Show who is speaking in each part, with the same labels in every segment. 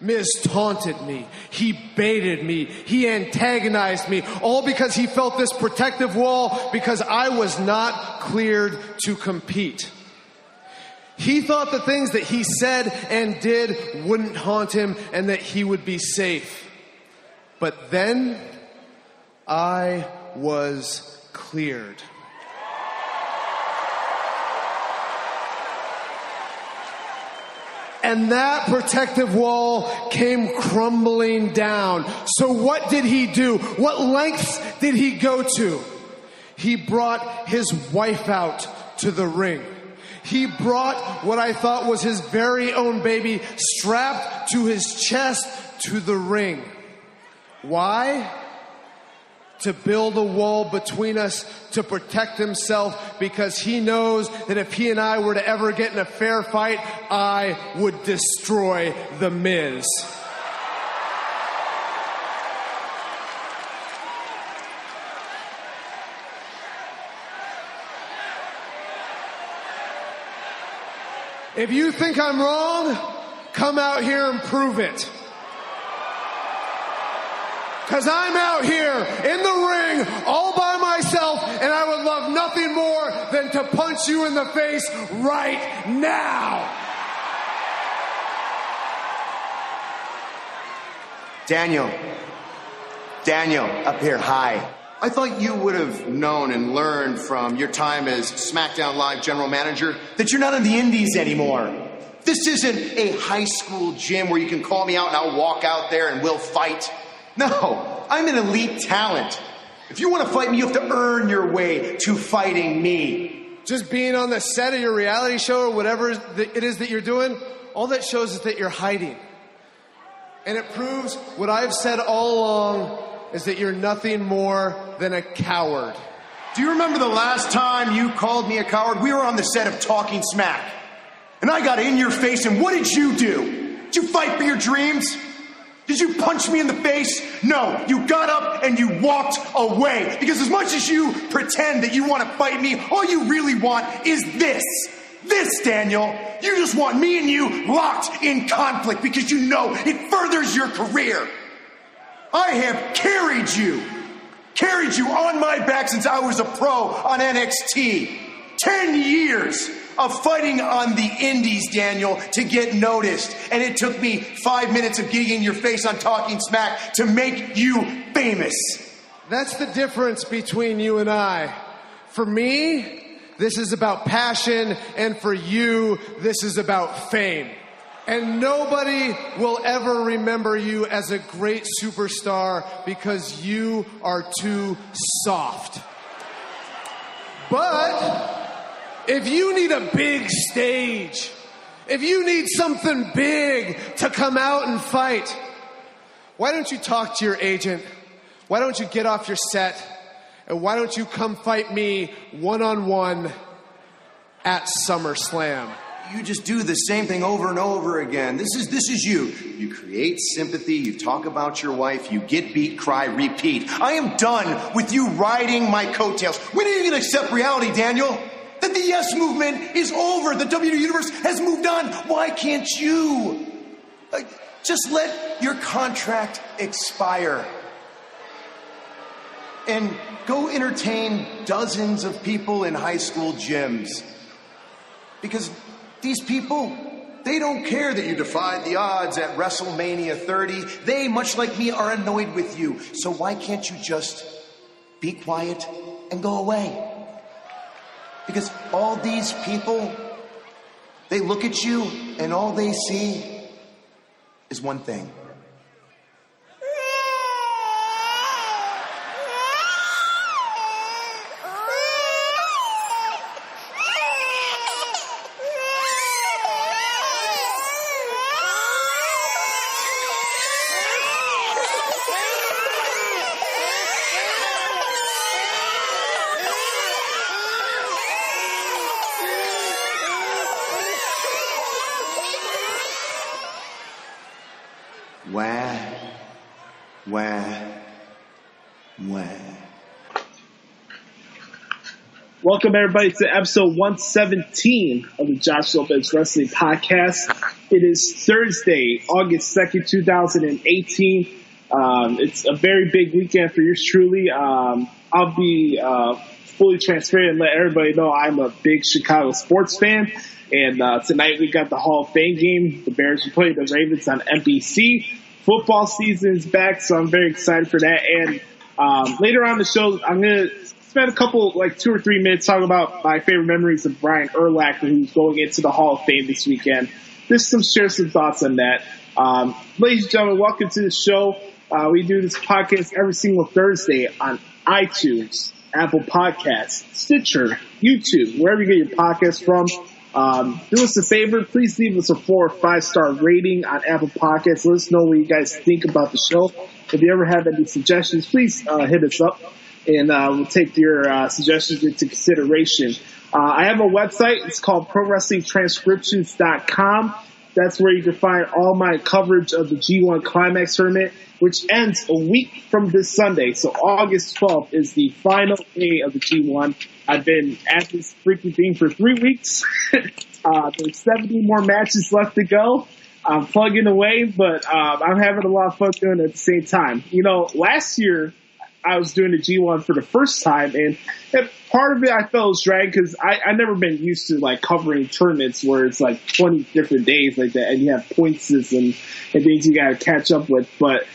Speaker 1: Miz taunted me, he baited me, he antagonized me, all because he felt this protective wall because I was not cleared to compete. He thought the things that he said and did wouldn't haunt him and that he would be safe. But then I was cleared. And that protective wall came crumbling down. So what did he do? What lengths did he go to? He brought his wife out to the ring. He brought what I thought was his very own baby strapped to his chest to the ring. Why? To build a wall between us to protect himself, because he knows that if he and I were to ever get in a fair fight, I would destroy The Miz. If you think I'm wrong, come out here and prove it. Because I'm out here in the ring all by myself, and I would love nothing more than to punch you in the face right now.
Speaker 2: Daniel, up here, hi. I thought you would have known and learned from your time as SmackDown Live general manager that you're not in the indies anymore. This isn't a high school gym where you can call me out and I'll walk out there and we'll fight. No, I'm an elite talent. If you want to fight me, you have to earn your way to fighting me.
Speaker 1: Just being on the set of your reality show or whatever it is that you're doing, all that shows is that you're hiding. And it proves what I've said all along, is that you're nothing more than a coward.
Speaker 2: Do you remember the last time you called me a coward? We were on the set of Talking Smack. And I got in your face, and what did you do? Did you fight for your dreams? Did you punch me in the face? No, you got up and you walked away. Because as much as you pretend that you want to fight me, all you really want is this. This, Daniel. You just want me and you locked in conflict because you know it furthers your career. I have carried you on my back since I was a pro on NXT. 10 years of fighting on the indies, Daniel, to get noticed. And it took me 5 minutes of getting in your face on Talking Smack to make you famous.
Speaker 1: That's the difference between you and I. For me, this is about passion, and for you, this is about fame. And nobody will ever remember you as a great superstar because you are too soft. But if you need a big stage, if you need something big to come out and fight, why don't you talk to your agent? Why don't you get off your set? And why don't you come fight me one-on-one at SummerSlam?
Speaker 2: You just do the same thing over and over again. This is you. You create sympathy, you talk about your wife, you get beat, cry, repeat. I am done with you riding my coattails. When are you going to accept reality, Daniel? That the Yes Movement is over. The WWE Universe has moved on. Why can't you? Just let your contract expire. And go entertain dozens of people in high school gyms. Because these people, they don't care that you defied the odds at WrestleMania 30. They, much like me, are annoyed with you. So why can't you just be quiet and go away? Because all these people, they look at you and all they see is one thing.
Speaker 3: Welcome, everybody, to episode 117 of the Josh Lopez Wrestling Podcast. It is Thursday, August 2nd, 2018. It's a very big weekend for yours truly. I'll be fully transparent and let everybody know I'm a big Chicago sports fan. And tonight we got the Hall of Fame game. The Bears will play the Ravens on NBC. Football season is back, so I'm very excited for that. And later on in the show, I'm going to spend a couple, 2 or 3 minutes talking about my favorite memories of Brian Urlacher, who's going into the Hall of Fame this weekend. Just share some thoughts on that. Ladies and gentlemen, welcome to the show. We do this podcast every single Thursday on iTunes, Apple Podcasts, Stitcher, YouTube, wherever you get your podcasts from. Do us a favor, please leave us a 4 or 5 star rating on Apple Podcasts. Let us know what you guys think about the show. If you ever have any suggestions, please hit us up, and we'll take your suggestions into consideration. I have a website. It's called ProWrestlingTranscriptions.com. That's where you can find all my coverage of the G1 Climax tournament, which ends a week from this Sunday. So August 12th is the final day of the G1. I've been at this freaking thing for 3 weeks. There's 70 more matches left to go. I'm plugging away, but I'm having a lot of fun doing it at the same time. Last year I was doing the G1 for the first time, and part of it I felt was dragged because I never been used to covering tournaments where it's 20 different days like that, and you have points and things you got to catch up with. But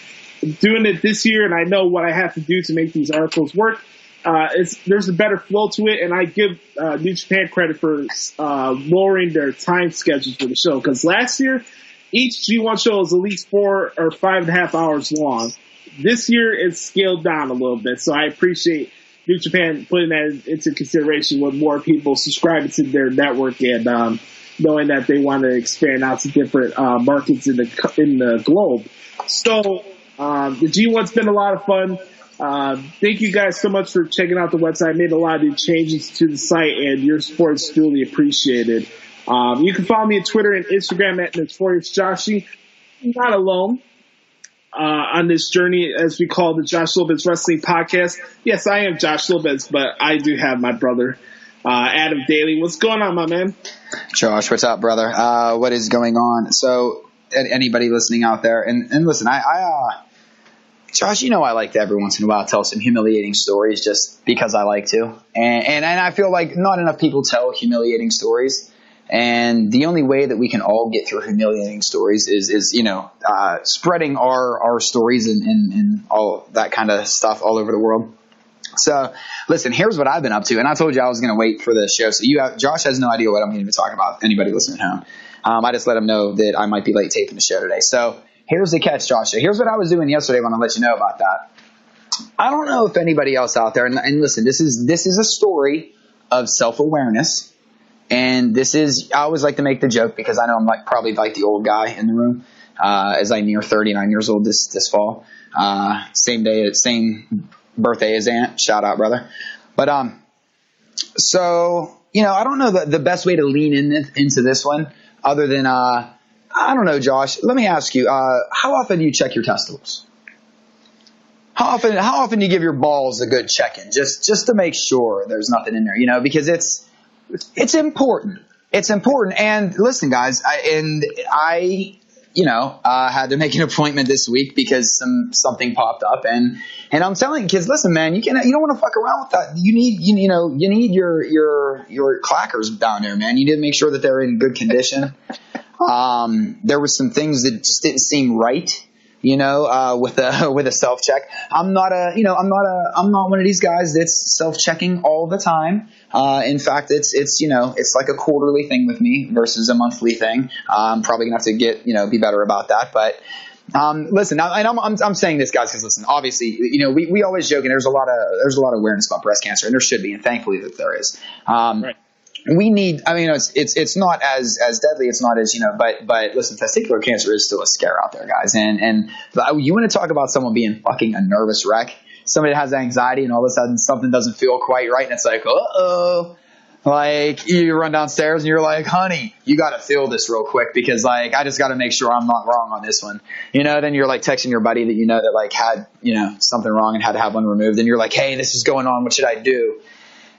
Speaker 3: doing it this year, and I know what I have to do to make these articles work, there's a better flow to it, and I give New Japan credit for lowering their time schedules for the show, because last year each G1 show is at least 4 or 5.5 hours long. This year it's scaled down a little bit, so I appreciate New Japan putting that into consideration with more people subscribing to their network and knowing that they want to expand out to different markets in the globe. So the G1's been a lot of fun. Thank you guys so much for checking out the website. I made a lot of new changes to the site, and your support is duly appreciated. You can follow me on Twitter and Instagram at NotoriousJoshi. I'm not alone on this journey, as we call the Josh Lopez Wrestling Podcast. Yes, I am Josh Lopez, but I do have my brother, Adam Daley. What's going on, my man?
Speaker 4: Josh, what's up, brother? What is going on? So, anybody listening out there, and listen, Josh, I like to every once in a while tell some humiliating stories just because I like to. And I feel like not enough people tell humiliating stories. And the only way that we can all get through humiliating stories is spreading our stories and all that kind of stuff all over the world. So, listen, here's what I've been up to. And I told you I was going to wait for the show. So Josh has no idea what I'm going to be talking about, anybody listening at home. I just let him know that I might be late taping the show today. So, here's the catch, Josh. Here's what I was doing yesterday when I let you know about that. I don't know if anybody else out there, and listen, this is a story of self-awareness. And I always like to make the joke because I know I'm probably the old guy in the room, as I near 39 years old this fall. Same birthday as Aunt. Shout out, brother. But, so, I don't know the best way to lean into this one other than, I don't know, Josh. Let me ask you, how often do you check your testicles? How often do you give your balls a good check-in just to make sure there's nothing in there, because it's important. It's important. And listen, guys, I had to make an appointment this week because something popped up, and I'm telling kids, listen, man, you don't want to fuck around with that. You need your clackers down there, man. You need to make sure that they're in good condition. There were some things that just didn't seem right, with a self check. I'm not one of these guys that's self checking all the time. In fact, it's like a quarterly thing with me versus a monthly thing. I'm probably gonna have to be better about that. But listen, and I'm saying this, guys, because listen, obviously, we always joke, and there's a lot of awareness about breast cancer, and there should be, and thankfully that there is. Right. We need, it's not as deadly. It's not as, but listen, testicular cancer is still a scare out there, guys. And you want to talk about someone being fucking a nervous wreck, somebody that has anxiety and all of a sudden something doesn't feel quite right. And it's like, uh-oh, you run downstairs and you're like, honey, you got to feel this real quick because I just got to make sure I'm not wrong on this one. Then you're texting your buddy that that had, something wrong and had to have one removed. And you're like, hey, this is going on. What should I do?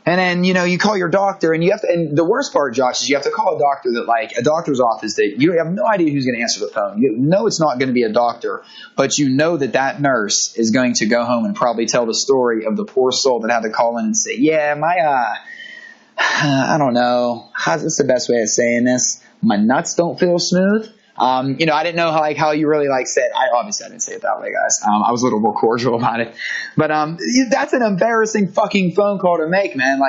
Speaker 4: And then, you call your doctor and and the worst part, Josh, is you have to call a doctor a doctor's office that you have no idea who's going to answer the phone. You know it's not going to be a doctor, but you know that nurse is going to go home and probably tell the story of the poor soul that had to call in and say, yeah, I don't know. What's the best way of saying this? My nuts don't feel smooth. I didn't know how you really said. Obviously I didn't say it that way, guys. I was a little more cordial about it, but that's an embarrassing fucking phone call to make, man.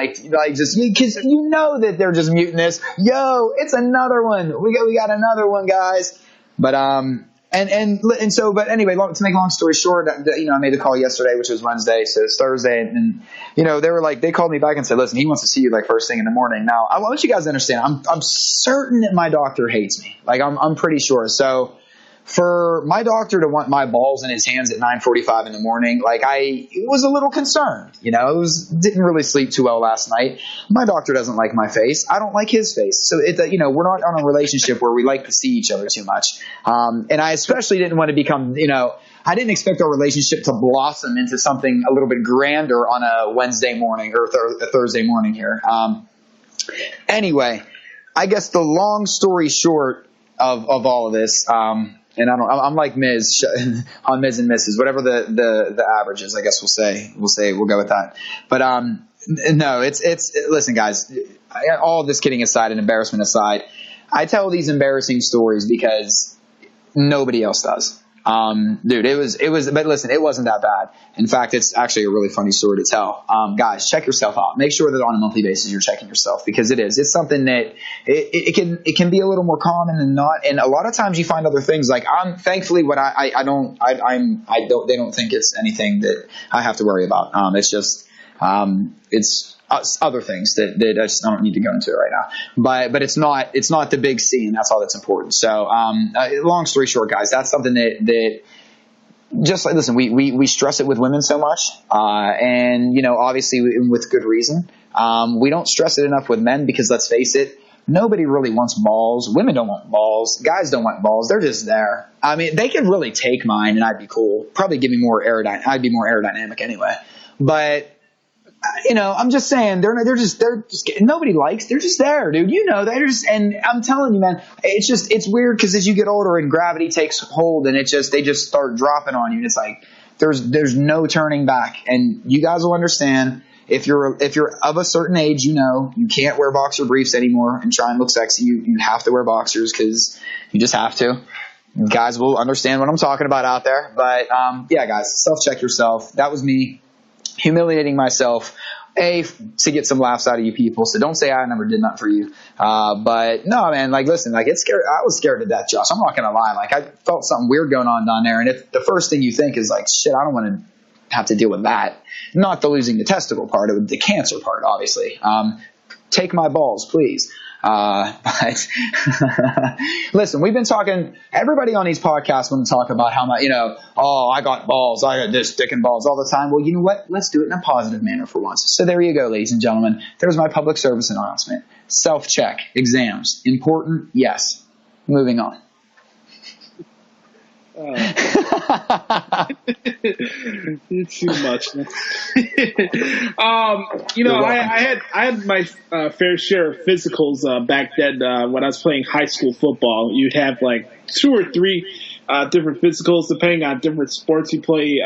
Speaker 4: Just because that they're just muting this. Yo, it's another one. We got another one, guys. But but anyway, to make a long story short, I made the call yesterday, which was Wednesday, so it's Thursday, and they called me back and said, listen, he wants to see you first thing in the morning. Now, I want you guys to understand, I'm certain that my doctor hates me. I'm pretty sure. So for my doctor to want my balls in his hands at 9:45 in the morning, I was a little concerned. Didn't really sleep too well last night. My doctor doesn't like my face. I don't like his face. So we're not on a relationship where we like to see each other too much. And I especially didn't want to become, I didn't expect our relationship to blossom into something a little bit grander on a Wednesday morning or a Thursday morning here. Anyway, I guess the long story short of all of this, and I'm like Miz on Miz and Mrs. Whatever the average is, I guess we'll go with that. But no, listen, guys. All this kidding aside and embarrassment aside, I tell these embarrassing stories because nobody else does. Dude, it was, but listen, it wasn't that bad. In fact, it's actually a really funny story to tell. Guys, check yourself out. Make sure that on a monthly basis you're checking yourself, because it's something that it can be a little more common than not. And a lot of times you find other things thankfully they don't think it's anything that I have to worry about. It's just, it's other things that I don't need to go into right now, but it's not the big C, and that's all that's important. So, long story short, guys, that's something that just listen, we stress it with women so much, and obviously with good reason. We don't stress it enough with men because, let's face it, nobody really wants balls. Women don't want balls. Guys don't want balls. They're just there. I mean, they could really take mine and I'd be cool. Probably give me more I'd be more aerodynamic anyway, but I'm just saying they're just nobody likes. They're just there, dude. They're just, and I'm telling you, man, it's weird because as you get older and gravity takes hold and they just start dropping on you, and it's like there's no turning back. And you guys will understand if you're of a certain age, you can't wear boxer briefs anymore and try and look sexy. You have to wear boxers because you just have to. Guys will understand what I'm talking about out there. But yeah, guys, self-check yourself. That was me. Humiliating myself, to get some laughs out of you people. So don't say I never did nothing for you. But no, man, listen, it's scary. I was scared to death, Josh. I'm not going to lie. I felt something weird going on down there. And if the first thing you think is shit, I don't want to have to deal with that. Not the losing the testicle part, the cancer part, obviously. Take my balls, please. But listen, we've been talking, everybody on these podcasts want to talk about how much, I got balls, I got this dick and balls all the time. Well, you know what? Let's do it in a positive manner for once. So there you go, ladies and gentlemen. There's my public service announcement. Self-check. Exams. Important? Yes. Moving on.
Speaker 3: You're too much. I had my fair share of physicals back then when I was playing high school football. You'd have 2 or 3 different physicals depending on different sports you play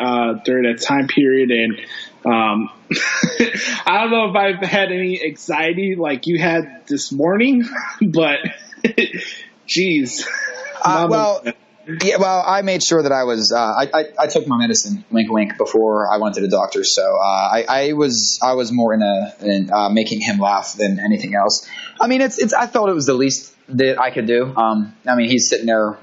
Speaker 3: during that time period. And I don't know if I've had any anxiety like you had this morning, but geez.
Speaker 4: Yeah, well, I made sure that I was. I took my medicine, wink, wink, before I went to the doctor. So I was more in making him laugh than anything else. I mean, I felt it was the least that I could do. I mean, he's sitting there,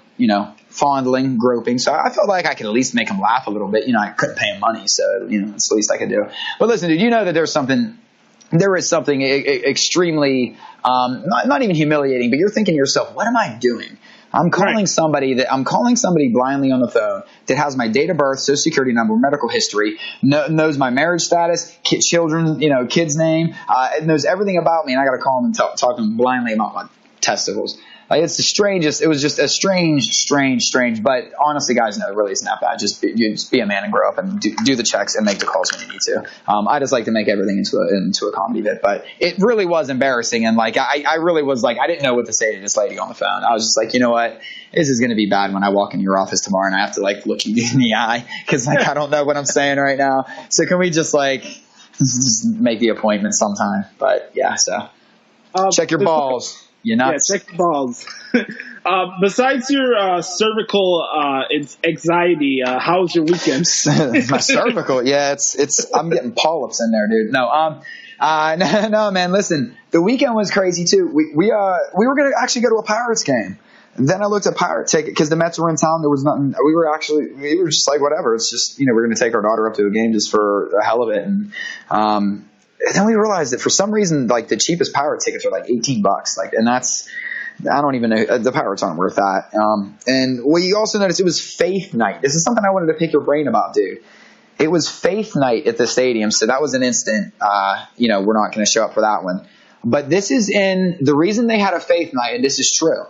Speaker 4: fondling, groping. So I felt like I could at least make him laugh a little bit. I couldn't pay him money, so it's the least I could do. But listen, dude, that there is something extremely not even humiliating, but you're thinking to yourself, what am I doing? I'm calling somebody blindly on the phone that has my date of birth, social security number, medical history, knows my marriage status, kid's name, knows everything about me, and I got to call him and talk to him blindly about my testicles. Like, it's the strangest. It was just a strange. But honestly, guys, no, it really isn't that bad. Just be a man and grow up and do the checks and make the calls when you need to. I just like to make everything into a comedy bit, but it really was embarrassing. And like, I really was like, I didn't know what to say to this lady on the phone. I was just like, you know what? This is going to be bad when I walk into your office tomorrow and I have to like look you in the eye because like I don't know what I'm saying right now. So can we just like just make the appointment sometime? But yeah, so check your balls. You nuts?
Speaker 3: Yeah, check your balls. Besides your cervical anxiety, how was your weekend?
Speaker 4: My cervical, yeah, it's. I'm getting polyps in there, dude. No, no, man. Listen, the weekend was crazy too. We were gonna actually go to a Pirates game. Then I looked at pirate ticket because the Mets were in town. There was nothing. We were just like, whatever. It's just, we're going to take our daughter up to a game just for the hell of it. And then we realized that for some reason, like the cheapest pirate tickets are like $18. Like, and that's, I don't even know. The Pirates aren't worth that. And we also noticed it was Faith Night. This is something I wanted to pick your brain about, dude. It was Faith Night at the stadium. So that was an instant, we're not going to show up for that one. But this is the reason they had a Faith Night, and this is true.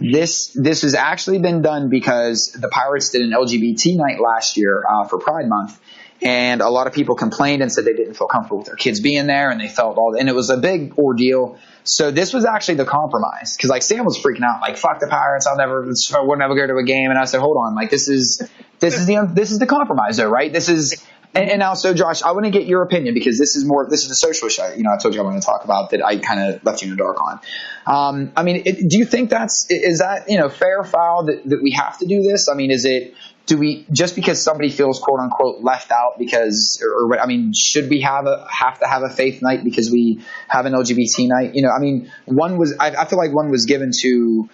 Speaker 4: This has actually been done because the Pirates did an LGBT night last year for Pride Month, and a lot of people complained and said they didn't feel comfortable with their kids being there, and they felt and it was a big ordeal. So this was actually the compromise because like Sam was freaking out, like fuck the Pirates, we'll never go to a game, and I said hold on, like this is the compromise though, right? This is. And now, so Josh, I want to get your opinion because this is a social show. I told you I want to talk about that I kind of left you in the dark on. Do you think is that fair, foul that we have to do this? I mean, do we just because somebody feels quote unquote left out because should we have to have a faith night because we have an LGBT night? I feel like one was given to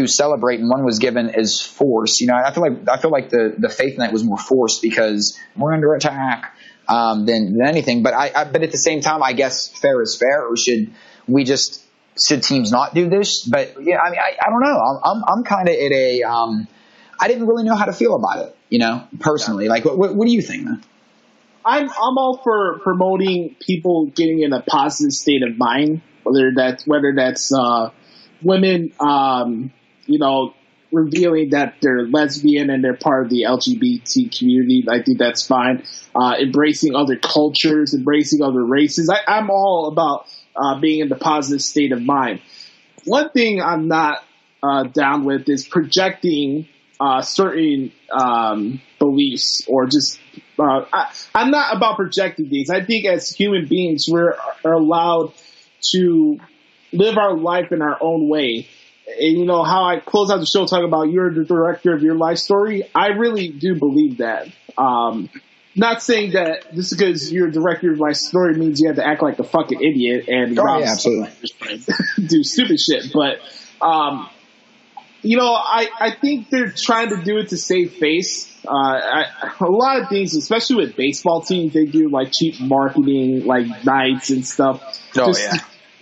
Speaker 4: celebrate and one was given as force. I feel like the faith night was more forced because we're under attack than anything. But but at the same time, I guess fair is fair. Or should teams not do this? But yeah, I don't know. I'm kind of at a I didn't really know how to feel about it. Personally. Like what do you think, man?
Speaker 3: I'm all for promoting people getting in a positive state of mind, whether that's women, revealing that they're lesbian and they're part of the LGBT community. I think that's fine. Embracing other cultures, embracing other races. I'm all about being in the positive state of mind. One thing I'm not down with is projecting certain beliefs or just I'm not about projecting things. I think as human beings, we're allowed to live our life in our own way. And how I close out the show talking about you're the director of your life story. I really do believe that. Not saying that just because you're a director of my story means you have to act like a fucking idiot and
Speaker 4: absolutely
Speaker 3: do stupid shit. But I think they're trying to do it to save face. A lot of things, especially with baseball teams, they do like cheap marketing, like nights and stuff.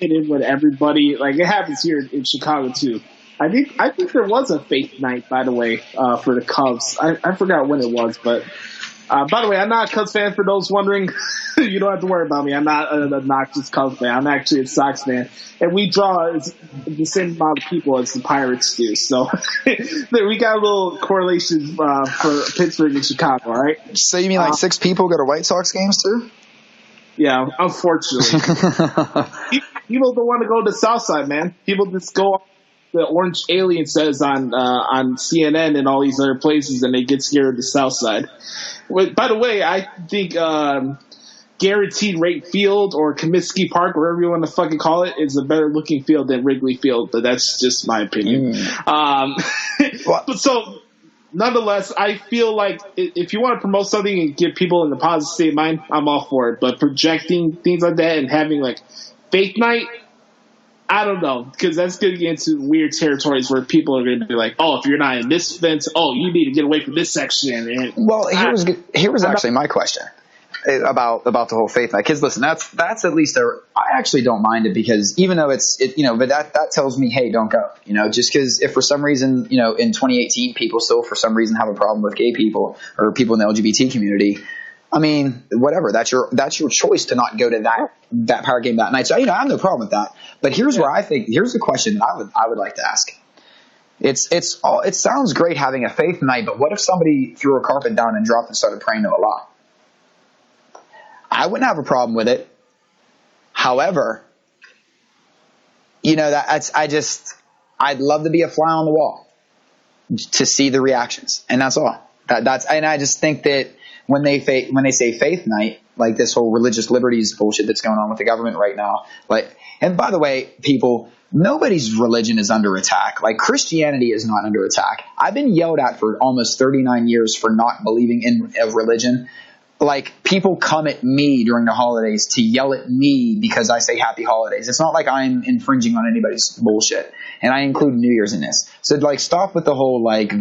Speaker 3: Fit in with everybody. Like it happens here in Chicago too. I think there was a fake night, by the way, for the Cubs. I forgot when it was, but by the way, I'm not a Cubs fan for those wondering. You don't have to worry about me. I'm not an obnoxious Cubs fan. I'm actually a Sox fan. And we draw the same amount of people as the Pirates do. So we got a little correlation for Pittsburgh and Chicago, all right?
Speaker 4: So you mean like 6 people go to White Sox games too?
Speaker 3: Yeah, unfortunately. People don't want to go to the South Side, man. People just go on the Orange Alien says on CNN and all these other places, and they get scared of the South Side. By the way, I think Guaranteed Rate Field or Comiskey Park, whatever you want to fucking call it, is a better looking field than Wrigley Field, but that's just my opinion. So, nonetheless, I feel like if you want to promote something and get people in the positive state of mind, I'm all for it. But projecting things like that and having like fake night, I don't know, because that's going to get into weird territories where people are going to be like, oh, if you're not in this fence, oh, you need to get away from this section. And
Speaker 4: here was actually my question about the whole faith night. Because listen, that's at least I actually don't mind it because even though but that tells me, hey, don't go. Just because if for some reason, in 2018, people still for some reason have a problem with gay people or people in the LGBT community. I mean, whatever. That's your choice to not go to that Power game that night. So I have no problem with that. But here's where here's the question that I would like to ask. It sounds great having a faith night, but what if somebody threw a carpet down and dropped and started praying to Allah? I wouldn't have a problem with it. However, I'd love to be a fly on the wall to see the reactions, and that's all. And I just think that when they say faith night, like this whole religious liberties bullshit that's going on with the government right now, and by the way, people, nobody's religion is under attack. Like, Christianity is not under attack. I've been yelled at for almost 39 years for not believing in a religion. Like, people come at me during the holidays to yell at me because I say happy holidays. It's not like I'm infringing on anybody's bullshit. And I include New Year's in this. So, like, stop with the whole, like,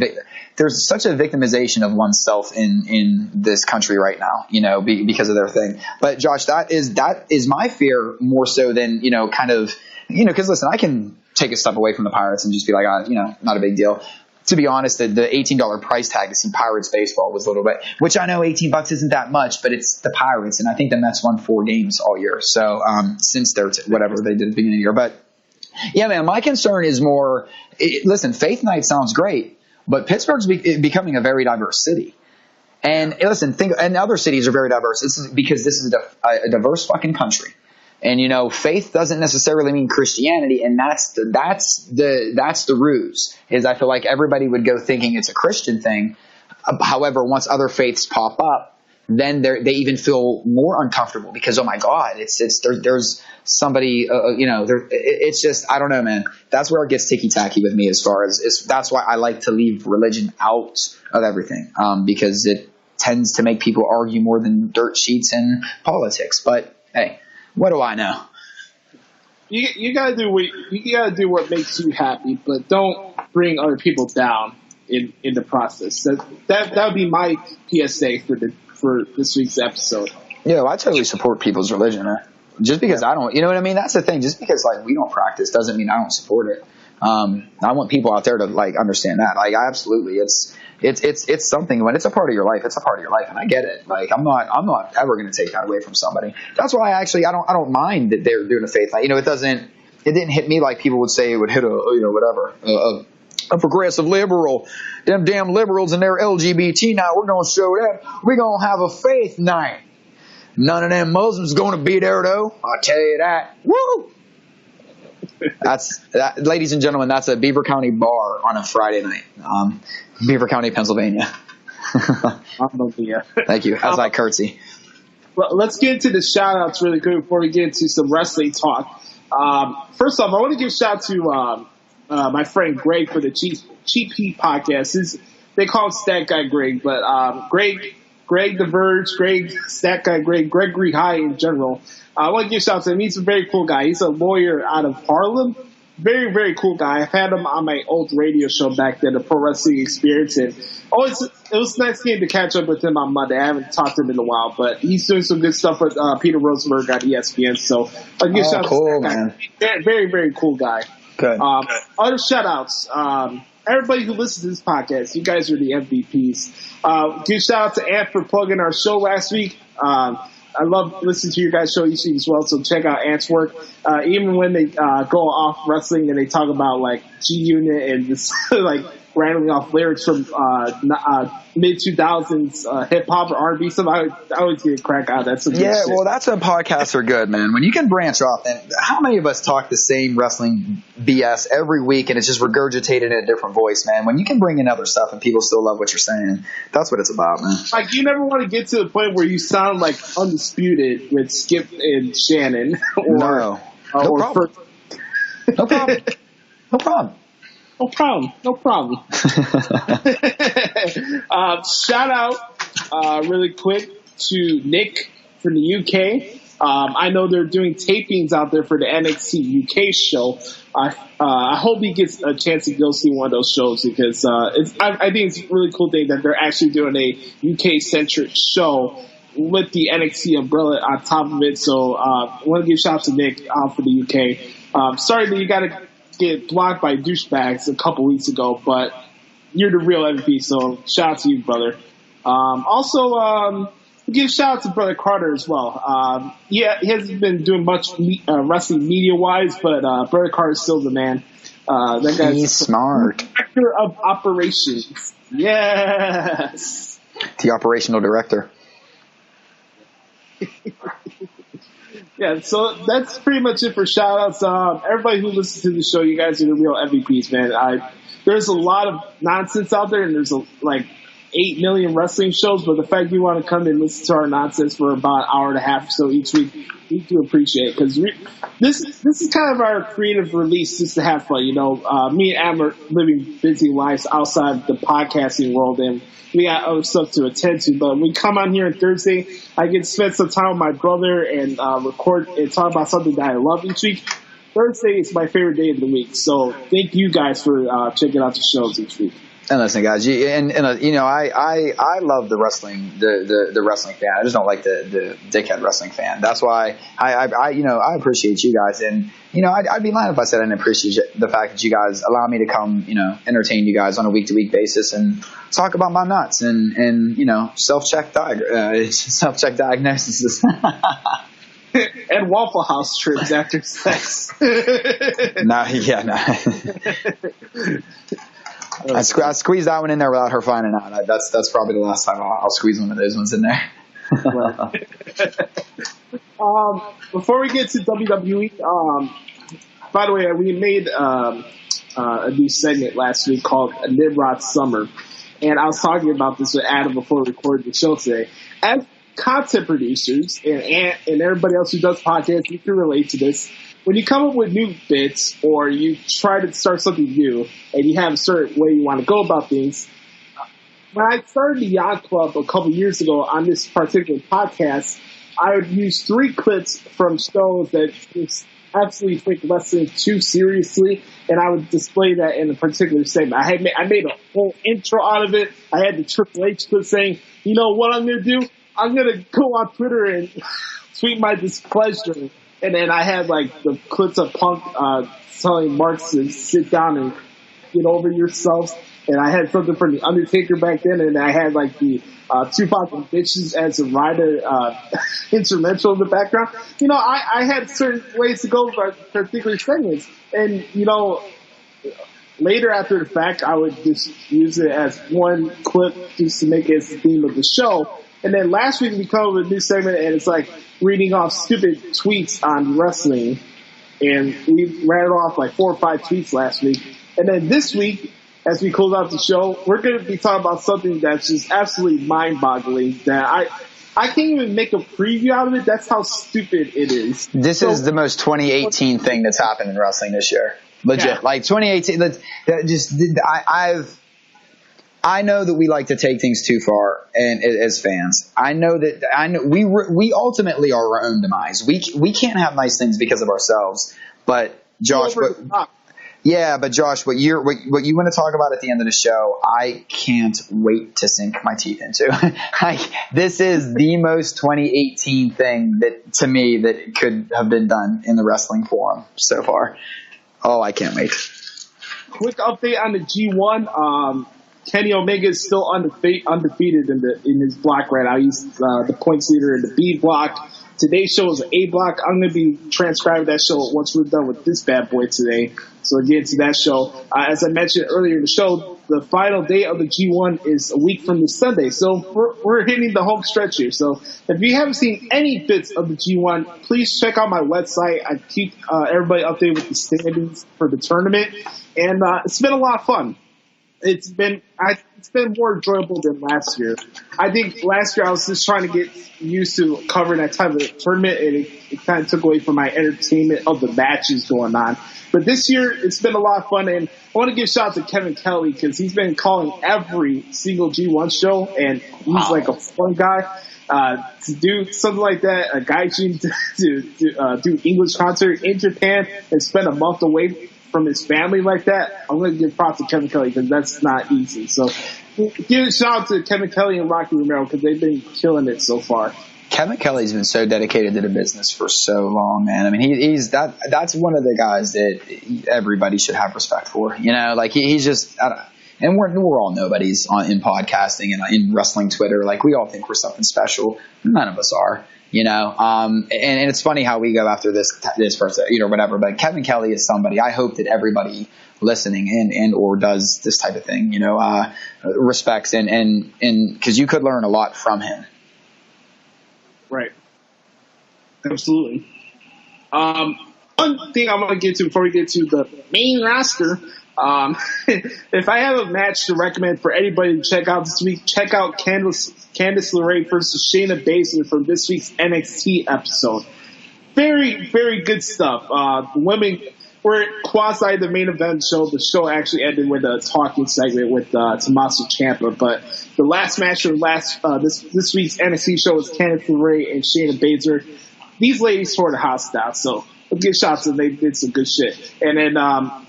Speaker 4: there's such a victimization of oneself in this country right now, you know, because of their thing. But Josh, that is my fear more so than, you know, kind of, you know, because listen, I can take a step away from the Pirates and just be like, you know, not a big deal. To be honest, the $18 price tag to see Pirates baseball was a little bit, which I know $18 isn't that much, but it's the Pirates, and I think the Mets won 4 games all year. So since they're whatever they did at the beginning of the year, but yeah, man, my concern is more. Listen, Faith Night sounds great, but Pittsburgh's becoming a very diverse city, and listen, and other cities are very diverse. This is because this is a diverse fucking country. And, you know, faith doesn't necessarily mean Christianity, and that's the ruse. Is I feel like everybody would go thinking it's a Christian thing. However, once other faiths pop up, then they even feel more uncomfortable because, oh my God, there's somebody, you know, it's just, I don't know, man. That's where it gets ticky tacky with me as far as that's why I like to leave religion out of everything, because it tends to make people argue more than dirt sheets and politics. But hey. What do I know?
Speaker 3: You gotta do what makes you happy, but don't bring other people down in the process. That would be my PSA for this week's episode.
Speaker 4: Yeah, well, I totally support people's religion, man. Just because I don't, you know what I mean? That's the thing. Just because like we don't practice doesn't mean I don't support it. I want people out there to like understand that. Like, absolutely, it's something. When it's a part of your life, it's a part of your life, and I get it. Like, I'm not ever going to take that away from somebody. That's why I don't mind that they're doing a faith night. You know, it didn't hit me like people would say it would hit a progressive liberal. Them damn liberals and their LGBT now. We're going to show them. We're going to have a faith night. None of them Muslims going to be there though. I'll tell you that. Woo! Ladies and gentlemen, that's a Beaver County bar on a Friday night. Beaver County, Pennsylvania. Thank you. As I curtsy.
Speaker 3: Well, let's get into the shout-outs really quick before we get into some wrestling talk. First off, I want to give a shout to my friend Greg for the Cheap Heat podcast. They call him Stat Guy Greg, but Greg the Verge, Greg Stat Guy Greg, Gregory High in general. I want to give a shout out to him. He's a very cool guy. He's a lawyer out of Harlem. Very, very cool guy. I've had him on my old radio show back then, the Pro Wrestling Experience. And it was nice getting to catch up with him on Monday. I haven't talked to him in a while, but he's doing some good stuff with Peter Rosenberg on ESPN. So I'll give a shout out to that
Speaker 4: man.
Speaker 3: Very, very, very cool guy.
Speaker 4: Good.
Speaker 3: Other shout outs. Everybody who listens to this podcast, you guys are the MVPs. Give a shout out to Ant for plugging our show last week. I love listening to your guys' show each week as well, so check out Ant's work. Even when they go off wrestling and they talk about like G-Unit and just like randomly off lyrics from mid-2000s hip-hop or R&B stuff, I always get a crack out of that.
Speaker 4: Yeah, well, that's when podcasts are good, man. When you can branch off. And how many of us talk the same wrestling BS every week and it's just regurgitated in a different voice, man? When you can bring in other stuff and people still love what you're saying, that's what it's about, man.
Speaker 3: Like, you never want to get to the point where you sound like Undisputed with Skip and Shannon.
Speaker 4: No problem. No problem. No problem.
Speaker 3: No problem. No problem. Shout out really quick to Nick from the UK. I know they're doing tapings out there for the NXT UK show. I hope he gets a chance to go see one of those shows because I think it's a really cool thing that they're actually doing a UK-centric show with the NXT umbrella on top of it. So I want to give shout out to Nick for the UK. Sorry that you got to get blocked by douchebags a couple weeks ago, but you're the real MVP, so shout out to you, brother. Also, give a shout out to Brother Carter as well. Yeah, he hasn't been doing much wrestling media-wise, but Brother Carter is still the man. That guy's
Speaker 4: He's smart.
Speaker 3: Director of Operations. Yes.
Speaker 4: The operational director.
Speaker 3: Yeah, so that's pretty much it for shout-outs. Everybody who listens to the show, you guys are the real MVPs, man. There's a lot of nonsense out there, and there's 8 million wrestling shows, but the fact you want to come and listen to our nonsense for about an hour and a half or so each week, we do appreciate it, because this is kind of our creative release just to have fun. You know, me and Adam are living busy lives outside the podcasting world, and we got other stuff to attend to, but when we come on here on Thursday, I get to spend some time with my brother and record and talk about something that I love each week. Thursday is my favorite day of the week, so thank you guys for checking out the shows each week.
Speaker 4: And listen, guys, I love the wrestling, the wrestling fan. I just don't like the dickhead wrestling fan. That's why I appreciate you guys, and I'd be lying if I said I didn't appreciate the fact that you guys allow me to come, entertain you guys on a week-to-week basis and talk about my nuts and self-check diagnosis.
Speaker 3: And Waffle House trips after sex.
Speaker 4: No. I squeezed that one in there without her finding out. That's probably the last time I'll squeeze one of those ones in there.
Speaker 3: Before we get to WWE, by the way, we made a new segment last week called Nimrod Summer, and I was talking about this with Adam before we recorded the show today. As content producers and everybody else who does podcasts, you can relate to this. When you come up with new bits or you try to start something new and you have a certain way you want to go about things, when I started the Yacht Club a couple years ago on this particular podcast, I would use 3 clips from shows that just absolutely take wrestling too seriously, and I would display that in a particular segment. I made a whole intro out of it. I had the Triple H clip saying, you know what I'm going to do? I'm going to go on Twitter and tweet my displeasure. And then I had the clips of Punk telling Marks to sit down and get over yourselves. And I had something from The Undertaker back then. And I had the Tupac and Bitches as a rider instrumental in the background. I had certain ways to go for particular segments. And, later after the fact, I would just use it as one clip just to make it as the theme of the show. And then last week we come up with a new segment, and it's reading off stupid tweets on wrestling. And we ran off 4 or 5 tweets last week. And then this week, as we close out the show, we're going to be talking about something that's just absolutely mind-boggling that I can't even make a preview out of it. That's how stupid it is.
Speaker 4: This is the most 2018 thing that's happened in wrestling this year. Legit. Yeah. 2018, I know that we like to take things too far, and as fans, I know we ultimately are our own demise. We can't have nice things because of ourselves. But Josh, what you want to talk about at the end of the show, I can't wait to sink my teeth into. This is the most 2018 thing to me that could have been done in the wrestling forum so far. Oh, I can't wait.
Speaker 3: Quick update on the G1. Kenny Omega is still undefeated in his block right now. He's the points leader in the B block. Today's show is an A block. I'm going to be transcribing that show once we're done with this bad boy today. So again, to that show. As I mentioned earlier in the show, the final day of the G1 is a week from this Sunday. So we're hitting the home stretch here. So if you haven't seen any bits of the G1, please check out my website. I keep everybody updated with the standings for the tournament. And it's been a lot of fun. It's been more enjoyable than last year. I think last year I was just trying to get used to covering that type of tournament, and it kind of took away from my entertainment of the matches going on. But this year, it's been a lot of fun, and I want to give a shout out to Kevin Kelly because he's been calling every single G1 show, and he's a fun guy. To do something like that, a gaijin to do English concert in Japan and spend a month away from his family like that, I'm going to give props to Kevin Kelly because that's not easy. So give a shout out to Kevin Kelly and Rocky Romero because they've been killing it so far.
Speaker 4: Kevin Kelly's been so dedicated to the business for so long, man. I mean, he's that's one of the guys that everybody should have respect for. He's just and we're all nobodies in podcasting and in wrestling Twitter. We all think we're something special. None of us are. And it's funny how we go after this person, whatever. But Kevin Kelly is somebody. I hope that everybody listening and or does this type of thing, respects and because you could learn a lot from him.
Speaker 3: Right. Absolutely. One thing I want to get to before we get to the main roster, if I have a match to recommend for anybody to check out this week, check out Candice LeRae versus Shayna Baszler from this week's NXT episode. Very, very good stuff. The women were quasi the main event show. The show actually ended with a talking segment with Tommaso Ciampa. But the last match of this week's NXT show was Candice LeRae and Shayna Baszler. These ladies toured the house down, so let's give shots to them. They did some good shit. And then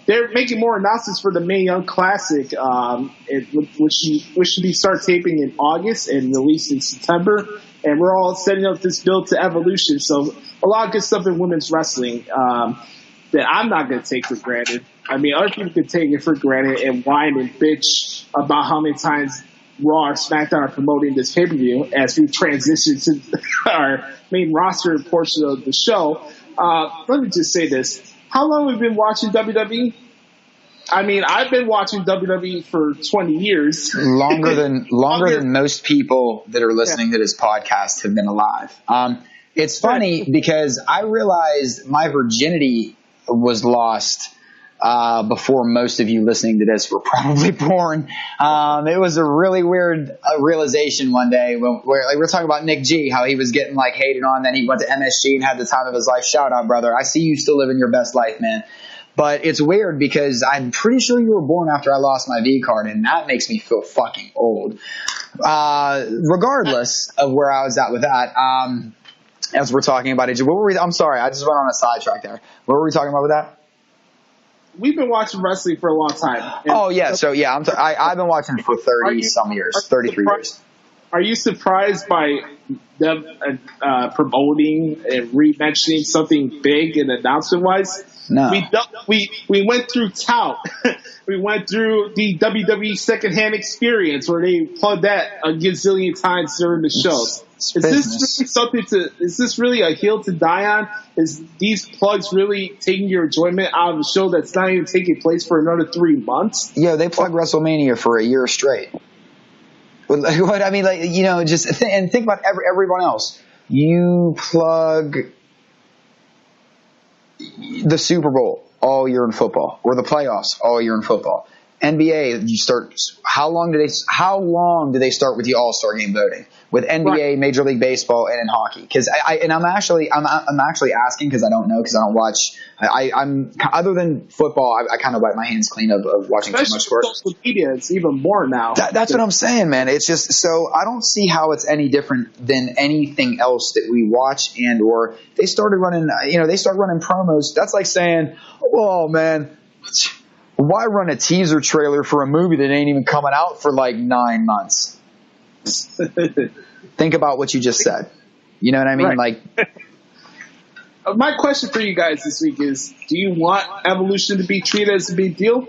Speaker 3: they're making more announcements for the Mae Young Classic, which should be start taping in August and released in September. And we're all setting up this build to Evolution. So a lot of good stuff in women's wrestling that I'm not going to take for granted. I mean, other people can take it for granted and whine and bitch about how many times Raw or SmackDown are promoting this pay-per-view as we transition to our main roster portion of the show. Let me just say this. How long have we been watching WWE? I mean, I've been watching WWE for 20 years. Longer
Speaker 4: than most people that are listening to this podcast have been alive. It's funny because I realized my virginity was lost before most of you listening to this were probably born. It was a really weird realization one day where like, we're talking about Nick G, how he was getting like hated on. Then he went to MSG and had the time of his life. Shout out, brother. I see you still living your best life, man. But it's weird because I'm pretty sure you were born after I lost my V card, and that makes me feel fucking old. Regardless of where I was at with that, as we're talking about it, I'm sorry, I just went on a sidetrack there. What were we talking about with that?
Speaker 3: We've been watching wrestling for a long time.
Speaker 4: Oh yeah, so yeah, I've been watching for 30-some years, 33 years.
Speaker 3: Are you surprised by them promoting and re-mentioning something big and announcement-wise?
Speaker 4: No.
Speaker 3: We went through Tout. We went through the WWE secondhand experience where they plugged that a gazillion times during the shows. Is this really a hill to die on? Is these plugs really taking your enjoyment out of a show that's not even taking place for another 3 months?
Speaker 4: Yeah, they plug WrestleMania for a year straight. What I mean, and think about everyone else. You plug the Super Bowl all year in football, or the playoffs all year in football. NBA, you start. How long do they start with the All-Star game voting with NBA, right. Major League Baseball, and in hockey? Because I'm actually asking because I don't know because I don't watch. I'm other than football, I kind of wipe my hands clean of watching too much sports.
Speaker 3: Social media, it's even more now.
Speaker 4: That's what I'm saying, man. It's just so I don't see how it's any different than anything else that we watch and or they started running. They start running promos. That's like saying, "Oh man." Why run a teaser trailer for a movie that ain't even coming out for like 9 months? Think about what you just said. You know what I mean?
Speaker 3: Right. Like, my question for you guys this week is, do you want Evolution to be treated as a big deal?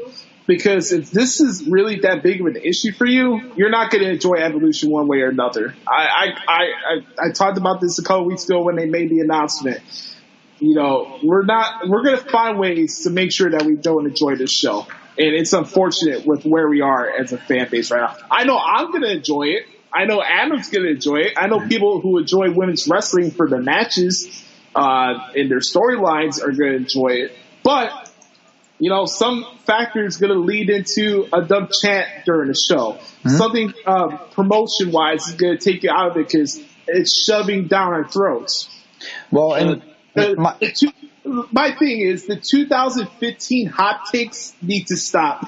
Speaker 3: Because if this is really that big of an issue for you, you're not going to enjoy Evolution one way or another. I talked about this a couple weeks ago when they made the announcement. We're going to find ways to make sure that we don't enjoy this show. And it's unfortunate with where we are as a fan base right now. I know I'm going to enjoy it. I know Adam's going to enjoy it. I know people who enjoy women's wrestling for the matches and their storylines are going to enjoy it. But, some factors going to lead into a dumb chant during the show. Mm-hmm. Something promotion-wise is going to take you out of it because it's shoving down our throats.
Speaker 4: Well, and
Speaker 3: my thing is the 2015 hot takes need to stop.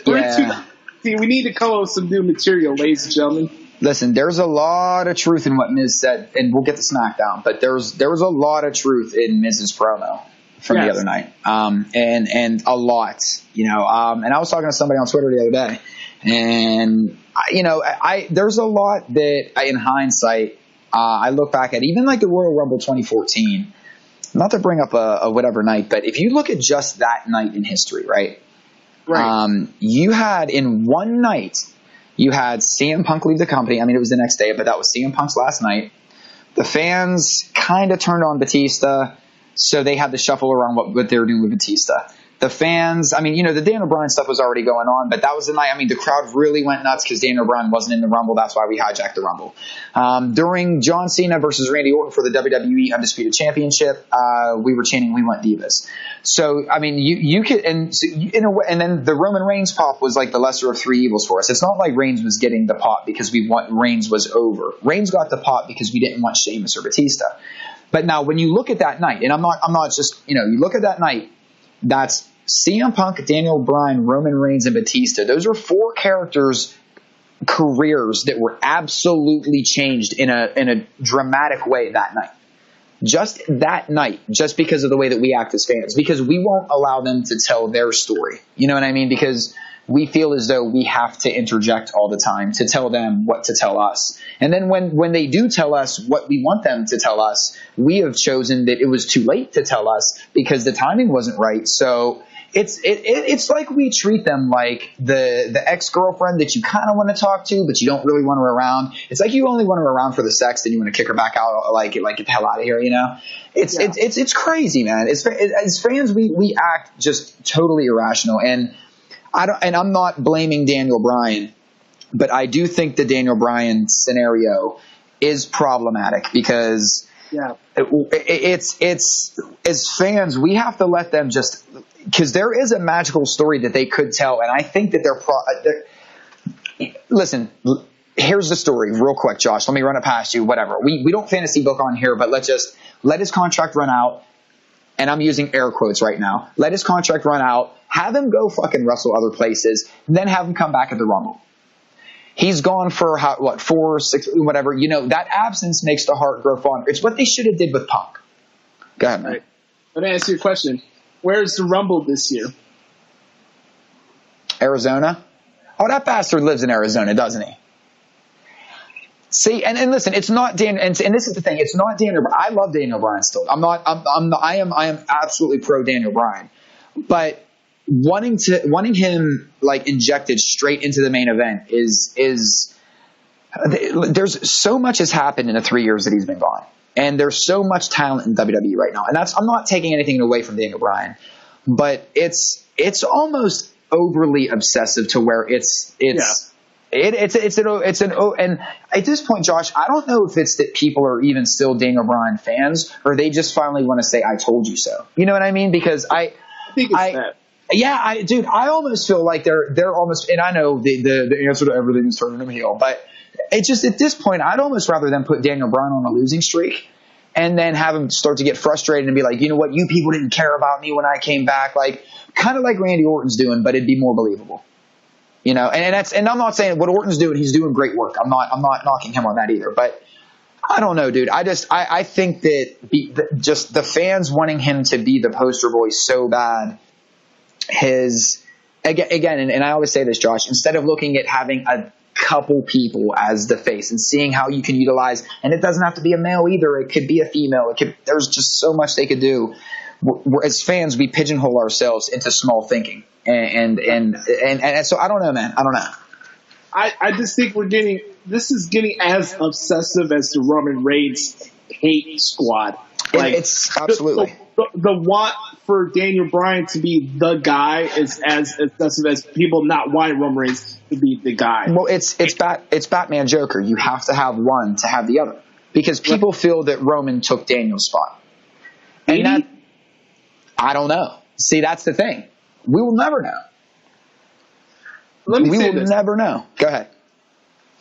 Speaker 4: Yeah.
Speaker 3: We need to come up with some new material, ladies and gentlemen.
Speaker 4: Listen, there's a lot of truth in what Miz said, and we'll get to SmackDown, but there was a lot of truth in Miz's promo from the other night, and a lot, and I was talking to somebody on Twitter the other day, and there's a lot that in hindsight I look back at, even like the Royal Rumble 2014. Not to bring up a whatever night, but if you look at just that night in history, right? You had in one night, you had CM Punk leave the company. I mean, it was the next day, but that was CM Punk's last night. The fans kind of turned on Batista, so they had to shuffle around what they were doing with Batista. The fans, I mean, the Daniel Bryan stuff was already going on, but that was the night. I mean, the crowd really went nuts because Daniel Bryan wasn't in the Rumble. That's why we hijacked the Rumble. During John Cena versus Randy Orton for the WWE Undisputed Championship, we were chanting, "We want divas." So, I mean, you could, and then the Roman Reigns pop was like the lesser of three evils for us. It's not like Reigns was getting the pop because Reigns was over. Reigns got the pop because we didn't want Sheamus or Batista. But now, when you look at that night, and I'm not just, you look at that night, that's CM Punk, Daniel Bryan, Roman Reigns, and Batista. Those are four characters' careers that were absolutely changed in a dramatic way that night. Just that night, just because of the way that we act as fans, because we won't allow them to tell their story. You know what I mean? Because we feel as though we have to interject all the time to tell them what to tell us. And then when they do tell us what we want them to tell us, we have chosen that it was too late to tell us because the timing wasn't right. So it's like we treat them like the ex-girlfriend that you kind of want to talk to, but you don't really want her around. It's like you only want her around for the sex, and you want to kick her back out, like get the hell out of here. It's crazy, man. As fans, we act just totally irrational, and I'm not blaming Daniel Bryan, but I do think the Daniel Bryan scenario is problematic because it's as fans, we have to let them just, because there is a magical story that they could tell, and I think that listen, here's the story real quick, Josh. Let me run it past you, whatever. We don't fantasy book on here, but let his contract run out, and I'm using air quotes right now. Let his contract run out, have him go fucking wrestle other places, then have him come back at the Rumble. He's gone for 4, 6, whatever. That absence makes the heart grow fonder. It's what they should have did with Punk. Go ahead, man.
Speaker 3: Right. Let me ask you a question. Where's the Rumble this year?
Speaker 4: Arizona? Oh, that bastard lives in Arizona, doesn't he? See, and listen, it's not Dan, and this is the thing. It's not Daniel. I love Daniel Bryan still. I am absolutely pro Daniel Bryan, but wanting him like injected straight into the main event is there's so much has happened in the 3 years that he's been gone. And there's so much talent in WWE right now. And I'm not taking anything away from Daniel Bryan, but it's almost overly obsessive to where and at this point, Josh, I don't know if it's that people are even still Daniel Bryan fans or they just finally want to say, "I told you so." You know what I mean? Because I
Speaker 3: think it's that.
Speaker 4: Yeah, I almost feel like they're almost, and I know the answer to everything is turning him heel, but it's just at this point, I'd almost rather them put Daniel Bryan on a losing streak and then have him start to get frustrated and be like, "You know what, you people didn't care about me when I came back," like kind of like Randy Orton's doing, but it'd be more believable. And I'm not saying what Orton's doing, he's doing great work. I'm not knocking him on that either, but I don't know, dude. I think that just the fans wanting him to be the poster boy so bad. And I always say this, Josh, instead of looking at having a couple people as the face and seeing how you can utilize, and it doesn't have to be a male either. It could be a female. There's just so much they could do. As fans, we pigeonhole ourselves into small thinking. And so I don't know, man. I don't know.
Speaker 3: I just think this is getting as obsessive as the Roman Reigns hate squad. Like,
Speaker 4: it's absolutely
Speaker 3: the want for Daniel Bryan to be the guy is as excessive as people not wanting Roman Reigns to be the guy.
Speaker 4: Well, it's Batman Joker. You have to have one to have the other because people feel that Roman took Daniel's spot, and I don't know. See, that's the thing. We will never know. We will never know. Go ahead.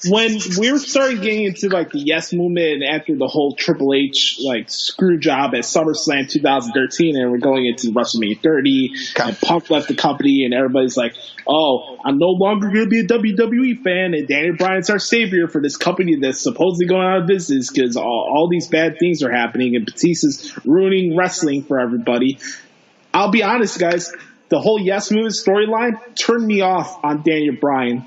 Speaker 3: When we're starting getting into like the Yes movement and after the whole Triple H like screw job at SummerSlam 2013 and we're going into WrestleMania 30 and Punk left the company and everybody's like, "Oh, I'm no longer going to be a WWE fan and Daniel Bryan's our savior for this company that's supposedly going out of business because all these bad things are happening and Batista's ruining wrestling for everybody." I'll be honest, guys, the whole Yes movement storyline turned me off on Daniel Bryan.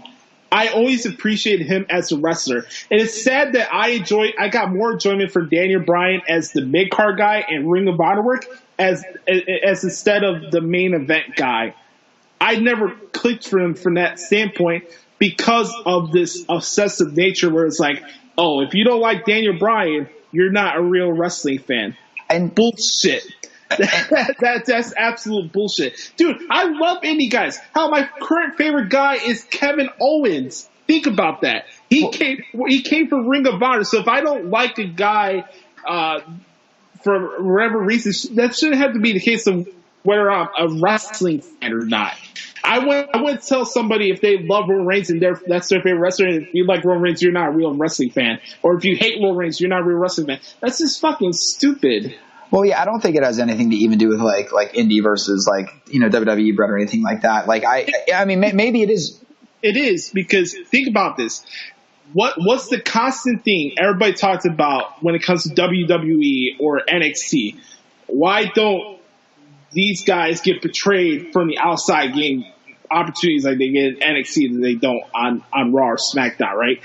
Speaker 3: I always appreciated him as a wrestler. And it's sad that I got more enjoyment from Daniel Bryan as the mid-card guy and Ring of Honor work as instead of the main event guy. I never clicked for him from that standpoint because of this obsessive nature where it's like, "Oh, if you don't like Daniel Bryan, you're not a real wrestling fan."
Speaker 4: And
Speaker 3: bullshit. That's absolute bullshit. Dude, I love indie guys. How my current favorite guy is Kevin Owens. Think about that. He came from Ring of Honor. So if I don't like a guy for whatever reason, that shouldn't have to be the case of whether I'm a wrestling fan or not. I wouldn't tell somebody if they love Roman Reigns and that's their favorite wrestler. And if you like Roman Reigns, you're not a real wrestling fan. Or if you hate Roman Reigns, you're not a real wrestling fan. That's just fucking stupid.
Speaker 4: Well, yeah, I don't think it has anything to even do with like indie versus WWE bread or anything like that. Like I mean, maybe it is.
Speaker 3: It is, because think about this. What's the constant thing everybody talks about when it comes to WWE or NXT? Why don't these guys get portrayed from the outside, getting opportunities like they get in NXT that they don't on Raw or SmackDown, right?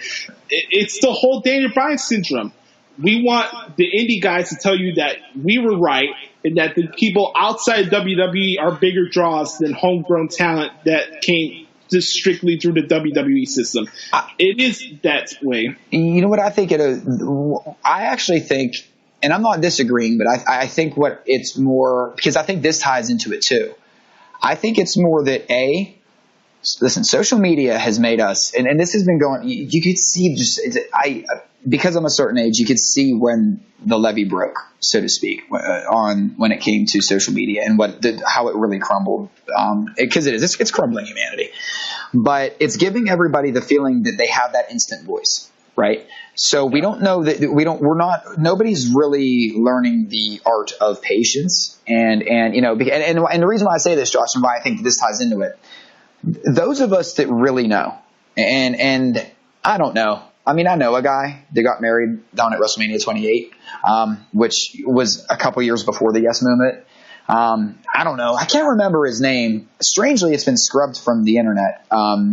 Speaker 3: It's the whole Daniel Bryan syndrome. We want the indie guys to tell you that we were right and that the people outside WWE are bigger draws than homegrown talent that came just strictly through the WWE system. It is that way.
Speaker 4: You know what I think? I actually think, and I'm not disagreeing, but I think what it's more, because I think this ties into it too. I think it's more that listen, social media has made us, and this has been going, you could see because I'm a certain age, you could see when the levee broke, so to speak, when it came to social media and how it really crumbled. Because it's crumbling humanity, but it's giving everybody the feeling that they have that instant voice, right? So we don't know that nobody's really learning the art of patience, and the reason why I say this, Josh, and why I think this ties into it, those of us that really know, and I don't know. I mean, I know a guy that got married down at WrestleMania 28, which was a couple years before the Yes Movement. I don't know. I can't remember his name. Strangely, it's been scrubbed from the internet,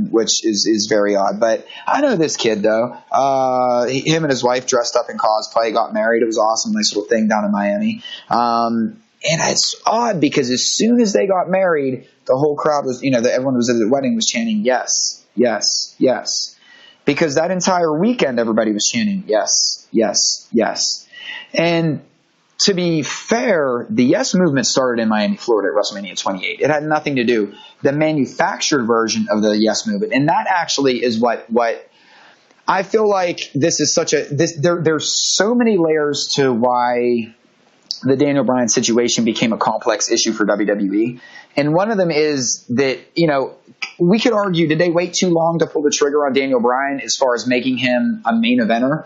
Speaker 4: which is very odd. But I know this kid, though. Him and his wife dressed up in cosplay, got married. It was awesome. Nice little thing down in Miami. And it's odd because as soon as they got married, the whole crowd was, everyone who was at the wedding was chanting, yes, yes, yes. Because that entire weekend, everybody was chanting, yes, yes, yes. And to be fair, the Yes Movement started in Miami, Florida at WrestleMania 28. It had nothing to do. The manufactured version of the Yes Movement, and that actually is what I feel like this is there's so many layers to why the Daniel Bryan situation became a complex issue for WWE. And one of them is that, we could argue, did they wait too long to pull the trigger on Daniel Bryan as far as making him a main eventer?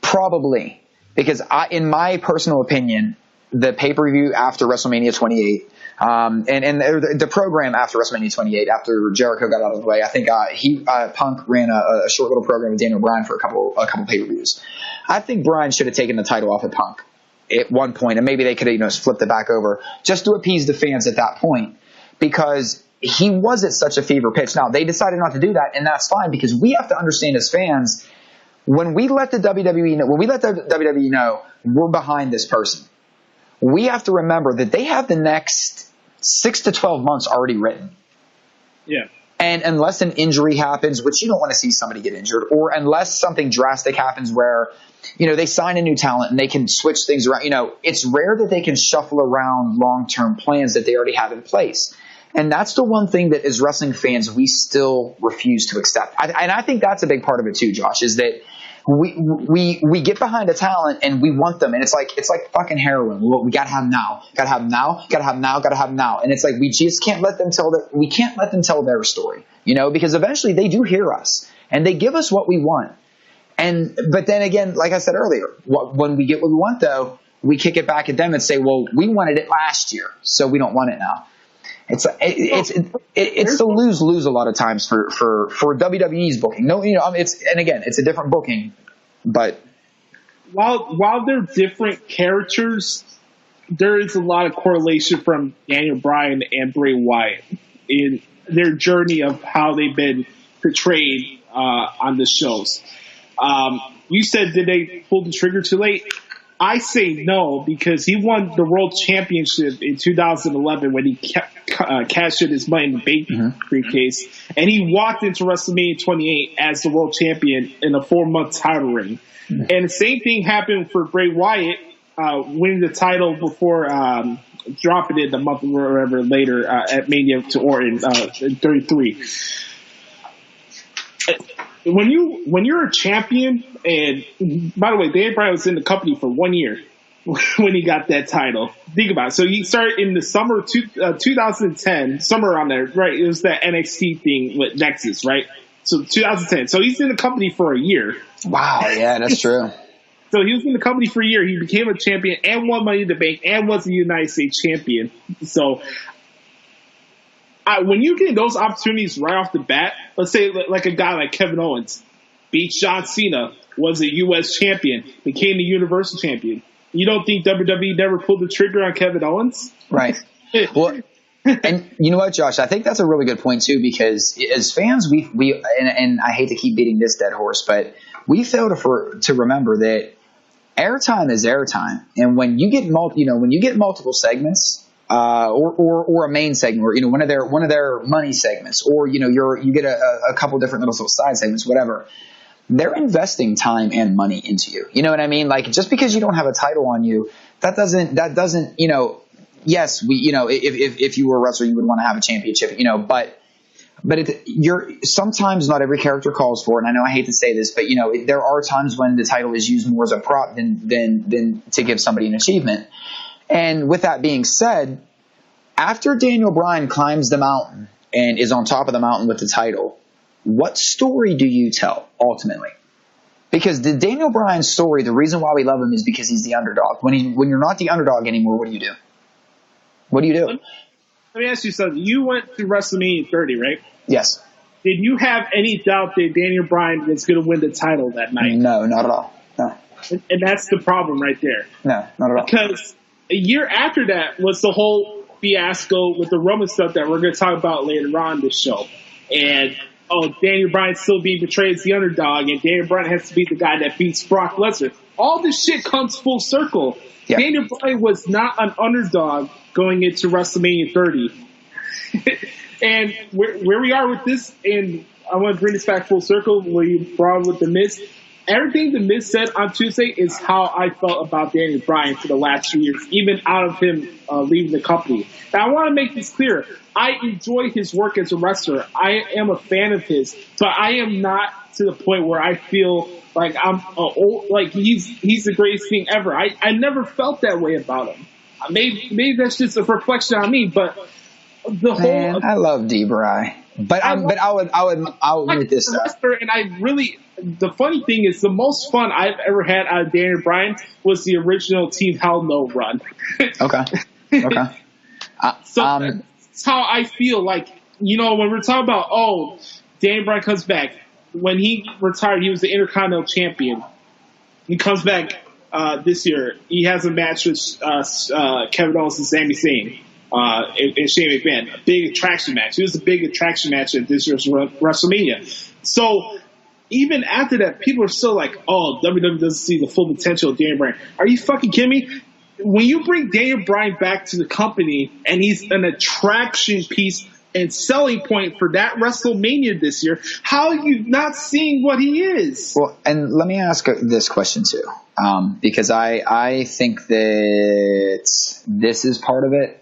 Speaker 4: Probably. Because in my personal opinion, the pay-per-view after WrestleMania 28, and the program after WrestleMania 28, after Jericho got out of the way, I think Punk ran a short little program with Daniel Bryan for a couple pay-per-views. I think Bryan should have taken the title off of Punk at one point, and maybe they could have flipped it back over just to appease the fans at that point, because he was at such a fever pitch. Now, they decided not to do that, and that's fine, because we have to understand as fans, when we let the WWE know we're behind this person, we have to remember that they have the next 6 to 12 months already written.
Speaker 3: Yeah. And
Speaker 4: unless an injury happens, which you don't want to see somebody get injured, or unless something drastic happens where, they sign a new talent and they can switch things around, it's rare that they can shuffle around long-term plans that they already have in place. And that's the one thing that as wrestling fans, we still refuse to accept. And I think that's a big part of it too, Josh, is that we get behind a talent and we want them. And it's like fucking heroin. We gotta have now, gotta have now, gotta have now, gotta have now. And it's like, we just can't let them tell their story, because eventually they do hear us and they give us what we want. But then again, like I said earlier, when we get what we want, though, we kick it back at them and say, well, we wanted it last year, so we don't want it now. It's a lose a lot of times for WWE's booking. No, it's a different booking, but
Speaker 3: while they're different characters, there is a lot of correlation from Daniel Bryan and Bray Wyatt in their journey of how they've been portrayed on the shows. You said, did they pull the trigger too late? I say no, because he won the World Championship in 2011 when he cashed in his money in the bank briefcase, and he walked into WrestleMania 28 as the World Champion in a 4-month title reign. And the same thing happened for Bray Wyatt. winning the title before dropping it a month or whatever later at Mania to Orton in 33. When you're a champion, and by the way, Daniel Bryan was in the company for 1 year when he got that title. Think about it. So he started in the summer of 2010, somewhere around there, right? It was that NXT thing with Nexus, right? So 2010. So he's in the company for a year.
Speaker 4: Wow, yeah, that's true.
Speaker 3: So he was in the company for a year. He became a champion and won Money in the Bank and was a United States champion. So when you get those opportunities right off the bat, let's say like a guy like Kevin Owens beats John Cena, was a U.S. champion, became the Universal champion. You don't think WWE never pulled the trigger on Kevin Owens?
Speaker 4: Right. Well, and you know what, Josh? I think that's a really good point too, because as fans, we and I hate to keep beating this dead horse, but we fail to remember that airtime is airtime, and when you get multiple segments, or a main segment, or one of their money segments, or you get a couple different little side segments, whatever. They're investing time and money into you. You know what I mean? Like, just because you don't have a title on you, that doesn't, yes, if you were a wrestler, you would want to have a championship, but sometimes not every character calls for it. And I know I hate to say this, but there are times when the title is used more as a prop than to give somebody an achievement. And with that being said, after Daniel Bryan climbs the mountain and is on top of the mountain with the title, what story do you tell ultimately? Because the Daniel Bryan story, the reason why we love him is because he's the underdog. When you're not the underdog anymore, what do you do? What do you do?
Speaker 3: Let me ask you something. You went to WrestleMania 30, right?
Speaker 4: Yes.
Speaker 3: Did you have any doubt that Daniel Bryan was going to win the title that night?
Speaker 4: No, not at all. No.
Speaker 3: And that's the problem right there.
Speaker 4: No, not at all.
Speaker 3: Because a year after that was the whole fiasco with the Roman stuff that we're going to talk about later on in this show. And Daniel Bryan still being betrayed as the underdog, and Daniel Bryan has to be the guy that beats Brock Lesnar. All this shit comes full circle. Yeah. Daniel Bryan was not an underdog going into WrestleMania 30. And where we are with this, and I want to bring this back full circle, where you brought with The Miz. Everything The Miz said on Tuesday is how I felt about Daniel Bryan for the last 2 years, even out of him leaving the company. Now, I want to make this clear. I enjoy his work as a wrestler. I am a fan of his, but I am not to the point where I feel like I'm like he's the greatest thing ever. I never felt that way about him. Maybe that's just a reflection on me, but the whole
Speaker 4: I love D-Bry. But I'll admit this stuff.
Speaker 3: And the funny thing is, the most fun I've ever had out of Daniel Bryan was the original Team Hell No run.
Speaker 4: Okay.
Speaker 3: So that's how I feel. Like, when we're talking about, Daniel Bryan comes back. When he retired, he was the Intercontinental Champion. He comes back this year. He has a match with Kevin Owens and Sami Zayn. And Shane McMahon, a big attraction match. It was a big attraction match at this year's WrestleMania. So even after that, people are still like, WWE doesn't see the full potential of Daniel Bryan. Are you fucking kidding me? When you bring Daniel Bryan back to the company and he's an attraction piece and selling point for that WrestleMania this year, how are you not seeing what he is?
Speaker 4: Well, and let me ask this question too, because I think that this is part of it.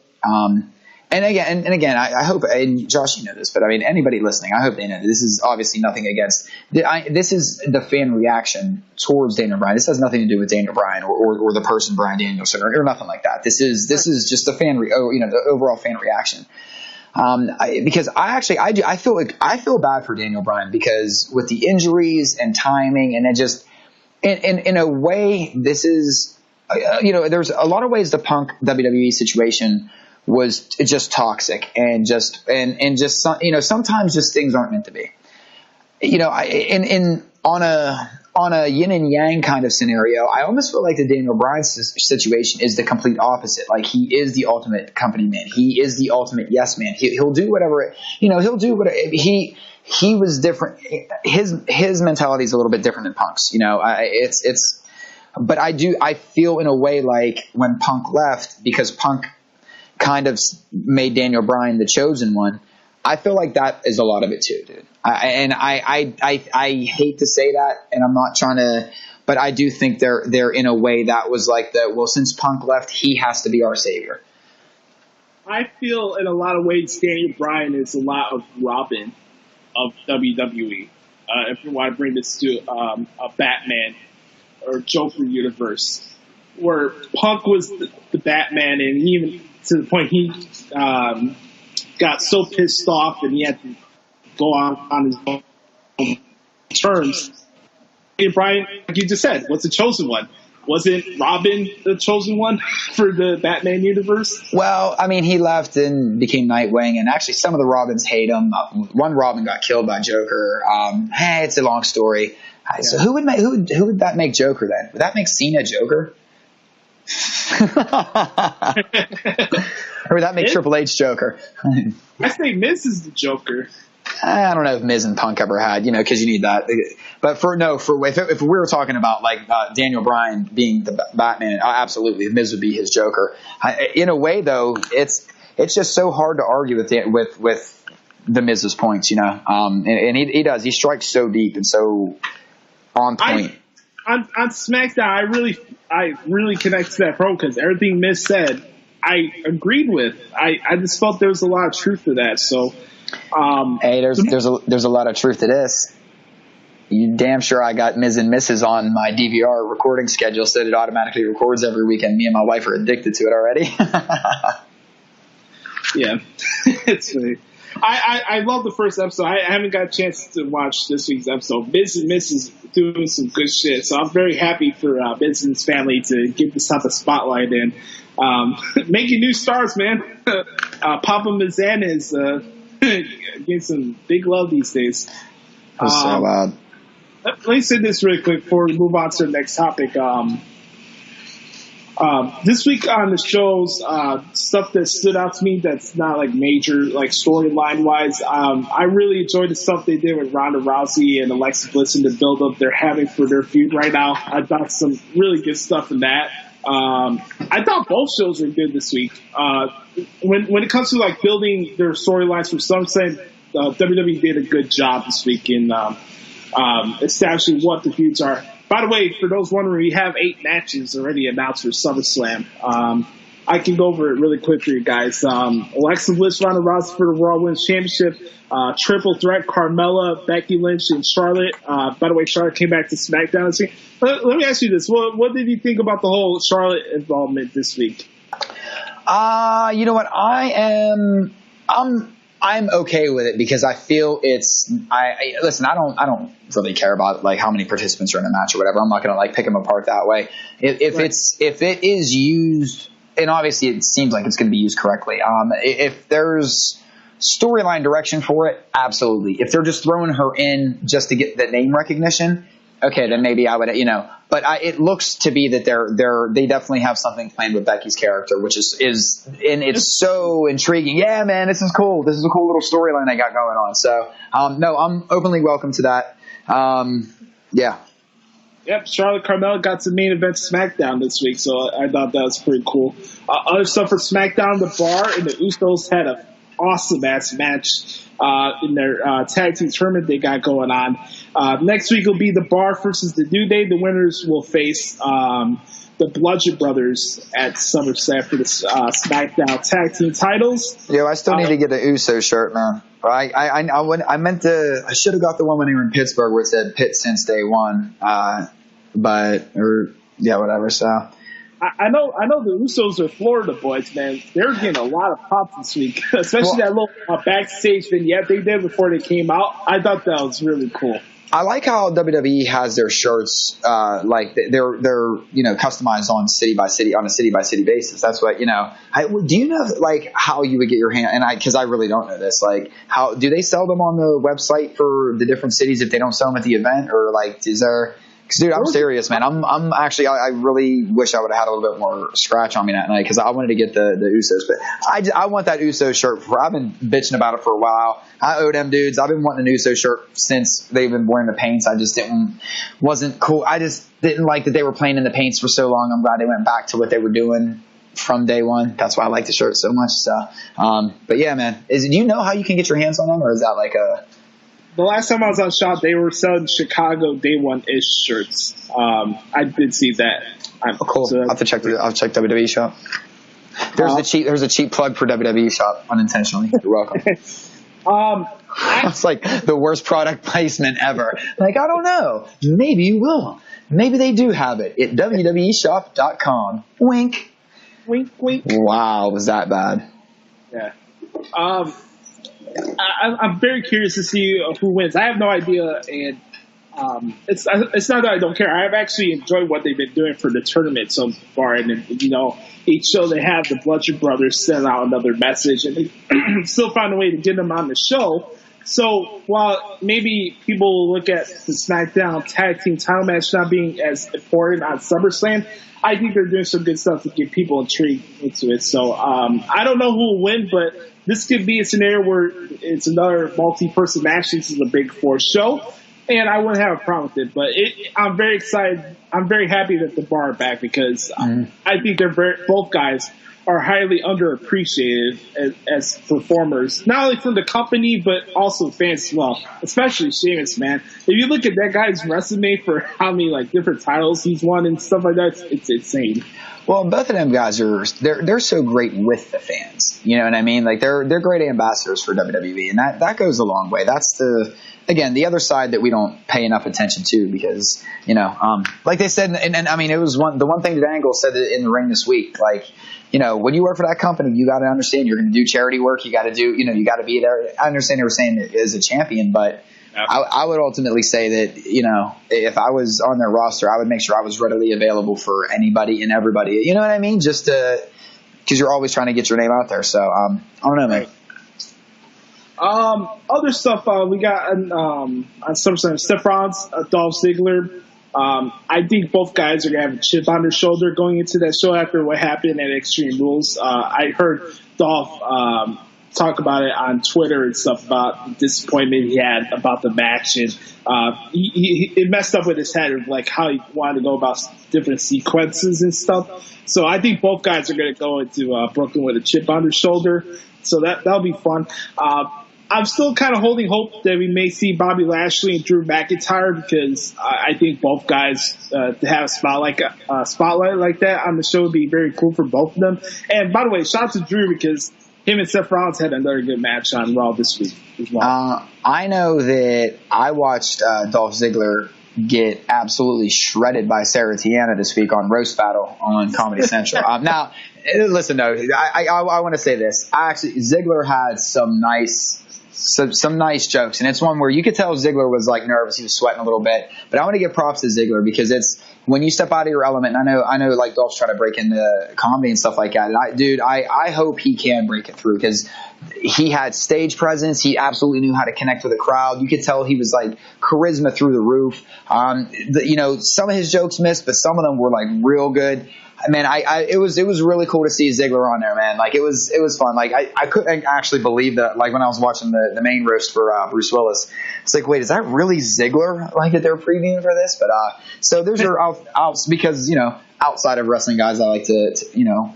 Speaker 4: And again, I hope, and Josh, you know this, but I mean, anybody listening, I hope they know this is obviously nothing against. This is the fan reaction towards Daniel Bryan. This has nothing to do with Daniel Bryan or the person Bryan Danielson or nothing like that. This is just the the overall fan reaction. Because I feel bad for Daniel Bryan, because with the injuries and timing, and it just in a way, this is there's a lot of ways the Punk WWE situation was just toxic and sometimes just things aren't meant to be. On a yin and yang kind of scenario, I almost feel like the Daniel Bryan situation is the complete opposite. Like, he is the ultimate company man. He is the ultimate yes man. He'll do whatever, he'll do whatever. He was different. His mentality is a little bit different than Punk's, but I feel in a way like when Punk left, because Punk kind of made Daniel Bryan the chosen one, I feel like that is a lot of it too, dude. I hate to say that, and I'm not trying to but I do think they're in a way that was like since Punk left, he has to be our savior.
Speaker 3: I feel in a lot of ways Daniel Bryan is a lot of Robin of WWE. If you want to bring this to a Batman or Joker universe, where Punk was the Batman, and even to the point he got so pissed off and he had to go on his own terms. And Bryan, like you just said, was the chosen one. Wasn't Robin the chosen one for the Batman universe?
Speaker 4: Well, I mean, he left and became Nightwing, and actually some of the Robins hate him. One Robin got killed by Joker. Hey, it's a long story. Yeah. So who would that make Joker then? Would that make Cena Joker? Or would that make Triple H Joker?
Speaker 3: I say Miz is the Joker.
Speaker 4: I don't know if Miz and Punk ever had, because you need that. But if we were talking about like Daniel Bryan being the Batman, absolutely, Miz would be his Joker. In a way, though, it's just so hard to argue with the Miz's points, and he does. He strikes so deep and so on point.
Speaker 3: On SmackDown, I really connect to that promo because everything Miz said, I agreed with. I just felt there was a lot of truth to that. So.
Speaker 4: Hey, there's a lot of truth to this. You damn sure I got Ms. and Mrs. on my DVR recording schedule so that it automatically records every weekend. Me and my wife are addicted to it already.
Speaker 3: Yeah, it's funny. I love the first episode. I haven't got a chance to watch this week's episode. Ms. and Mrs. doing some good shit, so I'm very happy for Ms. and his family to get this type of spotlight in. Making new stars, man. Papa Mizan is getting some big love these days.
Speaker 4: That's so loud.
Speaker 3: Let me say this really quick before we move on to the next topic. This week on the shows, stuff that stood out to me that's not like major, like storyline wise. I really enjoyed the stuff they did with Ronda Rousey and Alexa Bliss and the build up they're having for their feud right now. I thought some really good stuff in that. I thought both shows were good this week. When it comes to like building their storylines for SummerSlam, WWE did a good job this week in establishing what the feuds are. By the way, for those wondering, we have 8 matches already announced for SummerSlam. I can go over it really quick for you guys. Alexa Bliss, Ronda Rousey for the Raw Women's Championship. Triple threat, Carmella, Becky Lynch, and Charlotte. By the way, Charlotte came back to SmackDown this week. Let me ask you this. What did you think about the whole Charlotte involvement this week?
Speaker 4: You know what? I'm okay with it because I feel listen, I don't really care about like how many participants are in a match or whatever. I'm not going to like pick them apart that way. If it is used, and obviously it seems like it's going to be used correctly. If there's storyline direction for it, absolutely. If they're just throwing her in just to get the name recognition, okay, then maybe I would, But it looks to be that they definitely have something planned with Becky's character, which is and it's so intriguing. Yeah, man, this is cool. This is a cool little storyline they got going on. So, no, I'm openly welcome to that. Yeah.
Speaker 3: Yep, Charlotte Carmella got to main event SmackDown this week, so I thought that was pretty cool. Other stuff for SmackDown, the Bar and the Usos had an awesome-ass match in their tag team tournament they got going on. Next week will be the Bar versus the New Day. The winners will face the Bludgeon Brothers at SummerSlam for the SmackDown tag team titles.
Speaker 4: Yo, I still need to get an Uso shirt, man. I meant to. I should have got the one when they were in Pittsburgh where it said Pitt since day one. Whatever. So
Speaker 3: I know the Usos are Florida boys, man. They're getting a lot of pops this week, especially that little backstage vignette they did before they came out. I thought that was really cool.
Speaker 4: I like how WWE has their shirts, like they're customized on a city by city basis. That's what, do you know like how you would get your hand? And because I really don't know this, like how do they sell them on the website for the different cities if they don't sell them at the event, or like is there? Because, dude, I'm serious, man. I'm actually, I really wish I would have had a little bit more scratch on me that night because I wanted to get the Usos. But I want that Uso shirt. I've been bitching about it for a while. I owe them dudes. I've been wanting an Uso shirt since they've been wearing the paints. I just wasn't cool. I just didn't like that they were playing in the paints for so long. I'm glad they went back to what they were doing from day one. That's why I like the shirt so much. So, but yeah, man. Do you know how you can get your hands on them, or is that like a...
Speaker 3: the last time I was on Shop, they were selling Chicago Day One-ish shirts. I did see that.
Speaker 4: Cool.
Speaker 3: So
Speaker 4: I'll have to check WWE Shop. There's a cheap plug for WWE Shop unintentionally. You're welcome. It's like the worst product placement ever. Like, I don't know. Maybe you will. Maybe they do have it at WWEshop.com. Wink.
Speaker 3: Wink, wink.
Speaker 4: Wow, was that bad?
Speaker 3: Yeah. I'm very curious to see who wins. I have no idea, and it's not that I don't care. I've actually enjoyed what they've been doing for the tournament so far, and each show they have the Bludgeon Brothers send out another message, and they still find a way to get them on the show. So while maybe people will look at the SmackDown Tag Team title match not being as important on SummerSlam, I think they're doing some good stuff to get people intrigued into it. So I don't know who will win, but this could be a scenario where it's another multi-person match. This is a Big Four show, and I wouldn't have a problem with it. But I'm very excited. I'm very happy that the Bar are back because I think both guys are highly underappreciated as performers, not only from the company, but also fans as well, especially Sheamus, man. If you look at that guy's resume for how many different titles he's won and stuff like that, it's insane.
Speaker 4: Well, both of them guys they're so great with the fans. You know what I mean? Like they're great ambassadors for WWE, and that goes a long way. That's the other side that we don't pay enough attention to because, like they said, and I mean, it was the one thing that Angle said in the ring this week, like, when you work for that company, you got to understand you're going to do charity work. You got to do, you got to be there. I understand they were saying it as a champion, but I would ultimately say that, if I was on their roster, I would make sure I was readily available for anybody and everybody. You know what I mean? Just because you're always trying to get your name out there. So, I don't know, man.
Speaker 3: Other stuff we got on SummerSlam, Seth Rollins, Dolph Ziggler. I think both guys are going to have a chip on their shoulder going into that show after what happened at Extreme Rules. I heard Dolph talk about it on Twitter and stuff about the disappointment he had about the match, and it messed up with his head of like how he wanted to go about different sequences and stuff. So I think both guys are going to go into Brooklyn with a chip on their shoulder. So that'll be fun. I'm still kind of holding hope that we may see Bobby Lashley and Drew McIntyre because I think both guys to have a spotlight like that on the show would be very cool for both of them. And by the way, shout out to Drew because him and Seth Rollins had another good match on Raw this week as well.
Speaker 4: I know that I watched Dolph Ziggler get absolutely shredded by Sarah Tiana this week on Roast Battle on Comedy Central. Now, listen, though, I want to say this. Ziggler had some nice jokes, and it's one where you could tell Ziggler was like nervous. He was sweating a little bit, but I want to give props to Ziggler because it's when you step out of your element. And I know like Dolph's trying to break into comedy and stuff like that. And I hope he can break it through because he had stage presence. He absolutely knew how to connect with the crowd. You could tell he was like charisma through the roof. Some of his jokes missed, but some of them were like real good. Man, it was really cool to see Ziggler on there, man. Like it was fun. Like I couldn't actually believe that. Like when I was watching the main roast for Bruce Willis, it's like, wait, is that really Ziggler? Like that they're previewing for this? But so there's your outs because outside of wrestling guys, I like to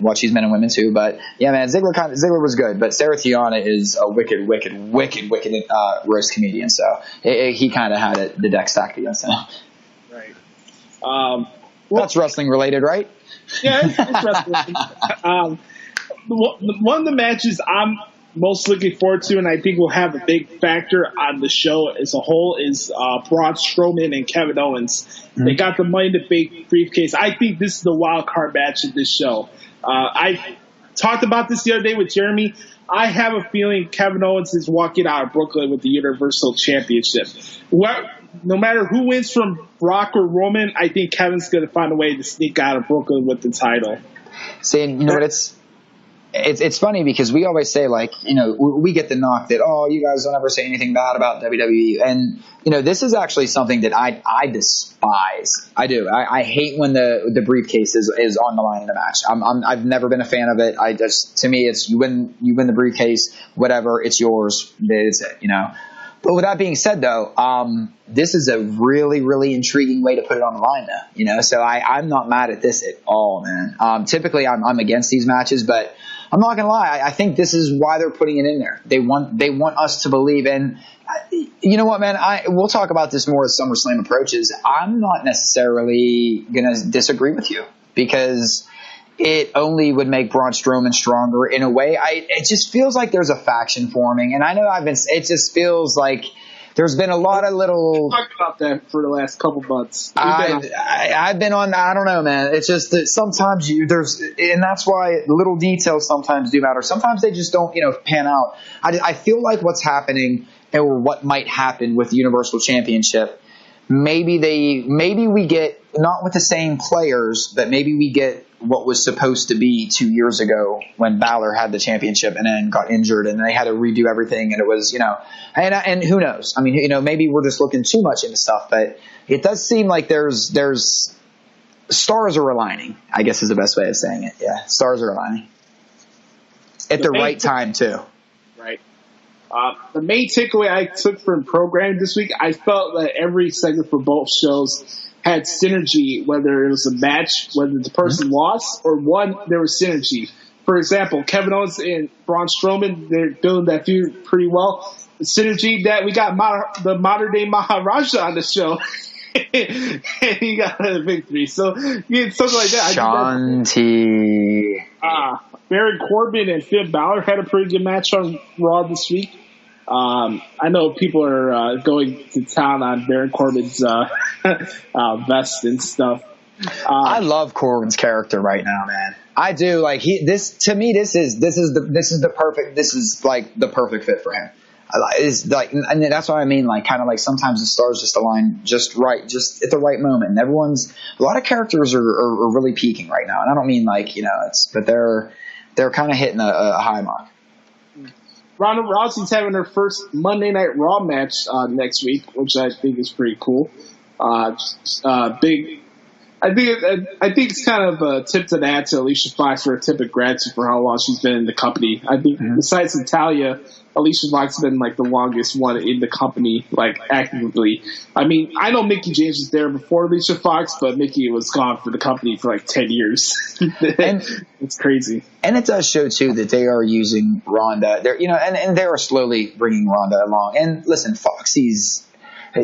Speaker 4: watch these men and women too. But yeah, man, Ziggler was good. But Sarah Tiana is a wicked roast comedian. So he kind of had the deck stacked against him.
Speaker 3: Right.
Speaker 4: That's wrestling related, right?
Speaker 3: Yeah, it's wrestling. One of the matches I'm most looking forward to, and I think will have a big factor on the show as a whole, is Braun Strowman and Kevin Owens. Mm-hmm. They got the Money in the Bank briefcase. I think this is the wild card match of this show. I talked about this the other day with Jeremy. I have a feeling Kevin Owens is walking out of Brooklyn with the Universal Championship. No matter who wins from Brock or Roman, I think Kevin's going to find a way to sneak out of Brooklyn with the title.
Speaker 4: See, you know what? It's funny because we always say, like, we get the knock that, oh, you guys don't ever say anything bad about WWE. And, this is actually something that I despise. I do. I hate when the briefcase is on the line in a match. I've never been a fan of it. To me, it's you win the briefcase, whatever, it's yours. It's it, But with that being said, though, this is a really, really intriguing way to put it on the line, though. So I'm not mad at this at all, man. Typically, I'm against these matches, but I'm not going to lie. I think this is why they're putting it in there. They want us to believe. And you know what, man? We'll talk about this more as SummerSlam approaches. I'm not necessarily going to disagree with you because it only would make Braun Strowman stronger in a way. It just feels like there's a faction forming. And I know it just feels like there's been a lot of little.
Speaker 3: Talk about that for the last couple months.
Speaker 4: I've been on. I don't know, man. It's just that sometimes and that's why little details sometimes do matter. Sometimes they just don't, pan out. I feel like what's happening or what might happen with the Universal Championship. Maybe we get not with the same players, but maybe we get what was supposed to be 2 years ago when Balor had the championship and then got injured and they had to redo everything. And it was, and who knows? I mean, maybe we're just looking too much into stuff, but it does seem like there's stars are aligning, I guess is the best way of saying it. Yeah. Stars are aligning at the right time too.
Speaker 3: Right. The main takeaway I took from programming this week, I felt that every segment for both shows had synergy, whether it was a match, whether the person lost or won, there was synergy. For example, Kevin Owens and Braun Strowman, they're building that feud pretty well. The synergy that we got the modern-day Maharaja on the show, and he got a victory. So, yeah, something like that.
Speaker 4: Shanti.
Speaker 3: Baron Corbin and Finn Balor had a pretty good match on Raw this week. I know people are going to town on Baron Corbin's vest and stuff.
Speaker 4: I love Corbin's character right now, man. I do. Like this is the perfect fit for him. Is like, and that's what I mean. Like, kind of like sometimes the stars just align just right, just at the right moment. And a lot of characters are really peaking right now. And I don't mean like but they're kind of hitting a high mark.
Speaker 3: Ronda Rousey's having her first Monday Night Raw match next week, which I think is pretty cool. Big. I think it's kind of a tip to the hat to Alicia Fox for a tip of gratitude for how long she's been in the company. I think besides Natalya, Alicia Fox has been like the longest one in the company, like actively. I mean, I know Mickie James was there before Alicia Fox, but Mickie was gone for the company for like 10 years. And it's crazy.
Speaker 4: And it does show too that they are using Ronda. They're and they are slowly bringing Ronda along. And listen,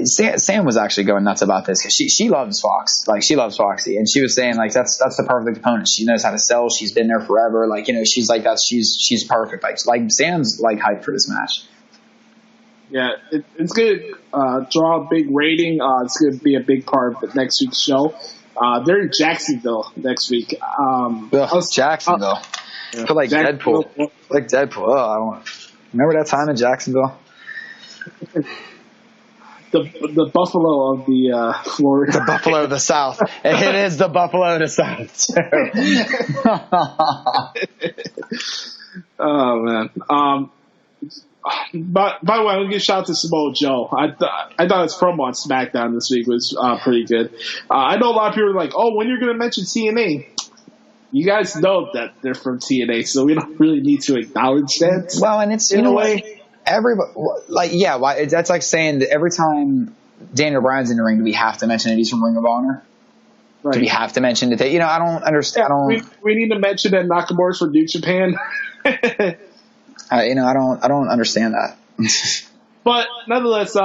Speaker 4: Sam was actually going nuts about this because she loves Fox. Like, she loves Foxy. And she was saying, like, that's the perfect opponent. She knows how to sell. She's been there forever. Like, she's like that. She's perfect. Like Sam's, like, hyped for this match.
Speaker 3: Yeah, it's going to draw a big rating. It's going to be a big part of the next week's show. They're in Jacksonville next week.
Speaker 4: Jacksonville. I feel like Jacksonville. Deadpool. Like Deadpool. Oh, remember that time in Jacksonville?
Speaker 3: The Buffalo of the Florida.
Speaker 4: The Buffalo of the South. It is the Buffalo of the South.
Speaker 3: Oh man. By the way, I'm gonna give a shout out to Samoa Joe. I thought his promo on SmackDown this week was pretty good. I know a lot of people are like, "Oh, when you're gonna mention TNA?" You guys know that they're from TNA, so we don't really need to acknowledge that.
Speaker 4: Well, and it's in a way. Everybody, that's like saying that every time Daniel Bryan's in the ring, do we have to mention that he's from Ring of Honor? Right. Do we have to mention that? I don't understand.
Speaker 3: We need to mention that Nakamura's from New Japan.
Speaker 4: I don't understand that.
Speaker 3: But nonetheless,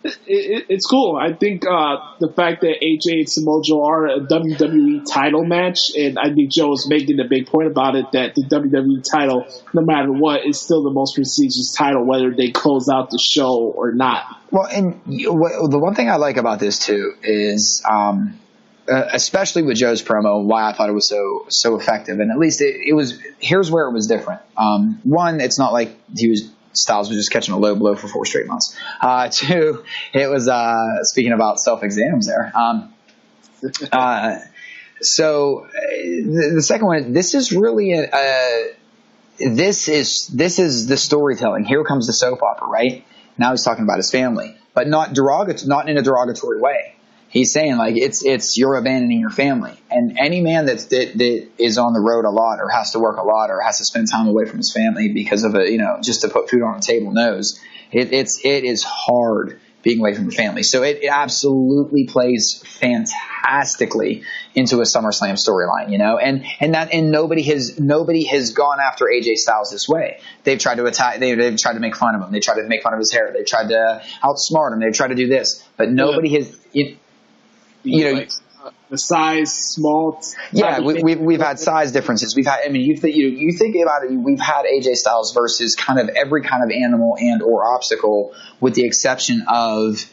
Speaker 3: it's cool. I think the fact that AJ and Samoa Joe are a WWE title match, and I think Joe was making a big point about it, that the WWE title, no matter what, is still the most prestigious title, whether they close out the show or not.
Speaker 4: Well, and the one thing I like about this too is, especially with Joe's promo, why I thought it was so effective, and at least it was. Here's where it was different. One, it's not like Styles was just catching a low blow for 4 straight months. 2, it was speaking about self-exams there. So the second one, this is really this is the storytelling. Here comes the soap opera, right? Now he's talking about his family, but not in a derogatory way. He's saying, like, it's you're abandoning your family, and any man that is on the road a lot or has to work a lot or has to spend time away from his family because of just to put food on the table knows it is hard being away from the family. So it absolutely plays fantastically into a SummerSlam storyline, you know, and nobody has gone after AJ Styles this way. They've tried to attack, they've tried to make fun of him. They tried to make fun of his hair. They've tried to outsmart him. They've tried to do this, but nobody has, you know,
Speaker 3: like, the size, small.
Speaker 4: Yeah, we've had size differences. We've had, I mean, you think about it. We've had AJ Styles versus kind of every kind of animal and or obstacle, with the exception of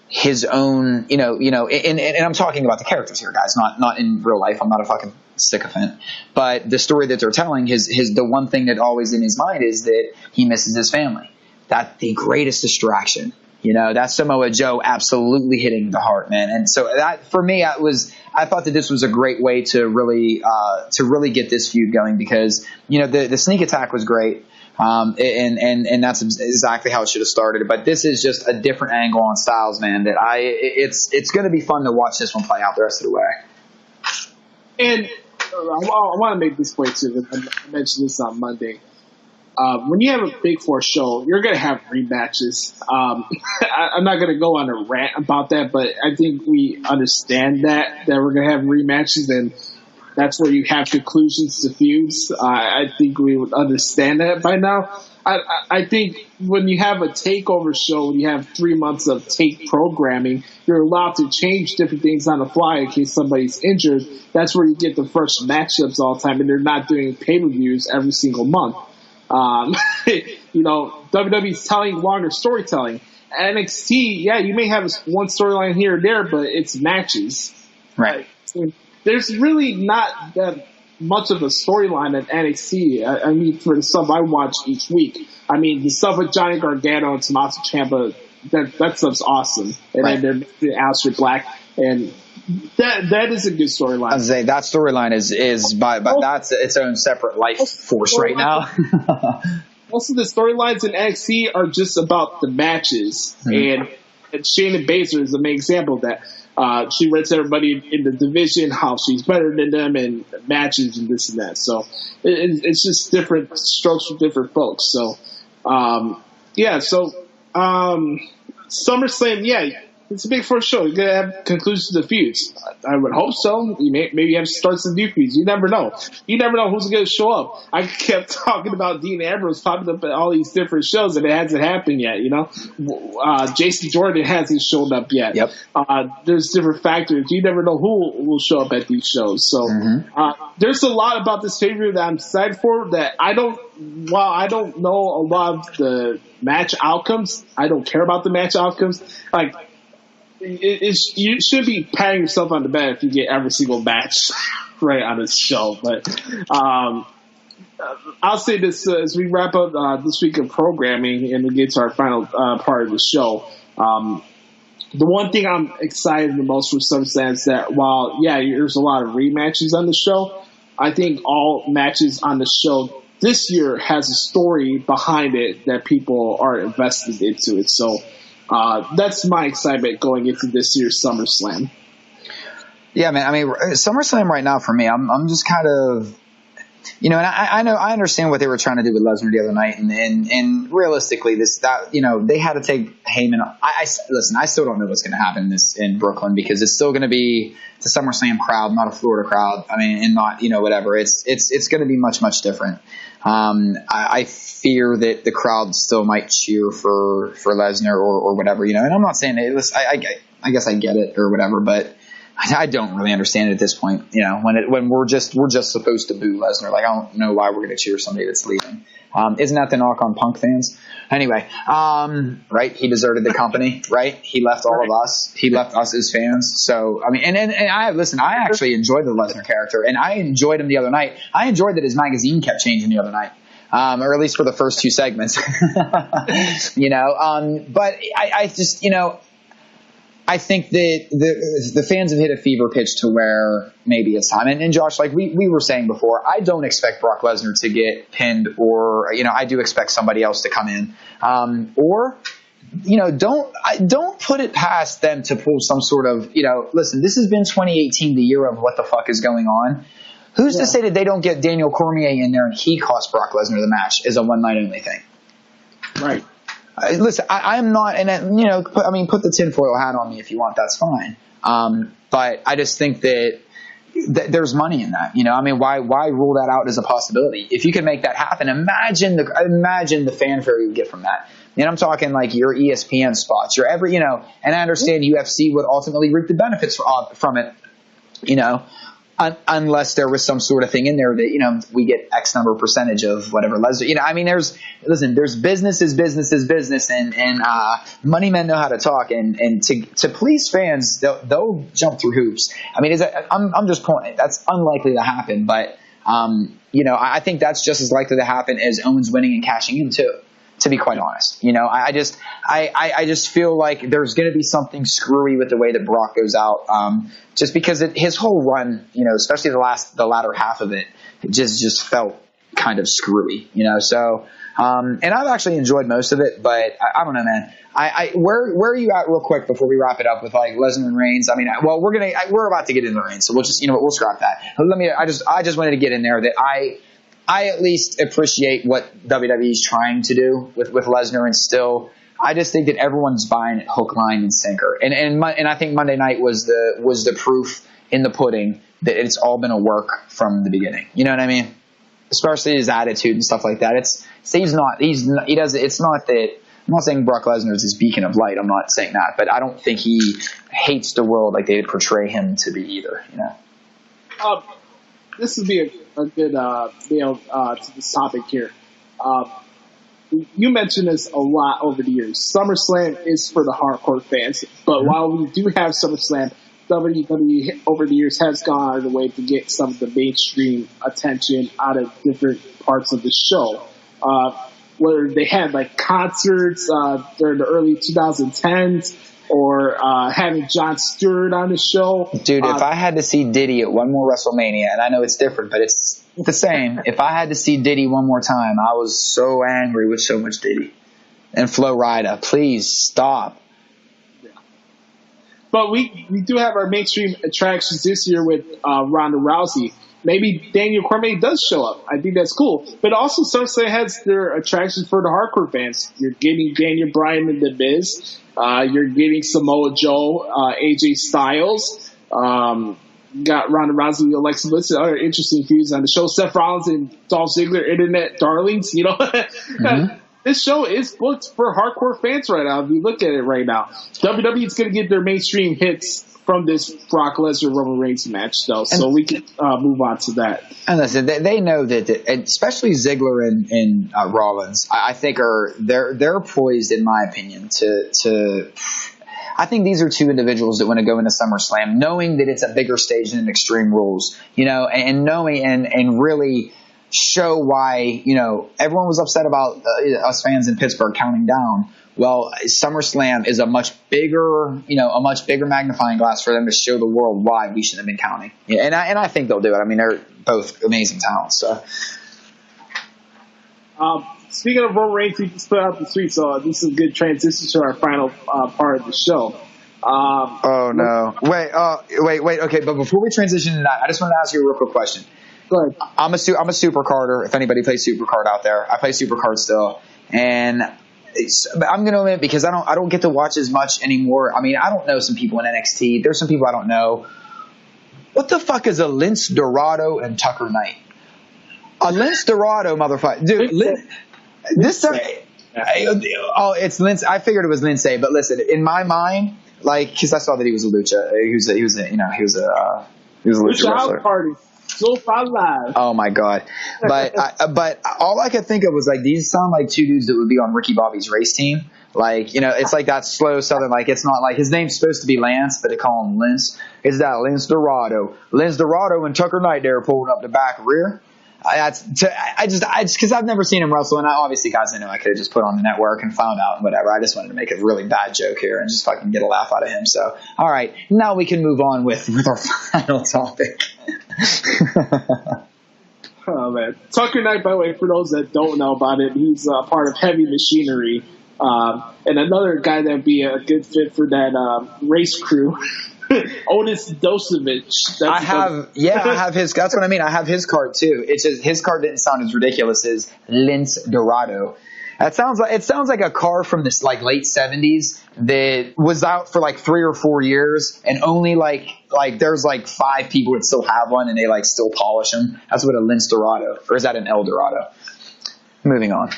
Speaker 4: his own. You know, and I'm talking about the characters here, guys, not in real life. I'm not a fucking sycophant, but the story that they're telling, the one thing that always in his mind is that he misses his family. That's the greatest distraction. You know, that's Samoa Joe absolutely hitting the heart, man. And so that, for me, I thought that this was a great way to really get this feud going, because, you know, the sneak attack was great. And that's exactly how it should have started. But this is just a different angle on Styles, man, that it's going to be fun to watch this one play out the rest of the way.
Speaker 3: And I want to make this point too. I mentioned this on Monday. When you have a Big Four show, you're going to have rematches. I'm not going to go on a rant about that, but I think we understand that we're going to have rematches, and that's where you have conclusions to feuds. I think we would understand that by now. I think when you have a takeover show, when you have 3 months of tape programming, you're allowed to change different things on the fly in case somebody's injured. That's where you get the fresh matchups all the time, and they're not doing pay-per-views every single month. You know, WWE's telling longer storytelling. NXT, yeah, you may have one storyline here or there, but it's matches.
Speaker 4: Right.
Speaker 3: There's really not that much of a storyline at NXT. I mean, for the stuff I watch each week. I mean, the stuff with Johnny Gargano and Tommaso Ciampa, that stuff's awesome. And
Speaker 4: right.
Speaker 3: then there's Aleister Black, and that is a good storyline.
Speaker 4: I'd say that storyline is but that's its own separate life force right now.
Speaker 3: Most of the storylines in NXT are just about the matches, and Shayna Baszler is the main example of that. She rates everybody in the division how she's better than them, and matches and this and that. So it's just different strokes for different folks. So yeah. So SummerSlam, yeah. It's a Big Four show. You're going to have conclusions to feuds. I would hope so. Maybe you have to start some new feuds. You never know. You never know who's going to show up. I kept talking about Dean Ambrose popping up at all these different shows, and it hasn't happened yet, you know? Jason Jordan hasn't shown up yet.
Speaker 4: Yep.
Speaker 3: There's different factors. You never know who will show up at these shows. So there's a lot about this pay-per-view that I'm excited for that I don't know a lot of the match outcomes. I don't care about the match outcomes. Like, you should be patting yourself on the back if you get every single match right on this show. But I'll say this as we wrap up this week of programming and we get to our final part of the show. The one thing I'm excited the most for SummerSlam is that while, yeah, there's a lot of rematches on the show, I think all matches on the show this year has a story behind it that people are invested into it. So that's my excitement going into this year's SummerSlam.
Speaker 4: Yeah, man. I mean, SummerSlam right now for me, I'm just kind of, you know, and I understand what they were trying to do with Lesnar the other night, and realistically, they had to take Heyman. Listen, I still don't know what's going to happen in Brooklyn, because it's still going to be the SummerSlam crowd, not a Florida crowd. I mean, and not, you know, whatever. It's going to be much, much different. I fear that the crowd still might cheer for Lesnar or whatever, you know. And I'm not saying it. I guess I get it or whatever, but I don't really understand it at this point. You know, when we're just supposed to boo Lesnar. Like, I don't know why we're going to cheer somebody that's leaving. Isn't that the knock on Punk fans? Anyway, right? He deserted the company, right? He left all of us. He left us as fans. So, I mean, and I actually enjoyed the Lesnar character, and I enjoyed him the other night. I enjoyed that his magazine kept changing the other night. Or at least for the first two segments, you know, but I just, you know, I think that the fans have hit a fever pitch to where maybe it's time. And Josh, like we were saying before, I don't expect Brock Lesnar to get pinned, or, you know, I do expect somebody else to come in. Or, you know, don't put it past them to pull some sort of, you know, listen, this has been 2018, the year of what the fuck is going on. Who's to say that they don't get Daniel Cormier in there and he costs Brock Lesnar the match as a one night only thing?
Speaker 3: Right.
Speaker 4: Listen, I'm not, and you know, put the tinfoil hat on me if you want. That's fine. But I just think that there's money in that. You know, I mean, why rule that out as a possibility? If you can make that happen, imagine the fanfare you would get from that. And I'm talking like your ESPN spots, your every, you know, and I understand UFC would ultimately reap the benefits from it, you know, unless there was some sort of thing in there that, you know, we get X number percentage of whatever Lesnar, you know, I mean, there's business, and money men know how to talk, and to please fans, they'll jump through hoops. I mean, I'm just pointing, that's unlikely to happen, but, you know, I think that's just as likely to happen as Owens winning and cashing in too. To be quite honest, you know, I just feel like there's going to be something screwy with the way that Brock goes out, just because his whole run, you know, especially the latter half of it just felt kind of screwy, you know. So, and I've actually enjoyed most of it, but I don't know, man. Where are you at real quick before we wrap it up with like Lesnar and Reigns? I mean, well, we're about to get into Reigns, so we'll just, you know what, we'll scrap that. I just wanted to get in there that I at least appreciate what WWE is trying to do with Lesnar, and still, I just think that everyone's buying it hook, line, and sinker. And I think Monday night was the proof in the pudding that it's all been a work from the beginning. You know what I mean? Especially his attitude and stuff like that. I'm not saying Brock Lesnar is his beacon of light. I'm not saying that, but I don't think he hates the world like they portray him to be either. You know.
Speaker 3: This would be a good to this topic here. You mentioned this a lot over the years. SummerSlam is for the hardcore fans, but while we do have SummerSlam, WWE over the years has gone out of the way to get some of the mainstream attention out of different parts of the show. Whether they had like concerts during the early 2010s, or having Jon Stewart on the show.
Speaker 4: Dude, if I had to see Diddy at one more WrestleMania, and I know it's different, but it's the same. If I had to see Diddy one more time, I was so angry with so much Diddy. And Flo Rida, please stop.
Speaker 3: Yeah. But we do have our mainstream attractions this year with Ronda Rousey. Maybe Daniel Cormier does show up. I think that's cool. But also SummerSlam has their attractions for the hardcore fans. You're getting Daniel Bryan and The Miz. You're getting Samoa Joe, AJ Styles. Got Ronda Rousey, Alexa Bliss, other interesting feuds on the show. Seth Rollins and Dolph Ziggler, internet darlings. You know, This show is booked for hardcore fans right now. If you look at it right now, WWE is going to get their mainstream hits from this Brock Lesnar Roman Reigns match, though, so we can move on to that.
Speaker 4: And listen, they know that, especially Ziggler and Rollins, I think they're poised, in my opinion, to. I think these are two individuals that want to go into SummerSlam, knowing that it's a bigger stage than Extreme Rules, you know, and knowing and really show why, you know, everyone was upset about us fans in Pittsburgh counting down. Well, SummerSlam is a much bigger magnifying glass for them to show the world why we should have been counting. Yeah, and I think they'll do it. I mean, they're both amazing talents. So,
Speaker 3: speaking of Roman Reigns, he just put out the tweet, so this is a good transition to our final part of the show.
Speaker 4: Oh no! Wait. Okay, but before we transition to that, I just want to ask you a real quick question.
Speaker 3: Go ahead.
Speaker 4: I'm a super carder. If anybody plays super card out there, I play super card still, and I'm going to admit, because I don't get to watch as much anymore. I mean, I don't know some people in NXT. There's some people I don't know. What the fuck is a Lince Dorado and Tucker Knight? A Lince Dorado, motherfucker, dude. It's Lince. I figured it was Lince, but listen, in my mind, like, because I saw that he was a lucha. He was a lucha wrestler.
Speaker 3: Party. So far live.
Speaker 4: Oh my god! But all I could think of was like, these sound like two dudes that would be on Ricky Bobby's race team. Like, you know, it's like that slow southern. Like, it's not like his name's supposed to be Lance, but they call him Lince. It's that Lince Dorado and Tucker Knight there pulling up the back rear. Because I've never seen him wrestle, and obviously, guys, I know I could have just put on the network and found out and whatever. I just wanted to make a really bad joke here and just fucking get a laugh out of him. So, all right, now we can move on with our final topic.
Speaker 3: Oh man, Tucker Knight, by the way, for those that don't know about it, he's part of Heavy Machinery, and another guy that'd be a good fit for that race crew. Otis Dosovich.
Speaker 4: I have his. That's what I mean. I have his card too. It's just his card didn't sound as ridiculous as Lince Dorado. It sounds like a car from this like late 70s that was out for like 3 or 4 years, and only like there's like 5 people that still have one, and they like still polish them. That's what a Lince Dorado, or is that an El Dorado? Moving on.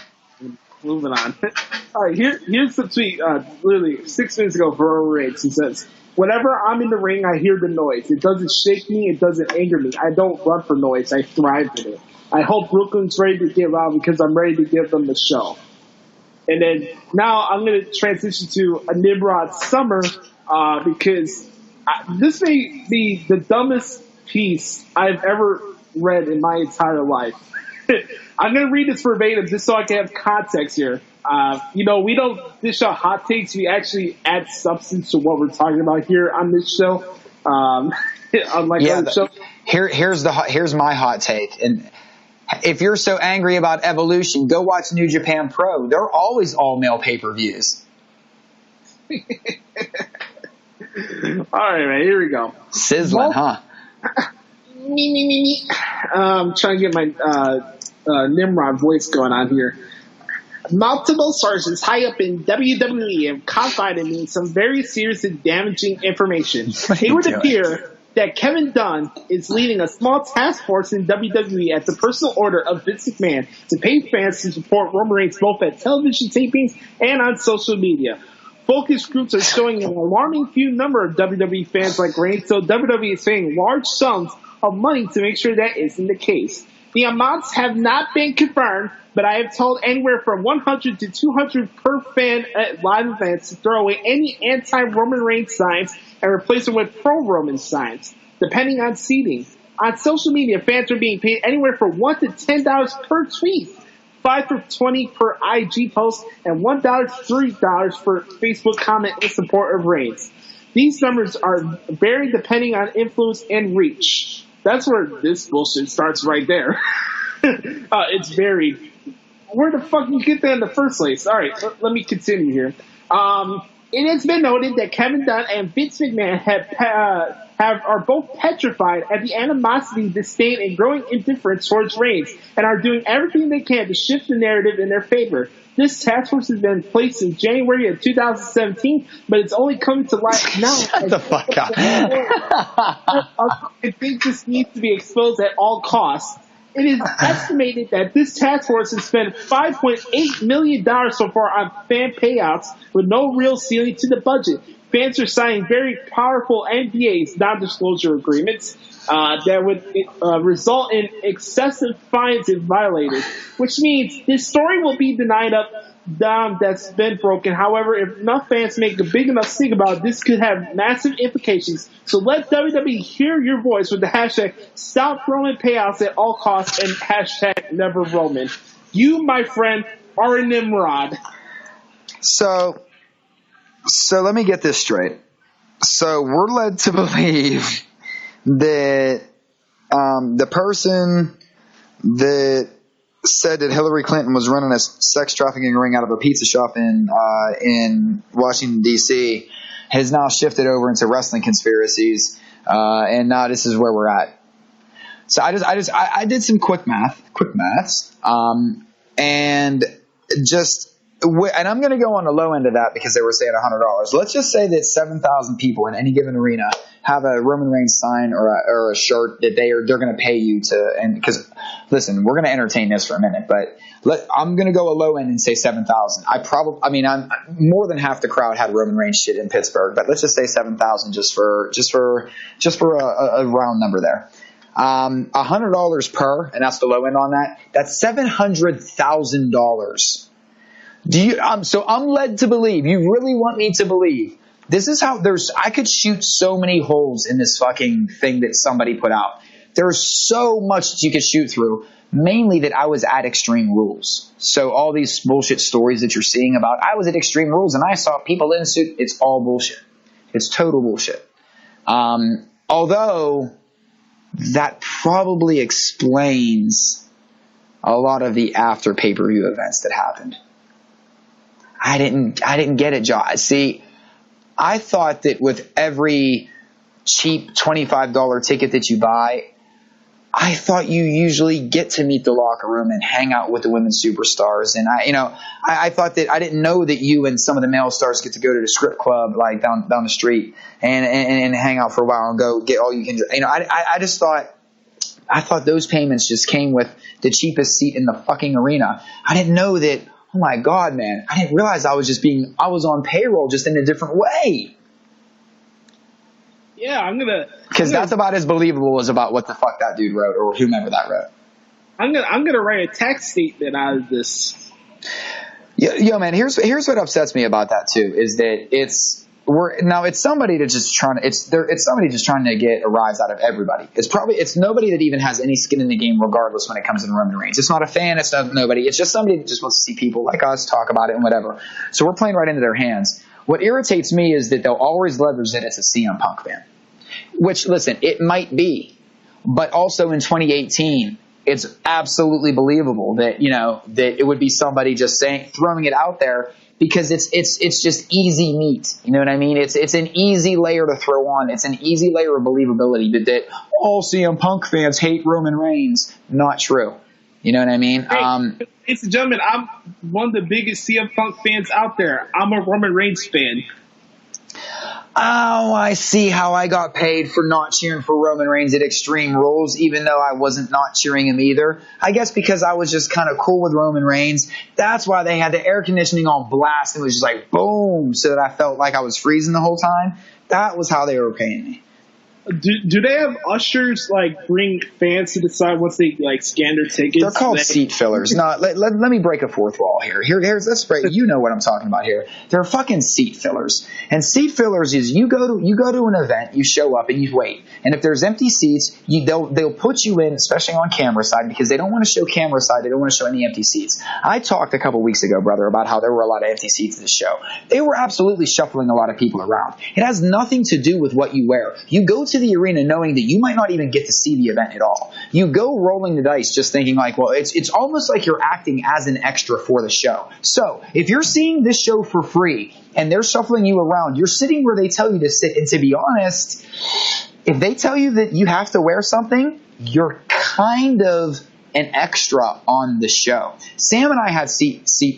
Speaker 3: All right, here's the tweet. Literally 6 minutes ago, for Roman Reigns. He says, "Whenever I'm in the ring, I hear the noise. It doesn't shake me. It doesn't anger me. I don't run for noise. I thrive in it. I hope Brooklyn's ready to get loud because I'm ready to give them the show." And then now I'm going to transition to a Nimrod Summer because this may be the dumbest piece I've ever read in my entire life. I'm going to read this verbatim just so I can have context here. We don't dish out hot takes. We actually add substance to what we're talking about here on this show. Unlike other shows.
Speaker 4: Here's my hot take. And if you're so angry about Evolution, go watch New Japan Pro. They're always all-male pay-per-views.
Speaker 3: All right, man. Here we go.
Speaker 4: Sizzling, huh?
Speaker 3: Me. I'm trying to get my Nimrod voice going on here. Multiple sources high up in WWE have confided me some very serious and damaging information. It would appear that Kevin Dunn is leading a small task force in WWE at the personal order of Vince McMahon to pay fans to support Roman Reigns both at television tapings and on social media. Focus groups are showing an alarming few number of WWE fans like Reigns, so WWE is paying large sums of money to make sure that isn't the case. The amounts have not been confirmed, but I have told anywhere from 100 to 200 per fan at live events to throw away any anti-Roman Reigns signs and replace them with pro-Roman signs, depending on seating. On social media, fans are being paid anywhere from $1 to $10 per tweet, $5 to $20 per IG post, and $1 to $3 for Facebook comment in support of Reigns. These numbers are varied depending on influence and reach. That's where this bullshit starts right there. It's varied. Where the fuck you get that in the first place? All right, let me continue here. It has been noted that Kevin Dunn and Vince McMahon are both petrified at the animosity, disdain, and growing indifference towards Reigns, and are doing everything they can to shift the narrative in their favor. This task force has been placed in January of 2017, but it's only coming to light now.
Speaker 4: Shut the fuck up.
Speaker 3: I think this needs to be exposed at all costs. It is estimated that this task force has spent $5.8 million so far on fan payouts with no real ceiling to the budget. Fans are signing very powerful NDAs, non-disclosure agreements, that would result in excessive fines if violated, which means this story will be denied up dam that's been broken. However, if enough fans make a big enough stink about it, this could have massive implications. So let WWE hear your voice with the hashtag Stop Roman Payouts at all costs and hashtag Never Roman. You, my friend, are a Nimrod.
Speaker 4: So let me get this straight. So we're led to believe that the person that said that Hillary Clinton was running a sex trafficking ring out of a pizza shop in Washington, D.C. has now shifted over into wrestling conspiracies, and now this is where we're at. So I did some quick maths, and I'm going to go on the low end of that because they were saying $100. Let's just say that 7,000 people in any given arena have a Roman Reigns sign or a shirt that they're going to pay you to. And because listen, we're going to entertain this for a minute, but I'm going to go a low end and say 7,000. I'm more than half the crowd had Roman Reigns shit in Pittsburgh, but let's just say 7,000 just for a round number there. $100 per, and that's the low end on that. That's $700,000. So I'm led to believe, you really want me to believe, this is how I could shoot so many holes in this fucking thing that somebody put out. There's so much that you could shoot through, mainly that I was at Extreme Rules. So all these bullshit stories that you're seeing about, I was at Extreme Rules and I saw people in a suit, it's all bullshit. It's total bullshit. Although that probably explains a lot of the after pay-per-view events that happened. I didn't get it, Josh. See, I thought that with every cheap $25 ticket that you buy, I thought you usually get to meet the locker room and hang out with the women's superstars. And I thought that I didn't know that you and some of the male stars get to go to the strip club like down the street and hang out for a while and go get all you can. I thought those payments just came with the cheapest seat in the fucking arena. I didn't know that. Oh my God, man! I didn't realize I was on payroll just in a different way.
Speaker 3: Yeah,
Speaker 4: because that's about as believable as about what the fuck that dude wrote or whomever that wrote.
Speaker 3: I'm gonna write a tax statement out of this.
Speaker 4: Yo, man, here's what upsets me about that too is that it's somebody just trying to get a rise out of everybody. It's nobody that even has any skin in the game, regardless when it comes to Roman Reigns. It's not a fan. It's not nobody. It's just somebody that just wants to see people like us talk about it and whatever. So we're playing right into their hands. What irritates me is that they'll always leverage that it's a CM Punk fan. Which, listen, it might be, but also in 2018, it's absolutely believable that that it would be somebody just throwing it out there because it's just easy meat. You know what I mean? It's an easy layer to throw on. It's an easy layer of believability that all CM Punk fans hate Roman Reigns. Not true. You know what I mean?
Speaker 3: Hey, ladies and gentlemen, I'm one of the biggest CM Punk fans out there. I'm a Roman Reigns fan.
Speaker 4: Oh, I see how I got paid for not cheering for Roman Reigns at Extreme Rules, even though I wasn't not cheering him either. I guess because I was just kind of cool with Roman Reigns. That's why they had the air conditioning on blast and it was just like boom, so that I felt like I was freezing the whole time. That was how they were paying me.
Speaker 3: Do they have ushers bring fans to the side once they scan their tickets?
Speaker 4: They're called seat fillers. No, let me break a fourth wall here. Let's break. You know what I'm talking about here. They're fucking seat fillers. And seat fillers is you go to an event, you show up and you wait. And if there's empty seats, they'll put you in, especially on camera side, because they don't want to show camera side. They don't want to show any empty seats. I talked a couple weeks ago, brother, about how there were a lot of empty seats at the show. They were absolutely shuffling a lot of people around. It has nothing to do with what you wear. You go to the arena knowing that you might not even get to see the event at all. You go rolling the dice just thinking well, it's almost like you're acting as an extra for the show. So if you're seeing this show for free and they're shuffling you around, you're sitting where they tell you to sit. And to be honest, if they tell you that you have to wear something, you're kind of an extra on the show. Sam and I had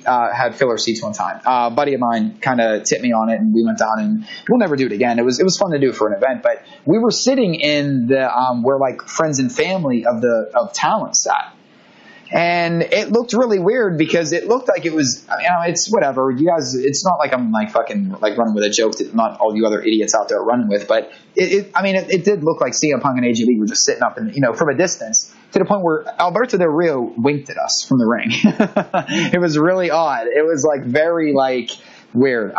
Speaker 4: had filler seats one time. A buddy of mine kind of tipped me on it, and we went down, and we'll never do it again. It was fun to do for an event, but we were sitting in the where friends and family of talent sat. And it looked really weird because it looked like it was, it's whatever. You guys, it's not like I'm fucking running with a joke that not all you other idiots out there are running with, but it did look like CM Punk and AJ Lee were just sitting up and, from a distance to the point where Alberto Del Rio winked at us from the ring. It was really odd. It was very weird.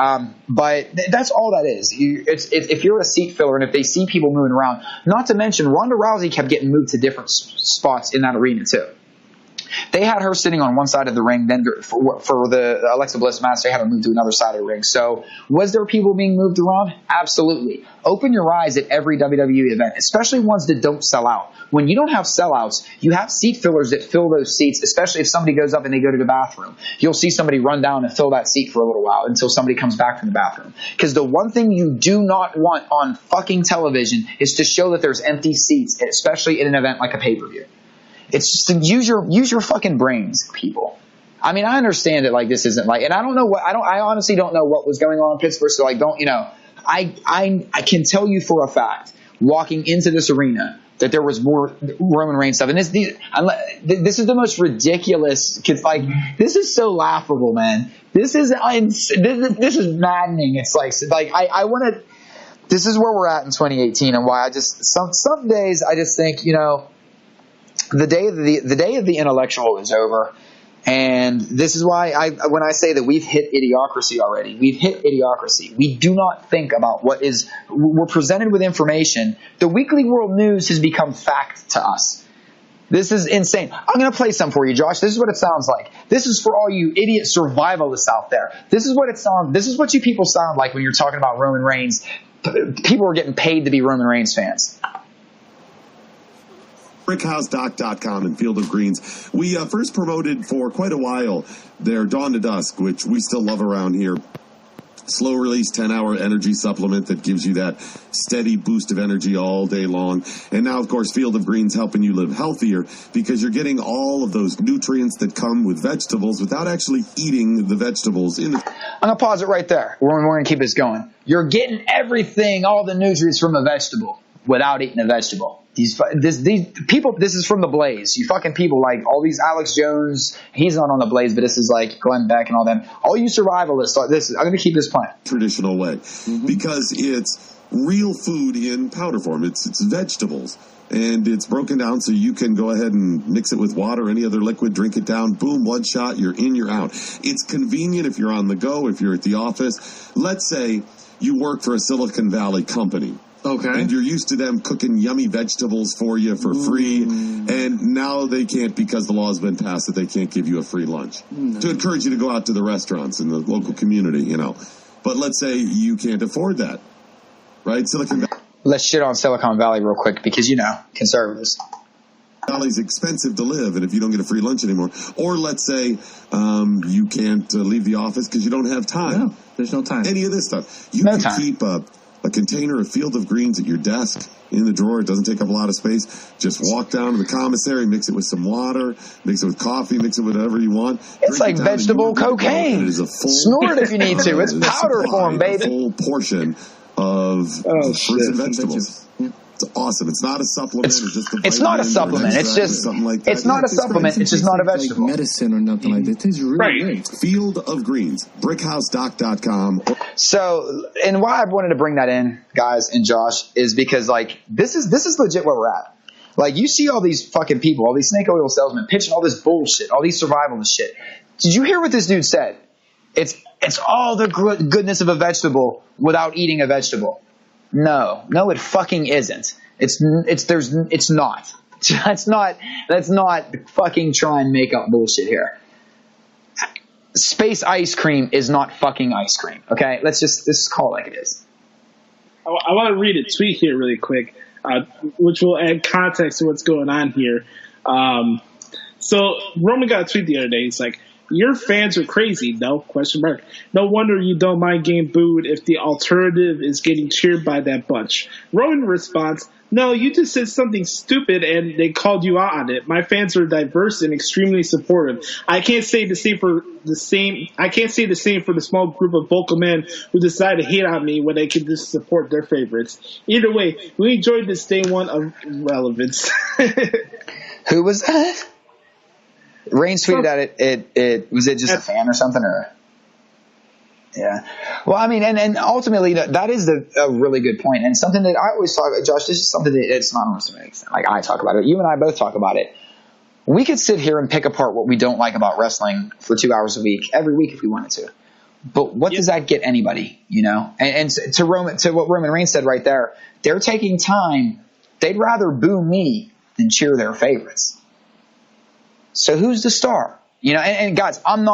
Speaker 4: But that's all that is. If you're a seat filler and if they see people moving around, not to mention Ronda Rousey kept getting moved to different spots in that arena too. They had her sitting on one side of the ring. Then for the Alexa Bliss match, they had her moved to another side of the ring. So was there people being moved around? Absolutely. Open your eyes at every WWE event, especially ones that don't sell out. When you don't have sellouts, you have seat fillers that fill those seats, especially if somebody goes up and they go to the bathroom. You'll see somebody run down and fill that seat for a little while until somebody comes back from the bathroom. Because the one thing you do not want on fucking television is to show that there's empty seats, especially in an event like a pay-per-view. It's just to use your fucking brains, people. I mean, I understand that this isn't and I don't know I honestly don't know what was going on in Pittsburgh, so I can tell you for a fact, walking into this arena, that there was more Roman Reigns stuff. And this is the most ridiculous, because this is so laughable, man. This is maddening. It's I want to, this is where we're at in 2018 and why some days I just think, the day of the intellectual is over, and this is why when I say that we've hit idiocracy already, we've hit idiocracy. We do not think about we're presented with information. The Weekly World News has become fact to us. This is insane. I'm going to play some for you, Josh. This is what it sounds like. This is for all you idiot survivalists out there. This is what you people sound like when you're talking about Roman Reigns. People are getting paid to be Roman Reigns fans.
Speaker 5: BrickHouseDoc.com and Field of Greens. We first promoted for quite a while their Dawn to Dusk, which we still love around here. slow release 10-hour energy supplement that gives you that steady boost of energy all day long. And now, of course, Field of Greens helping you live healthier because you're getting all of those nutrients that come with vegetables without actually eating the vegetables in the...
Speaker 4: I'm going to pause it right there. We're going to keep this going. You're getting everything, all the nutrients from a vegetable without eating a vegetable. These people, this is from the Blaze. You fucking people like all these Alex Jones. He's not on the Blaze, but this is like Glenn Beck and all them. All you survivalists, I'm going to keep this playing.
Speaker 5: Traditional way because it's real food in powder form. It's vegetables. And it's broken down so you can go ahead and mix it with water or any other liquid, drink it down, boom, one shot, you're in, you're out. It's convenient if you're on the go, if you're at the office. Let's say you work for a Silicon Valley company. Okay. And you're used to them cooking yummy vegetables for you for free. And now they can't because the law has been passed that they can't give you a free lunch. To encourage you to go out to the restaurants in the local community, you know. But let's say you can't afford that. Right? Silicon Valley.
Speaker 4: Let's shit on Silicon Valley real quick because, you know, conservatives.
Speaker 5: Valley's expensive to live, and if you don't get a free lunch anymore, or let's say you can't leave the office because you don't have time.
Speaker 6: No, there's no time.
Speaker 5: Any of this stuff. You can keep a container of Field of Greens at your desk in the drawer. It doesn't take up a lot of space. Just walk down to the commissary, mix it with some water, mix it with coffee, mix it with whatever you want.
Speaker 4: It's like vegetable cocaine.
Speaker 5: It is a full,
Speaker 4: snort it if you need to. It's powder form, baby.
Speaker 5: A full portion of fruits and vegetables. It's awesome. It's not a supplement.
Speaker 4: It's not a supplement. It's just something like that. It's not a supplement. It's just not a vegetable.
Speaker 6: Like medicine or nothing like that. It tastes really great.
Speaker 5: Field of Greens, brickhousedoc.com.
Speaker 4: So, and why I wanted to bring that in, guys and Josh, is because like this is legit where we're at. Like you see all these fucking people, all these snake oil salesmen pitching all this bullshit, all these survivalist shit. Did you hear what this dude said? It's all the goodness of a vegetable without eating a vegetable. No, it fucking isn't. It's not. Let's not fucking try and make up bullshit here. Space ice cream is not fucking ice cream. Okay, let's just call it like it is.
Speaker 3: I want to read a tweet here really quick, which will add context to what's going on here. So Roman got a tweet the other day. He's like, "Your fans are crazy, no? Question mark. No wonder you don't mind getting booed if the alternative is getting cheered by that bunch." Roman responds, "No, you just said something stupid and they called you out on it. My fans are diverse and extremely supportive. I can't say the same for the small group of vocal men who decide to hate on me when they can just support their favorites. Either way, we enjoyed this day one of relevance."
Speaker 4: Who was that? Reigns tweeted at it. Was it just a fan or something? Or yeah. Well, I mean, and ultimately that is a really good point, and something that I always talk about, Josh. This is something that it's not honest to me. Like I talk about it. You and I both talk about it. We could sit here and pick apart what we don't like about wrestling for 2 hours a week, every week if we wanted to. But what does that get anybody? You know? And to what Roman Reigns said right there, they're taking time. They'd rather boo me than cheer their favorites. So who's the star? You know, and guys, I'm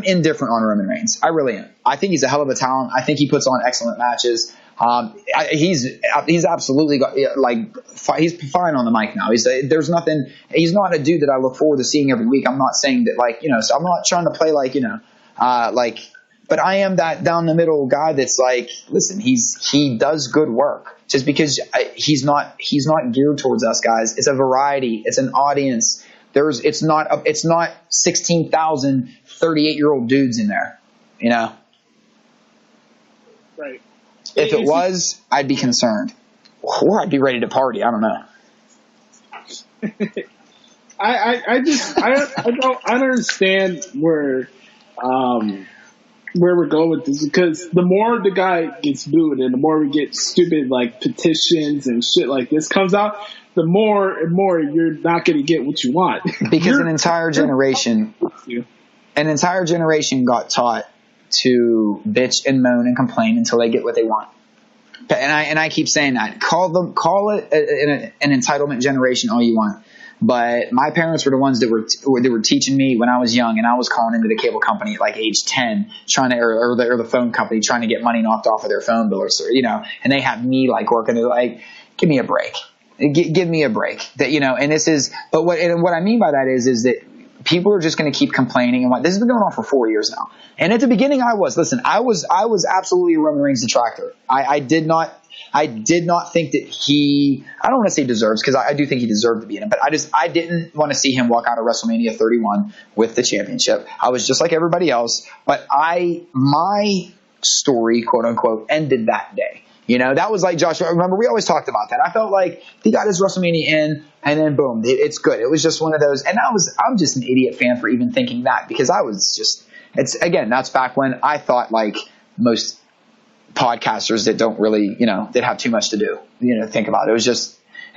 Speaker 4: indifferent on Roman Reigns. I really am. I think he's a hell of a talent. I think he puts on excellent matches. He's absolutely he's fine on the mic now. There's nothing. He's not a dude that I look forward to seeing every week. I'm not saying that so I'm not trying to play but I am that down the middle guy that's like, listen, he does good work. Just because he's not geared towards us guys. It's a variety. It's an audience. It's not 16,000 38-year-old dudes in there, you know?
Speaker 3: Right.
Speaker 4: If it was, I'd be concerned. Or I'd be ready to party. I don't know.
Speaker 3: I don't understand where we're going with this, because the more the guy gets booed and the more we get stupid like petitions and shit like this comes out, the more and more you're not going to get what you want.
Speaker 4: Because an entire generation got taught to bitch and moan and complain until they get what they want. And I keep saying that. Call it an entitlement generation all you want. But my parents were the ones that were teaching me when I was young, and I was calling into the cable company at like age 10, or the phone company trying to get money knocked off of their phone bill, and they have me like working. They're like, give me a break. Give me a break. That, and this is, but what I mean by that is that people are just going to keep complaining. And this has been going on for 4 years now. And at the beginning, I was absolutely a Roman Reigns detractor. I did not think that he, I don't want to say deserves, because I do think he deserved to be in it, but I didn't want to see him walk out of WrestleMania 31 with the championship. I was just like everybody else, but my story, quote unquote, ended that day. You know, that was like Josh. Remember, we always talked about that. I felt like he got his WrestleMania in, and then boom, it's good. It was just one of those. And I'm just an idiot fan for even thinking that, because I was just, that's back when I thought like most podcasters that don't really, that have too much to do, think about it. It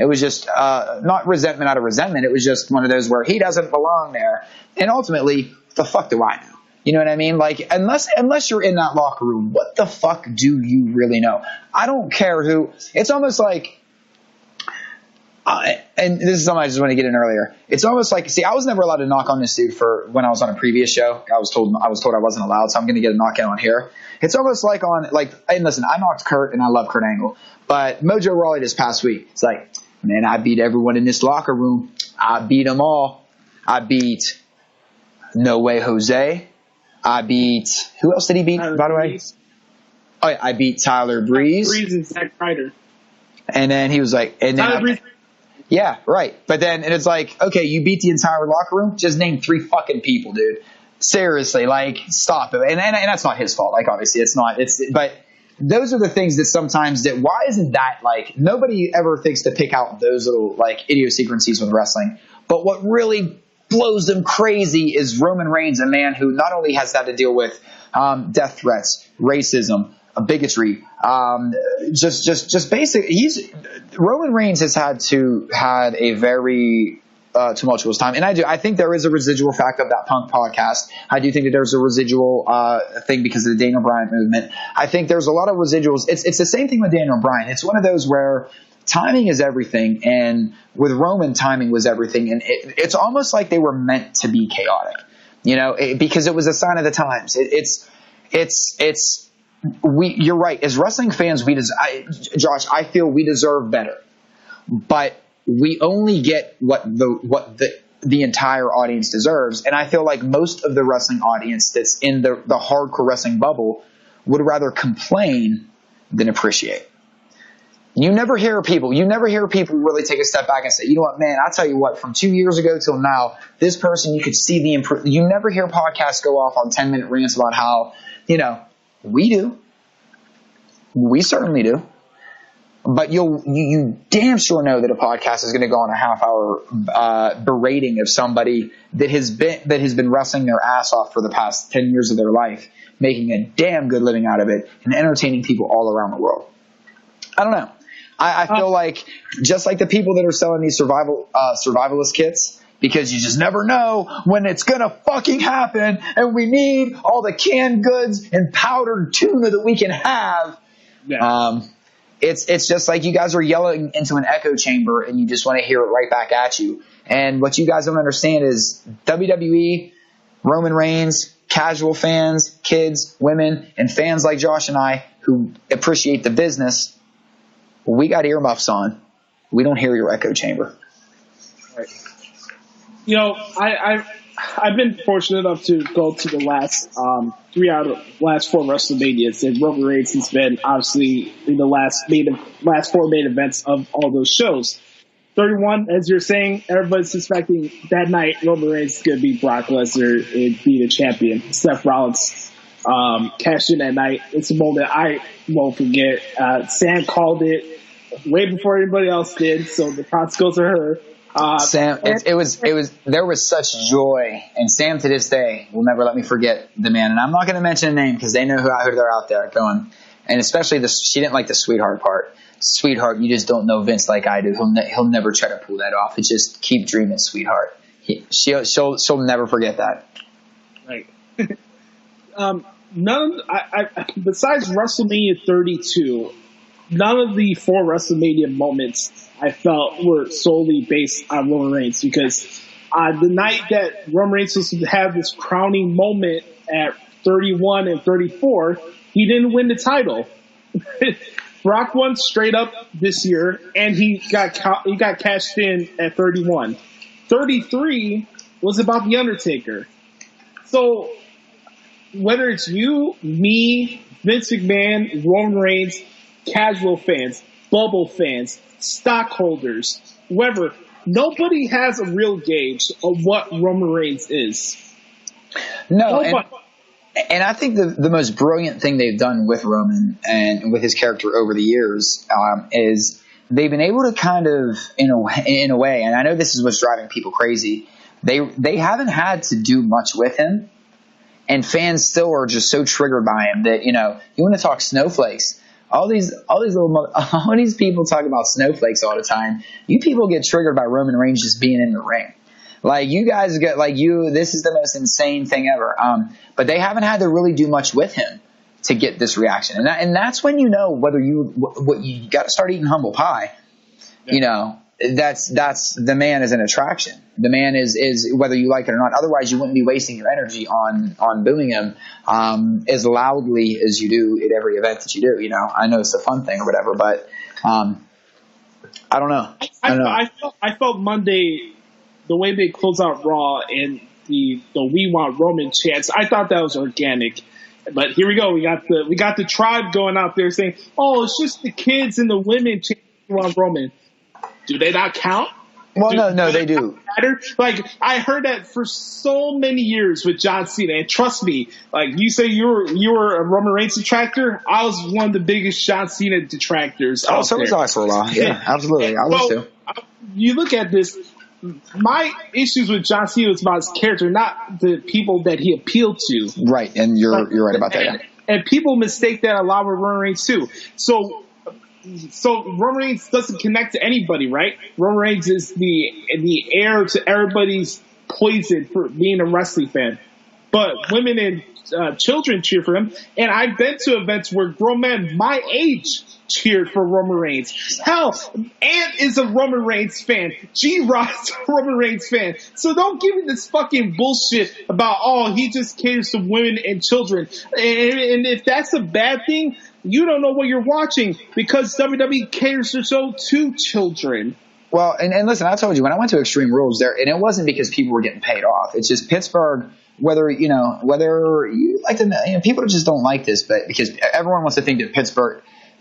Speaker 4: was just not resentment out of resentment. It was just one of those where he doesn't belong there. And ultimately, the fuck do I know? You know what I mean? Like, unless you're in that locker room, what the fuck do you really know? I don't care who. It's almost like, and this is something I just want to get in earlier. It's almost like, see, I was never allowed to knock on this dude for when I was on a previous show. I was told I wasn't allowed, so I'm going to get a knockout on here. It's almost like and listen, I knocked Kurt, and I love Kurt Angle, but Mojo Rawley this past week, it's like, man, I beat everyone in this locker room. I beat them all. I beat No Way Jose. I beat – who else did he beat, by the way? Oh, yeah, I beat Tyler Breeze.
Speaker 3: Breeze and Zack Ryder.
Speaker 4: And then he was like – Tyler Breeze. Yeah, right. But then – and it's like, okay, you beat the entire locker room? Just name 3 fucking people, dude. Seriously, like, stop it. And that's not his fault. Like, obviously, it's not. But those are the things that sometimes that – why isn't that, like – nobody ever thinks to pick out those little, like, idiosyncrasies with wrestling. But what really – blows them crazy is Roman Reigns, a man who not only has had to deal with death threats, racism, bigotry, just basic. Roman Reigns has had a very tumultuous time, and I think there is a residual fact of that Punk podcast. I do think that there's a residual thing because of the Daniel Bryan movement. I think there's a lot of residuals. It's the same thing with Daniel Bryan. It's one of those where timing is everything, and with Roman, timing was everything, and it's almost like they were meant to be chaotic, because it was a sign of the times. You're right. As wrestling fans, Josh, I feel we deserve better, but we only get what the entire audience deserves, and I feel like most of the wrestling audience that's in the hardcore wrestling bubble would rather complain than appreciate. You never hear people really take a step back and say, you know what, man, I'll tell you what, from 2 years ago till now, this person, you could see the improvement. You never hear podcasts go off on 10-minute rants about how, we do. We certainly do. But you damn sure know that a podcast is going to go on a half-hour berating of somebody that has been wrestling their ass off for the past 10 years of their life, making a damn good living out of it, and entertaining people all around the world. I don't know. I feel like just like the people that are selling these survivalist kits, because you just never know when it's going to fucking happen, and we need all the canned goods and powdered tuna that we can have. Yeah. It's just like you guys are yelling into an echo chamber, and you just want to hear it right back at you. And what you guys don't understand is WWE, Roman Reigns, casual fans, kids, women, and fans like Josh and I who appreciate the business, we got earmuffs on. We don't hear your echo chamber.
Speaker 3: Right. I've been fortunate enough to go to the last 3 out of last 4 WrestleManias, and Roman Reigns has been obviously in the last 4 main events of all those shows. 31, as you're saying, everybody's suspecting that night Roman Reigns is going to beat Brock Lesnar and be the champion. Seth Rollins cashed in that night. It's a moment I won't forget. Sam called it way before anybody else did, so the props go to her.
Speaker 4: Sam, there was such joy, and Sam to this day will never let me forget the man. And I'm not going to mention a name because they know who they're out there going. And especially she didn't like the sweetheart part. Sweetheart, you just don't know Vince like I do. He'll never try to pull that off. It's just keep dreaming, sweetheart. She'll never forget that.
Speaker 3: Right. Besides WrestleMania 32, none of the 4 WrestleMania moments I felt were solely based on Roman Reigns, because the night that Roman Reigns was to have this crowning moment at 31 and 34, he didn't win the title. Brock won straight up this year, and he got cashed in at 31. 33 was about The Undertaker. So whether it's you, me, Vince McMahon, Roman Reigns, casual fans, bubble fans, stockholders, whoever, nobody has a real gauge of what Roman Reigns is.
Speaker 4: No, and I think the most brilliant thing they've done with Roman and with his character over the years is they've been able to kind of, in a way, and I know this is what's driving people crazy, they haven't had to do much with him, and fans still are just so triggered by him that, you want to talk snowflakes. All these people talk about snowflakes all the time. You people get triggered by Roman Reigns just being in the ring. Like, you guys get, this is the most insane thing ever. But they haven't had to really do much with him to get this reaction. And that's when you know whether you got to start eating humble pie. Yeah. That's the man is an attraction. The man is whether you like it or not. Otherwise, you wouldn't be wasting your energy on booing him as loudly as you do at every event that you do. I know it's a fun thing or whatever, but I don't know.
Speaker 3: I felt Monday, the way they close out Raw and the "We Want Roman" chants, I thought that was organic. But here we go. We got the tribe going out there saying, "Oh, it's just the kids and the women chanting "We Want Roman." Do they not count?
Speaker 4: Well, no, they do.
Speaker 3: Matter? Like, I heard that for so many years with John Cena, and trust me, like you say, you were a Roman Reigns detractor. I was one of the biggest John Cena detractors.
Speaker 4: Oh, so was I for a while. Yeah, absolutely. I was too.
Speaker 3: You look at this. My issues with John Cena was about his character, not the people that he appealed to.
Speaker 4: Right, and you're right about that. Yeah.
Speaker 3: And people mistake that a lot with Roman Reigns too. So Roman Reigns doesn't connect to anybody, right? Roman Reigns is the heir to everybody's poison for being a wrestling fan. But women and children cheer for him. And I've been to events where grown men my age cheered for Roman Reigns. Hell, Ant is a Roman Reigns fan. G-Rod's a Roman Reigns fan. So don't give me this fucking bullshit about, he just caters to women and children. And if that's a bad thing, you don't know what you're watching, because WWE caters to children.
Speaker 4: Well, and listen, I told you, when I went to Extreme Rules there, and it wasn't because people were getting paid off. It's just Pittsburgh, whether you like to, people just don't like this, but because everyone wants to think that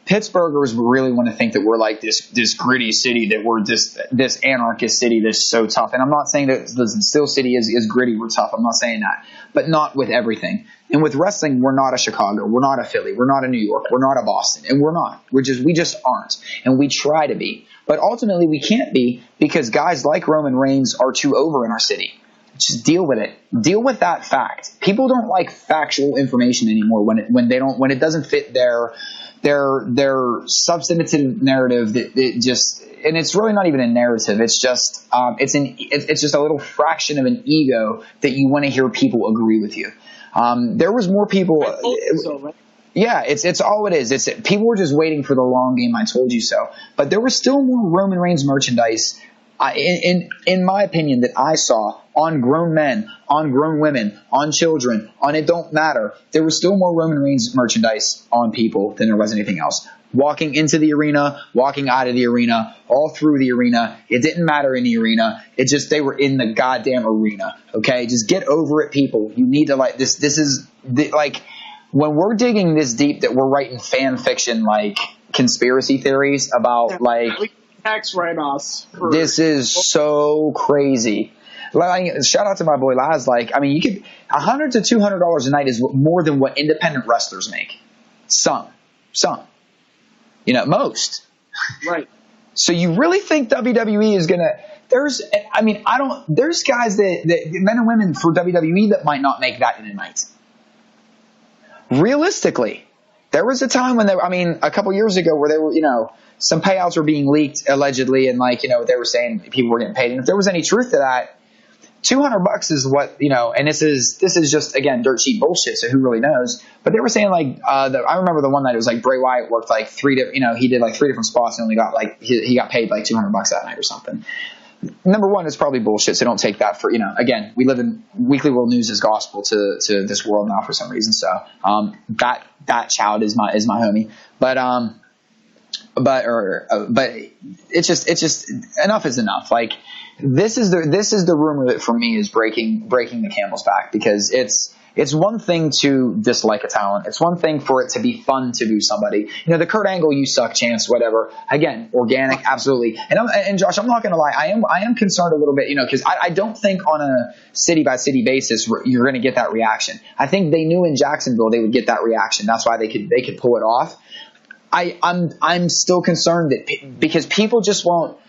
Speaker 4: Pittsburghers really want to think that we're like this gritty city, that we're this anarchist city that's so tough. And I'm not saying that the Steel City is gritty, we're tough. I'm not saying that. But not with everything. And with wrestling, we're not a Chicago. We're not a Philly. We're not a New York. We're not a Boston. And we're not. We just aren't. And we try to be. But ultimately, we can't be, because guys like Roman Reigns are too over in our city. Just deal with it. Deal with that fact. People don't like factual information anymore when it doesn't fit their substantive narrative. And it's really not even a narrative. It's just it's just a little fraction of an ego that you want to hear people agree with you. There was more people. Yeah, it's all it is. People were just waiting for the long game. I told you so. But there was still more Roman Reigns merchandise, in my opinion, that I saw on grown men, on grown women, on children, on it don't matter. There was still more Roman Reigns merchandise on people than there was anything else. Walking into the arena, walking out of the arena, all through the arena. It didn't matter in the arena. It just, they were in the goddamn arena. Okay, just get over it, people. You need to like this. This is like when we're digging this deep that we're writing fan fiction like conspiracy theories about
Speaker 3: tax write-offs.
Speaker 4: This is so crazy. Like, shout out to my boy Laz. You could $100 to $200 a night is more than what independent wrestlers make. Some. Most.
Speaker 3: Right.
Speaker 4: So you really think WWE is gonna? There's guys that men and women for WWE that might not make that in a night. Realistically, there was a time when a couple years ago where they were, some payouts were being leaked allegedly, and they were saying people were getting paid. And if there was any truth to that, $200 is what, and this is just, again, dirt sheet bullshit, so who really knows? But they were saying I remember the one night it was Bray Wyatt worked he did 3 different spots and only got he got paid $200 that night or something. Number one, it's probably bullshit, so don't take that for, again, we live in Weekly World News is gospel to this world now for some reason. So, that child is my homie. But, but it's just enough is enough. Like this is the rumor that for me is breaking the camel's back, because it's one thing to dislike a talent. It's one thing for it to be fun to do somebody. The Kurt Angle, you suck chance, whatever. Again, organic, absolutely. And Josh, I'm not going to lie. I am concerned a little bit, because I don't think on a city by city basis you're going to get that reaction. I think they knew in Jacksonville they would get that reaction. That's why they could pull it off. I'm still concerned that because people just won't,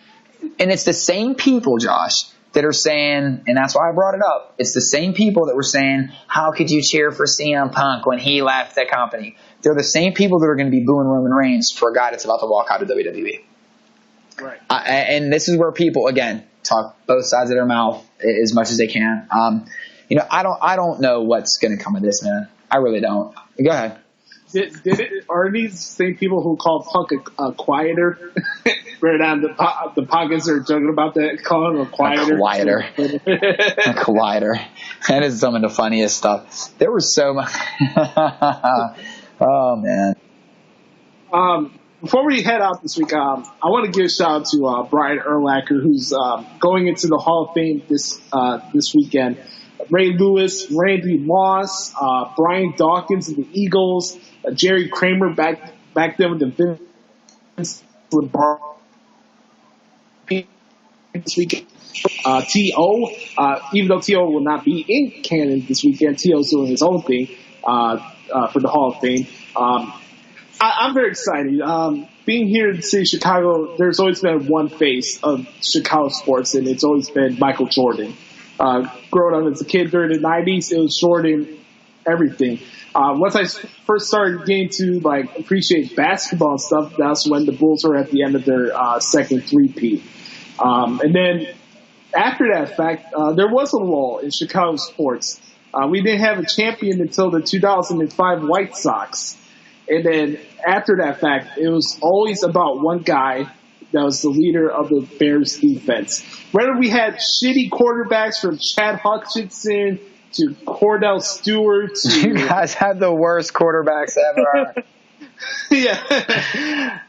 Speaker 4: and it's the same people, Josh, that are saying, and that's why I brought it up, it's the same people that were saying, how could you cheer for CM Punk when he left the company? They're the same people that are going to be booing Roman Reigns for a guy that's about to walk out of WWE.
Speaker 3: Right.
Speaker 4: And this is where people, again, talk both sides of their mouth as much as they can. I don't know what's going to come of this, man. I really don't. Go ahead.
Speaker 3: Are these same people who call Punk a quieter? Right on the pockets are joking about that, calling him a quieter.
Speaker 4: A quieter. That is some of the funniest stuff. There was so much. Oh man.
Speaker 3: Before we head out this week, I want to give a shout out to Brian Urlacher, who's going into the Hall of Fame this weekend. Ray Lewis, Randy Moss, Brian Dawkins of the Eagles, Jerry Kramer back then with the Vince Lombardi this weekend. T.O., even though T.O. will not be in Canada this weekend, T.O.'s doing his own thing for the Hall of Fame. I'm very excited. Being here in the city of Chicago, there's always been one face of Chicago sports, and it's always been Michael Jordan. Growing up as a kid during the 90s, it was Jordan everything. Once I first started getting to appreciate basketball and stuff, that's when the Bulls were at the end of their second three-peat. And then after that fact, there was a lull in Chicago sports. We didn't have a champion until the 2005 White Sox. And then after that fact, it was always about one guy that was the leader of the Bears defense. Whether we had shitty quarterbacks from Chad Hutchinson to Cordell Stewart.
Speaker 4: You guys had the worst quarterbacks ever.
Speaker 3: Yeah.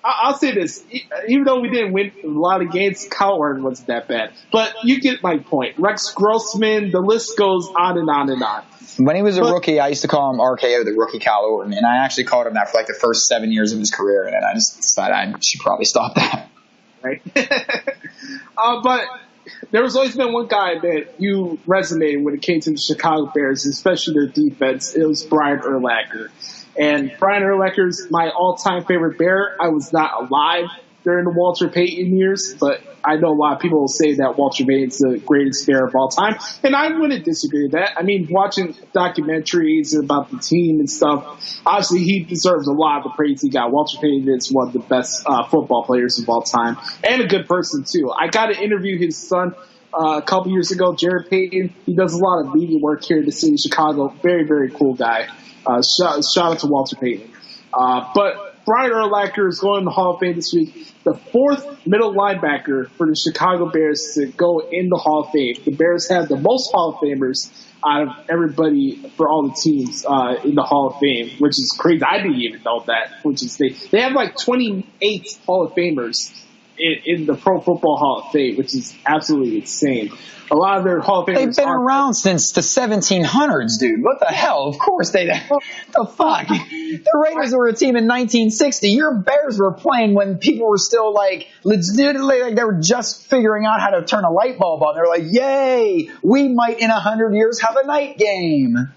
Speaker 3: I'll say this. Even though we didn't win a lot of games, Coward wasn't that bad. But you get my point. Rex Grossman, the list goes on and on and on.
Speaker 4: When he was a rookie, I used to call him RKO, the rookie Cal Orton, and I actually called him that for the first 7 years of his career, and then I just decided I should probably stop that.
Speaker 3: Right. But there was always been one guy that you resonated when it came to the Chicago Bears, especially their defense. It was Brian Urlacher. And Brian Urlacher's my all-time favorite Bear. I was not alive during the Walter Payton years, but I know a lot of people will say that Walter Payton's the greatest Bear of all time, and I wouldn't disagree with that. I mean, watching documentaries about the team and stuff, obviously he deserves a lot of the praise he got. Walter Payton is one of the best football players of all time, and a good person too. I got to interview his son a couple years ago, Jared Payton. He does a lot of media work here in the city of Chicago. Very, very cool guy. Shout out to Walter Payton. But Brian Urlacher is going to the Hall of Fame this week. The fourth middle linebacker for the Chicago Bears to go in the Hall of Fame. The Bears have the most Hall of Famers out of everybody for all the teams in the Hall of Fame, which is crazy. I didn't even know that. Which is they have 28 Hall of Famers in the Pro Football Hall of Fame, which is absolutely insane. A lot of their Hall of Famers
Speaker 4: they've been around since the 1700s, dude. What the hell? Of course they did. The fuck? The Raiders were a team in 1960. Your Bears were playing when people were still legitimately they were just figuring out how to turn a light bulb on. They're like, yay, we might in 100 years have a night game.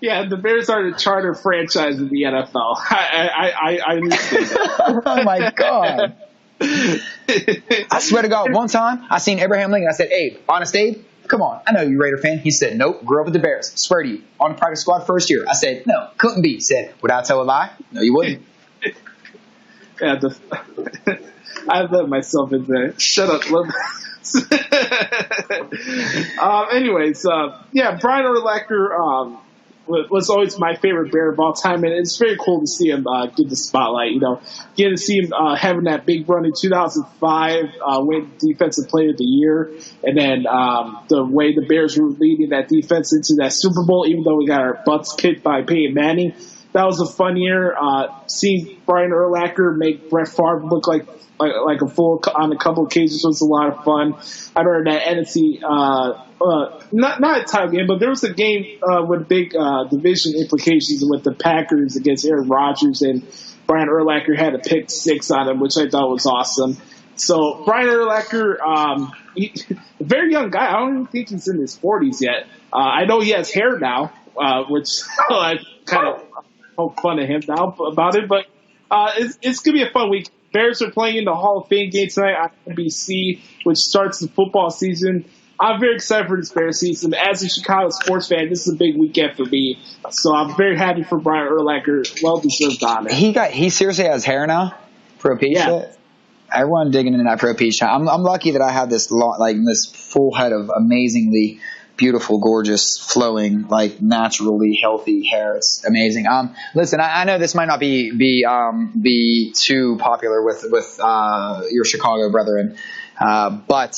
Speaker 3: Yeah, the Bears are the charter franchise of the NFL. I understand that.
Speaker 4: Oh my God. I swear to God, one time I seen Abraham Lincoln. I said, Abe, honest Abe, come on. I know you're a Raider fan. He said, nope, grew up with the Bears. I swear to you. On the practice squad first year. I said, no, couldn't be. He said, would I tell a lie? No, you wouldn't.
Speaker 3: Yeah, I let myself in there. Shut up, Lopez. Anyways, Brian Urlacher was always my favorite Bear of all time, and it's very cool to see him get the spotlight. Get to see him having that big run in 2005, win Defensive Player of the Year, and then the way the Bears were leading that defense into that Super Bowl, even though we got our butts kicked by Peyton Manning. that was a fun year. Seeing Brian Urlacher make Brett Favre look like a fool on a couple occasions was a lot of fun. I remember that NFC, not a title game, but there was a game with big division implications with the Packers against Aaron Rodgers, and Brian Urlacher had a pick 6 on him, which I thought was awesome. So Brian Urlacher, a very young guy. I don't even think he's in his 40s yet. I know he has hair now, which I kind of poke fun at him now about it, but it's going to be a fun week. Bears are playing in the Hall of Fame game tonight on NBC, which starts the football season. I'm very excited for this Bears season. As a Chicago sports fan, this is a big weekend for me. So I'm very happy for Brian Urlacher. Well-deserved honor.
Speaker 4: He seriously has hair now? Pro Peach?
Speaker 3: Yeah.
Speaker 4: Everyone digging into that Pro Peach. I'm lucky that I have this this full head of amazingly beautiful, gorgeous, flowing, naturally healthy hair. It's amazing. Listen, I know this might not be too popular with your Chicago brethren, but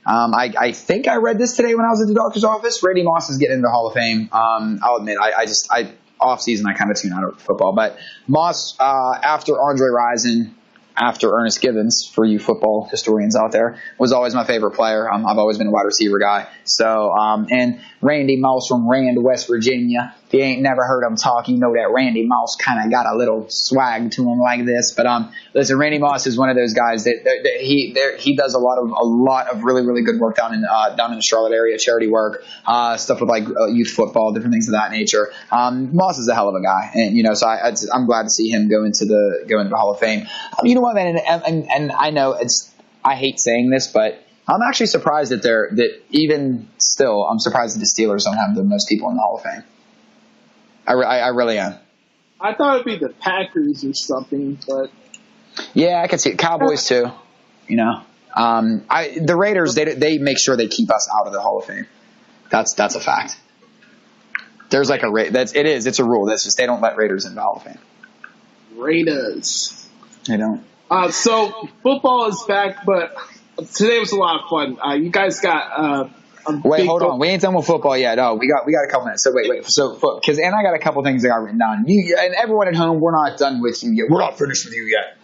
Speaker 4: I think I read this today when I was at the doctor's office. Randy Moss is getting into the Hall of Fame. I'll admit, I off season I kind of tune out of football, but Moss after Andre Rison, after Ernest Gibbons, for you football historians out there, was always my favorite player. I've always been a wide receiver guy. So, and Randy Moss from Rand, West Virginia. If you ain't never heard him talk, you know that Randy Moss kind of got a little swag to him like this. But listen, Randy Moss is one of those guys that he does a lot of really, really good work down in the Charlotte area, charity work, stuff with youth football, different things of that nature. Moss is a hell of a guy, and so I'm glad to see him go into the Hall of Fame. You know what, man, and I know I hate saying this, but I'm actually surprised that even still, I'm surprised that the Steelers don't have the most people in the Hall of Fame. I really am.
Speaker 3: I thought it'd be the Packers or something, but
Speaker 4: yeah, I could see it. Cowboys too. The Raiders, they make sure they keep us out of the Hall of Fame. That's a fact. There's it's a rule. That's just they don't let Raiders in the Hall of Fame.
Speaker 3: Raiders.
Speaker 4: They don't.
Speaker 3: So football is back, but today was a lot of fun. You guys got.
Speaker 4: Wait, hold on. We ain't done with football yet. No, we got a couple minutes. So wait. So because I got a couple things I got written down. And everyone at home, we're not done with you yet. We're not finished with you yet.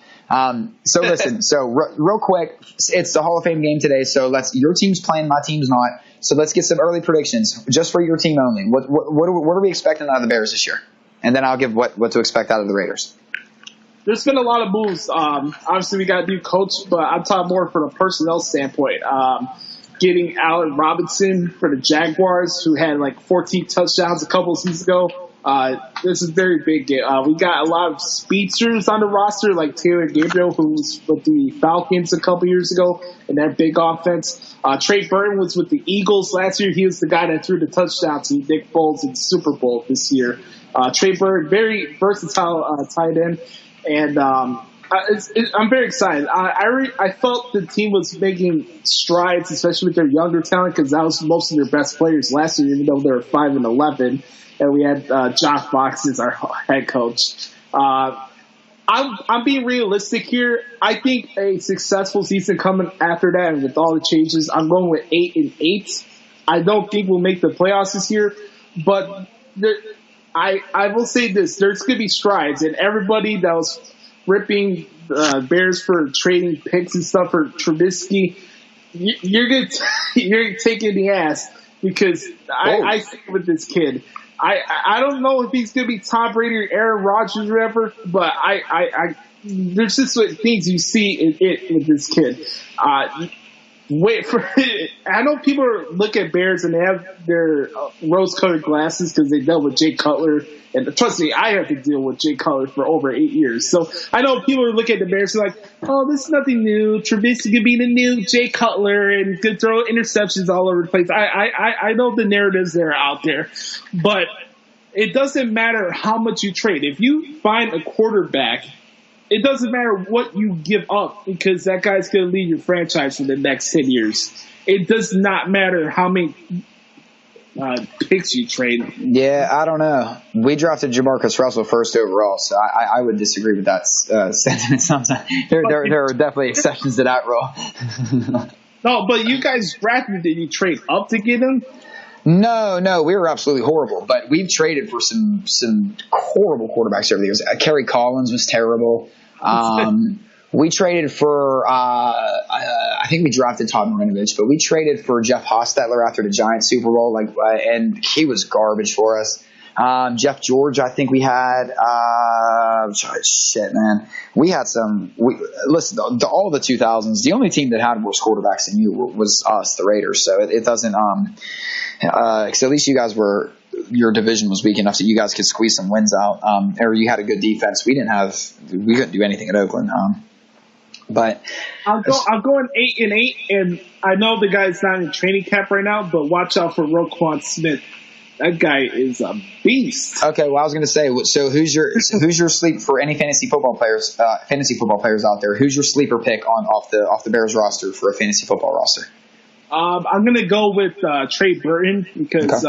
Speaker 4: So listen. So real quick, it's the Hall of Fame game today. So your team's playing, my team's not. So let's get some early predictions just for your team only. What are we expecting out of the Bears this year? And then I'll give what to expect out of the Raiders.
Speaker 3: There's been a lot of moves. Obviously, we got a new coach, but I'm talking more from a personnel standpoint. Getting Allen Robinson for the Jaguars, who had 14 touchdowns a couple of seasons ago. This is very big. We got a lot of speedsters on the roster, like Taylor Gabriel, who was with the Falcons a couple years ago in that big offense. Trey Burton was with the Eagles last year. He was the guy that threw the touchdown to Nick Foles in the Super Bowl this year. Trey Burton, very versatile tight end. And I'm very excited. I felt the team was making strides, especially with their younger talent, because that was most of their best players last year, even though they were 5-11, and we had Josh Fox as our head coach. I'm being realistic here. I think a successful season coming after that, and with all the changes, I'm going with 8-8. I don't think we'll make the playoffs this year, but I will say this: there's going to be strides, and everybody that was ripping Bears for trading picks and stuff for Trubisky, you're gonna take it in the ass, because I think with this kid, I don't know if he's gonna be Tom Brady or Aaron Rodgers or whatever, but there's just things you see with this kid. Wait for it. I know people look at Bears and they have their rose-colored glasses because they dealt with Jay Cutler. And trust me, I have to deal with Jay Cutler for over 8 years. So I know people are looking at the Bears and like, oh, this is nothing new. Trubisky could be the new Jay Cutler and could throw interceptions all over the place. I know the narratives that are out there. But it doesn't matter how much you trade. If you find a quarterback, it doesn't matter what you give up, because that guy's going to lead your franchise for the next 10 years. It does not matter how many picks you trade.
Speaker 4: Yeah, I don't know. We drafted Jamarcus Russell first overall, so I would disagree with that sentiment sometimes. There are definitely exceptions to that rule.
Speaker 3: No, but you guys drafted, did you trade up to get him?
Speaker 4: No, we were absolutely horrible. But we've traded for some horrible quarterbacks over the years. Kerry Collins was terrible. We traded for, I think we drafted Todd Marinovich, but we traded for Jeff Hostetler after the Giants Super Bowl, and he was garbage for us. Jeff George, I think we had, shit, man. We had listen, all the 2000s, the only team that had worse quarterbacks than you was us, the Raiders. So it doesn't, cause at least you guys your division was weak enough that you guys could squeeze some wins out, or you had a good defense. We couldn't do anything at Oakland. But
Speaker 3: I'll go in 8-8, and I know the guy's not in training camp right now, but watch out for Roquan Smith. That guy is a beast.
Speaker 4: Okay, well, I was going to say, so who's your sleep for any fantasy football players out there? Who's your sleeper pick off the Bears roster for a fantasy football roster?
Speaker 3: I'm going to go with Trey Burton because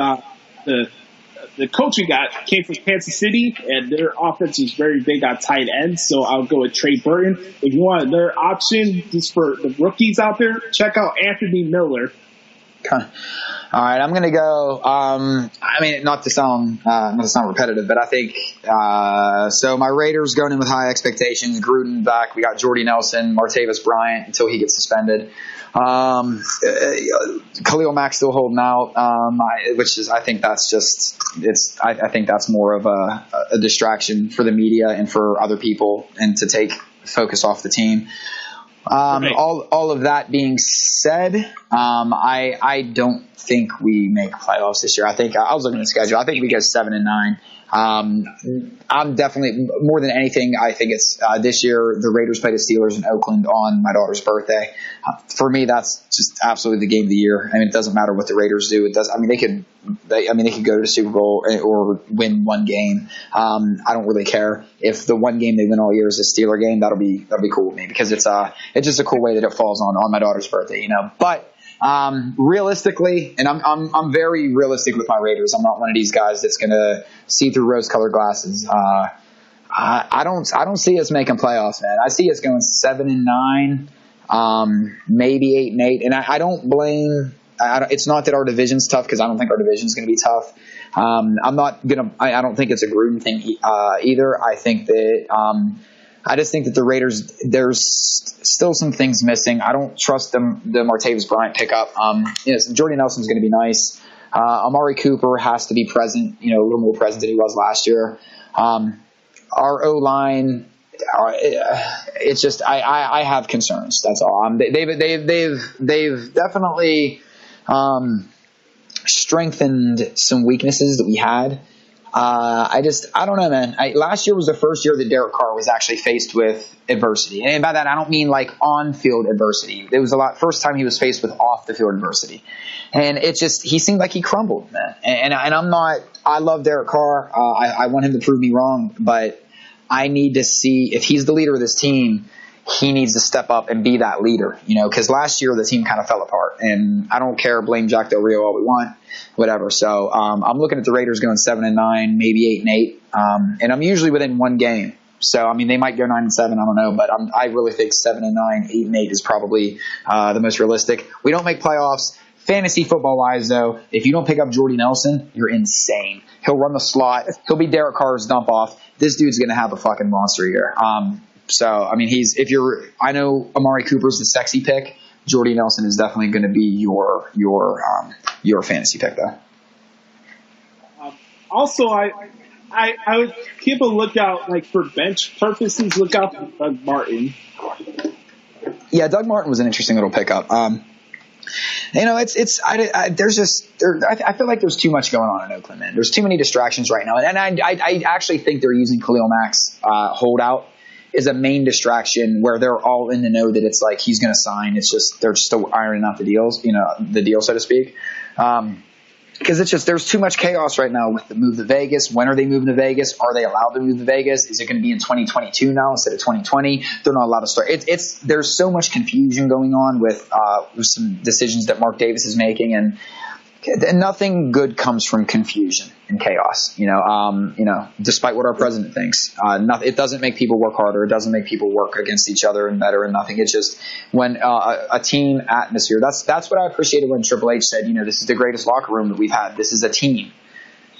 Speaker 3: the coach we got came from Kansas City, and their offense is very big on tight ends, so I'll go with Trey Burton. If you want their option just for the rookies out there, check out Anthony Miller.
Speaker 4: Okay. All right, I'm going to go. I mean, not to sound repetitive, but I think so. My Raiders going in with high expectations. Gruden back. We got Jordy Nelson, Martavis Bryant until he gets suspended. Khalil Mack still holding out, I think that's more of a distraction for the media and for other people, and to take focus off the team. All of that being said, I don't think we make playoffs this year. I was looking at the schedule. I think we go 7-9. I'm definitely, more than anything, I think it's this year the Raiders play the Steelers in Oakland on my daughter's birthday. For me, that's just absolutely the game of the year. I mean, it doesn't matter what the Raiders do. It does. I mean, they could go to the Super Bowl or win one game. I don't really care if the one game they win all year is a Steeler game. That'll be cool with me, because it's just a cool way that it falls on my daughter's birthday, you know. But realistically, and I'm very realistic with my Raiders. I'm not one of these guys that's gonna see through rose-colored glasses. I don't see us making playoffs, man. I see us going 7-9, maybe 8-8, and I don't blame. It's not that our division's tough, because I don't think our division's going to be tough. I don't think it's a Gruden thing either. I think that. I just think that the Raiders, there's still some things missing. I don't trust the Martavis Bryant pickup. Jordy Nelson's going to be nice. Amari Cooper has to be present, a little more present than he was last year. Our O-line, it's just I have concerns. That's all. They've definitely strengthened some weaknesses that we had. I don't know, man. Last year was the first year that Derek Carr was actually faced with adversity. And by that, I don't mean like on-field adversity. It was first time he was faced with off-the-field adversity. And he seemed like he crumbled, man. And I love Derek Carr. I want him to prove me wrong, but I need to see if he's the leader of this team. He needs to step up and be that leader, because last year the team kind of fell apart. And I don't care, blame Jack Del Rio all we want, whatever. So I'm looking at the Raiders going 7-9, maybe 8-8, and I'm usually within one game. So I mean, they might go 9-7, I don't know, but I really think 7-9, 8-8 is probably the most realistic. We don't make playoffs. Fantasy football wise, though, if you don't pick up Jordy Nelson, you're insane. He'll run the slot. He'll be Derek Carr's dump off. This dude's going to have a fucking monster year. So, I mean, I know Amari Cooper's the sexy pick. Jordy Nelson is definitely going to be your fantasy pick, though.
Speaker 3: Also, I would keep a lookout, like for bench purposes, look out for Doug Martin.
Speaker 4: Yeah, Doug Martin was an interesting little pickup. I feel like there's too much going on in Oakland, man. There's too many distractions right now. And I actually think they're using Khalil Mack's holdout is a main distraction, where they're all in the know that it's like he's going to sign. It's just they're still ironing out the deal, so to speak. Because it's just there's too much chaos right now with the move to Vegas. When are they moving to Vegas? Are they allowed to move to Vegas? Is it going to be in 2022 now instead of 2020? They're not allowed to start. There's so much confusion going on with some decisions that Mark Davis is making, and Nothing good comes from confusion and chaos, despite what our president thinks. It doesn't make people work harder. It doesn't make people work against each other and better and nothing. It's just when a team atmosphere, that's what I appreciated when Triple H said, this is the greatest locker room that we've had. This is a team.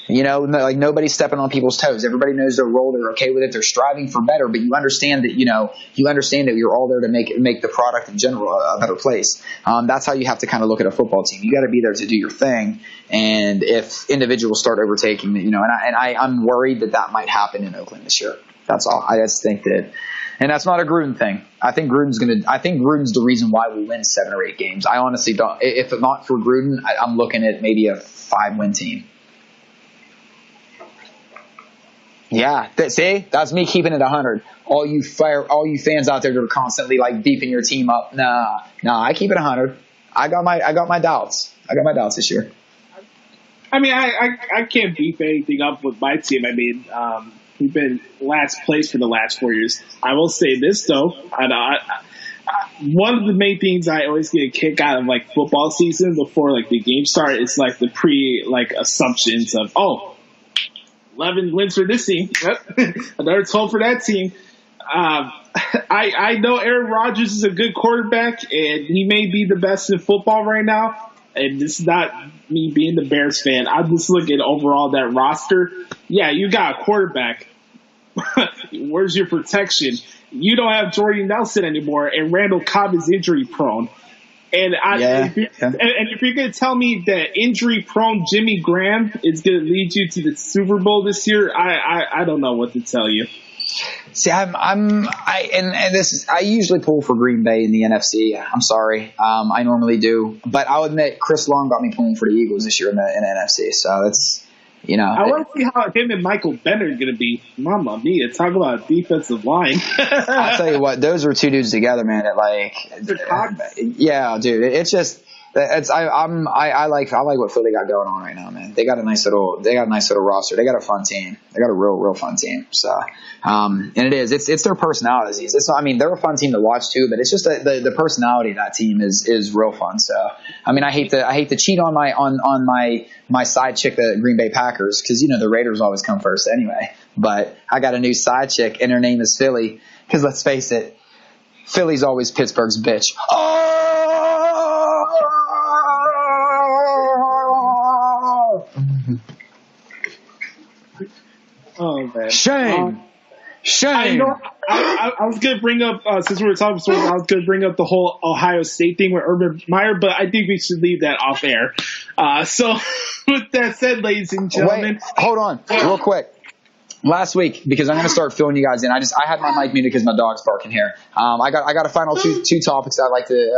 Speaker 4: Like nobody's stepping on people's toes. Everybody knows their role. They're okay with it. They're striving for better, but you understand that, you're all there to make the product in general a better place. That's how you have to kind of look at a football team. You got to be there to do your thing. And if individuals start overtaking, I'm worried that might happen in Oakland this year. That's all. I just think that, and that's not a Gruden thing. I think Gruden's the reason why we win 7 or 8 games. I honestly don't. If not for Gruden, I'm looking at maybe a 5-win team. Yeah, see, that's me keeping it 100. All you fans out there that are constantly like beefing your team up. Nah, I keep it 100. I got my doubts. I got my doubts this year.
Speaker 3: I mean, I can't beef anything up with my team. I mean, we've been last place for the last 4 years. I will say this though. One of the main things I always get a kick out of like football season before like the game start is like the assumptions of 11 wins for this team. Yep. Another 12 for that team. I know Aaron Rodgers is a good quarterback, and he may be the best in football right now. And this is not me being the Bears fan. I'm just looking overall that roster. Yeah, you got a quarterback. Where's your protection? You don't have Jordy Nelson anymore, and Randall Cobb is injury prone. And if you're going to tell me that injury-prone Jimmy Graham is going to lead you to the Super Bowl this year, I don't know what to tell you.
Speaker 4: See, I usually pull for Green Bay in the NFC. I'm sorry, I normally do, but I'll admit Chris Long got me pulling for the Eagles this year in the NFC. So it's. I
Speaker 3: want to see how him and Michael Bennett are going to be. Mamma mia, talk about a defensive line.
Speaker 4: I'll tell you what, those are 2 dudes together, man. Yeah, dude. It's just, I like what Philly got going on right now, man. They got a nice little roster. They got a fun team. They got a real fun team. So, and it's their personalities. It's not, they're a fun team to watch too, but it's just the personality of that team is real fun. So, I hate to cheat on my side chick, the Green Bay Packers, because the Raiders always come first anyway. But I got a new side chick, and her name is Philly. Because let's face it, Philly's always Pittsburgh's bitch.
Speaker 3: Oh man!
Speaker 1: Shame.
Speaker 3: I was gonna bring up since we were talking sports, I was gonna bring up the whole Ohio State thing with Urban Meyer, but I think we should leave that off air. So, with that said, ladies and gentlemen,
Speaker 4: wait, hold on, real quick. Last week, because I'm going to start filling you guys in. I had my mic muted because my dog's barking here. I got a final two topics I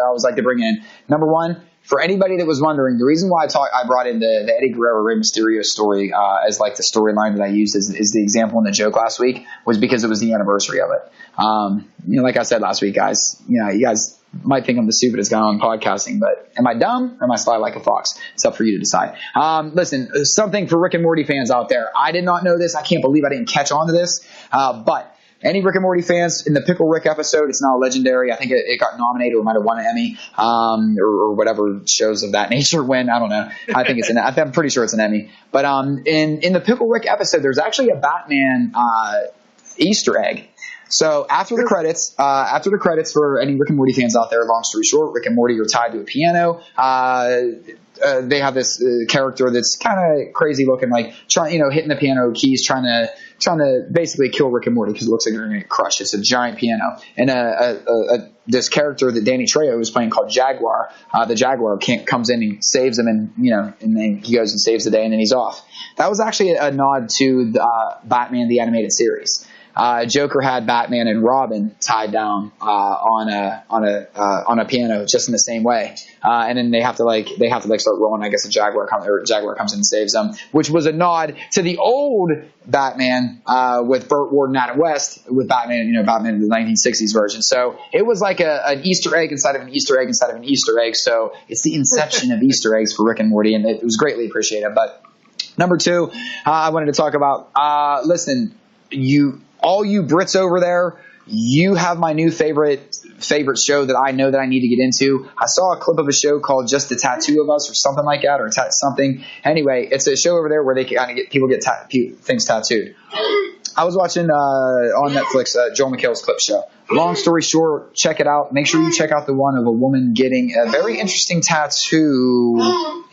Speaker 4: always like to bring in. Number one, for anybody that was wondering, the reason why I brought in the Eddie Guerrero Rey Mysterio story as like the storyline that I used as the example in the joke last week was because it was the anniversary of it. Like I said last week, guys, you guys might think I'm the stupidest guy on podcasting, but am I dumb or am I sly like a fox? It's up for you to decide. Listen, something for Rick and Morty fans out there. I did not know this. I can't believe I didn't catch on to this. But any Rick and Morty fans, in the Pickle Rick episode, it's now legendary. I think it got nominated or might have won an Emmy, or whatever shows of that nature win. I don't know. I think I'm pretty sure it's an Emmy. But in the Pickle Rick episode, there's actually a Batman Easter egg. So after the credits for any Rick and Morty fans out there, long story short, Rick and Morty are tied to a piano. They have this character that's kind of crazy looking, like hitting the piano keys, trying to basically kill Rick and Morty because it looks like they're going to get crushed. It's a giant piano, and this character that Danny Trejo is playing called Jaguar. The Jaguar comes in and saves him, and then he goes and saves the day, and then he's off. That was actually a nod to the Batman the Animated Series. Joker had Batman and Robin tied down on a piano just in the same way, and then they have to start rolling. I guess a Jaguar comes in and saves them, which was a nod to the old Batman with Burt Ward and Adam West with Batman, Batman in the 1960s version. So it was like an Easter egg inside of an Easter egg inside of an Easter egg. So it's the inception of Easter eggs for Rick and Morty, and it was greatly appreciated. But number two, I wanted to talk about. Listen, all you Brits over there, you have my new favorite show that I know that I need to get into. I saw a clip of a show called Just the Tattoo of Us or something like that, or something. Anyway, it's a show over there where they kind of get people get things tattooed. I was watching on Netflix Joel McHale's clip show. Long story short, check it out. Make sure you check out the one of a woman getting a very interesting tattoo.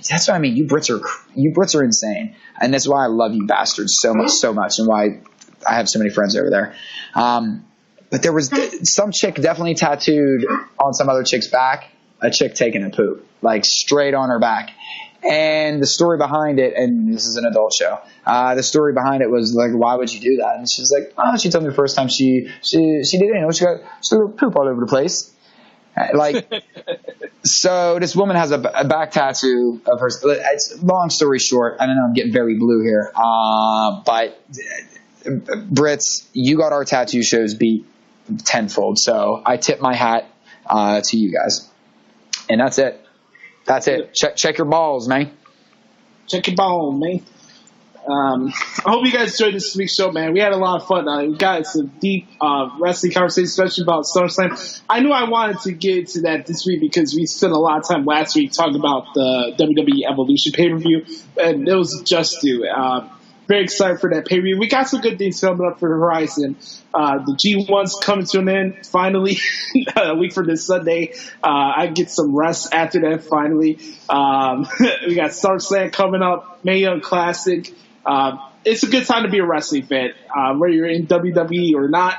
Speaker 4: That's what I mean. You Brits are insane, and that's why I love you bastards so much, and why I have so many friends over there. But there was some chick definitely tattooed on some other chick's back, a chick taking a poop, like straight on her back. And the story behind it, and this is an adult show, the story behind it was like, why would you do that? And she's like, oh, she told me the first time she did it, she got poop all over the place. Like, so this woman has a back tattoo of hers. It's long story short. I don't know, I'm getting very blue here. But Brits, you got our tattoo shows beat tenfold. So I tip my hat to you guys. And that's it. That's it. Check your balls, man.
Speaker 3: Check your ball, man. I hope you guys enjoyed this week's show, man. We had a lot of fun. We got some deep wrestling conversation, especially about SummerSlam. I knew I wanted to get into that this week because we spent a lot of time last week talking about the WWE Evolution pay-per-view, and it was just due. Very excited for that pay-per-view. We got some good things coming up for the horizon. The G1's coming to an end, finally, a week from this Sunday. I get some rest after that, finally. We got SummerSlam coming up, Mae Young Classic. It's a good time to be a wrestling fan, whether you're in WWE or not.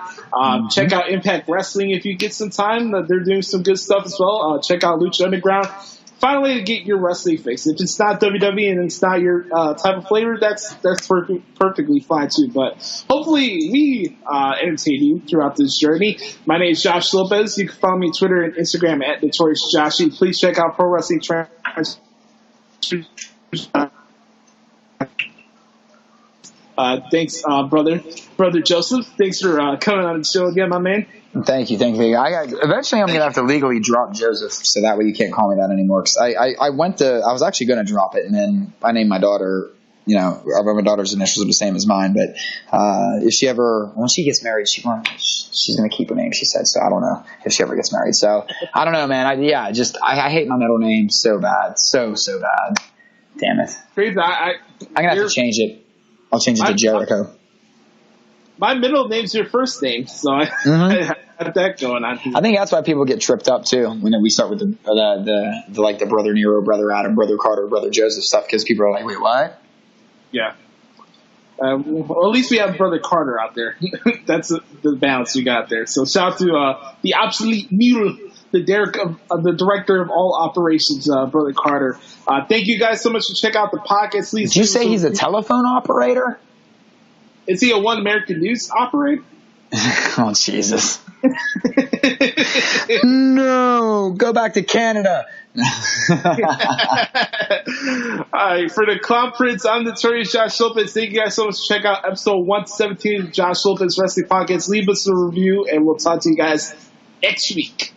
Speaker 3: Check out Impact Wrestling if you get some time. They're doing some good stuff as well. Check out Lucha Underground. Finally, to get your wrestling fix. If it's not WWE and it's not your type of flavor, that's perfectly fine too. But hopefully we entertain you throughout this journey. My name is Josh Lopez. You can follow me on Twitter and Instagram at NotoriousJoshy. Please check out Pro Wrestling Trans. Thanks, brother Joseph. Thanks for coming on the show again, my man.
Speaker 4: Thank you. Eventually, I'm gonna have to legally drop Joseph, so that way you can't call me that anymore. Because I was actually gonna drop it, and then I named my daughter. You know, my daughter's initials are the same as mine. But if when she gets married, she's gonna keep her name. She said so. I don't know if she ever gets married. So I don't know, man. I hate my middle name so bad, so bad. Damn it.
Speaker 3: Crazy.
Speaker 4: I'm gonna have to change it. I'll change it to Jericho.
Speaker 3: My middle name's your first name, so I have that going on.
Speaker 4: I think that's why people get tripped up too when we start with the brother Nero, brother Adam, brother Carter, brother Joseph stuff, because people are like, wait, what?
Speaker 3: Yeah. Well, at least we have brother Carter out there. That's the balance we got there. So shout out to the obsolete mule, the director of all operations, brother Carter. Thank you guys so much for checking out the podcast. Please.
Speaker 4: Did you say he's a telephone operator?
Speaker 3: Is he a One American News operator?
Speaker 4: Oh, Jesus. No, go back to Canada.
Speaker 3: All right, for the Clown Prince, I'm Notorious Josh Lopez. Thank you guys so much for checking out episode 117 of Josh Lopez Wrestling Podcast. Leave us a review, and we'll talk to you guys next week.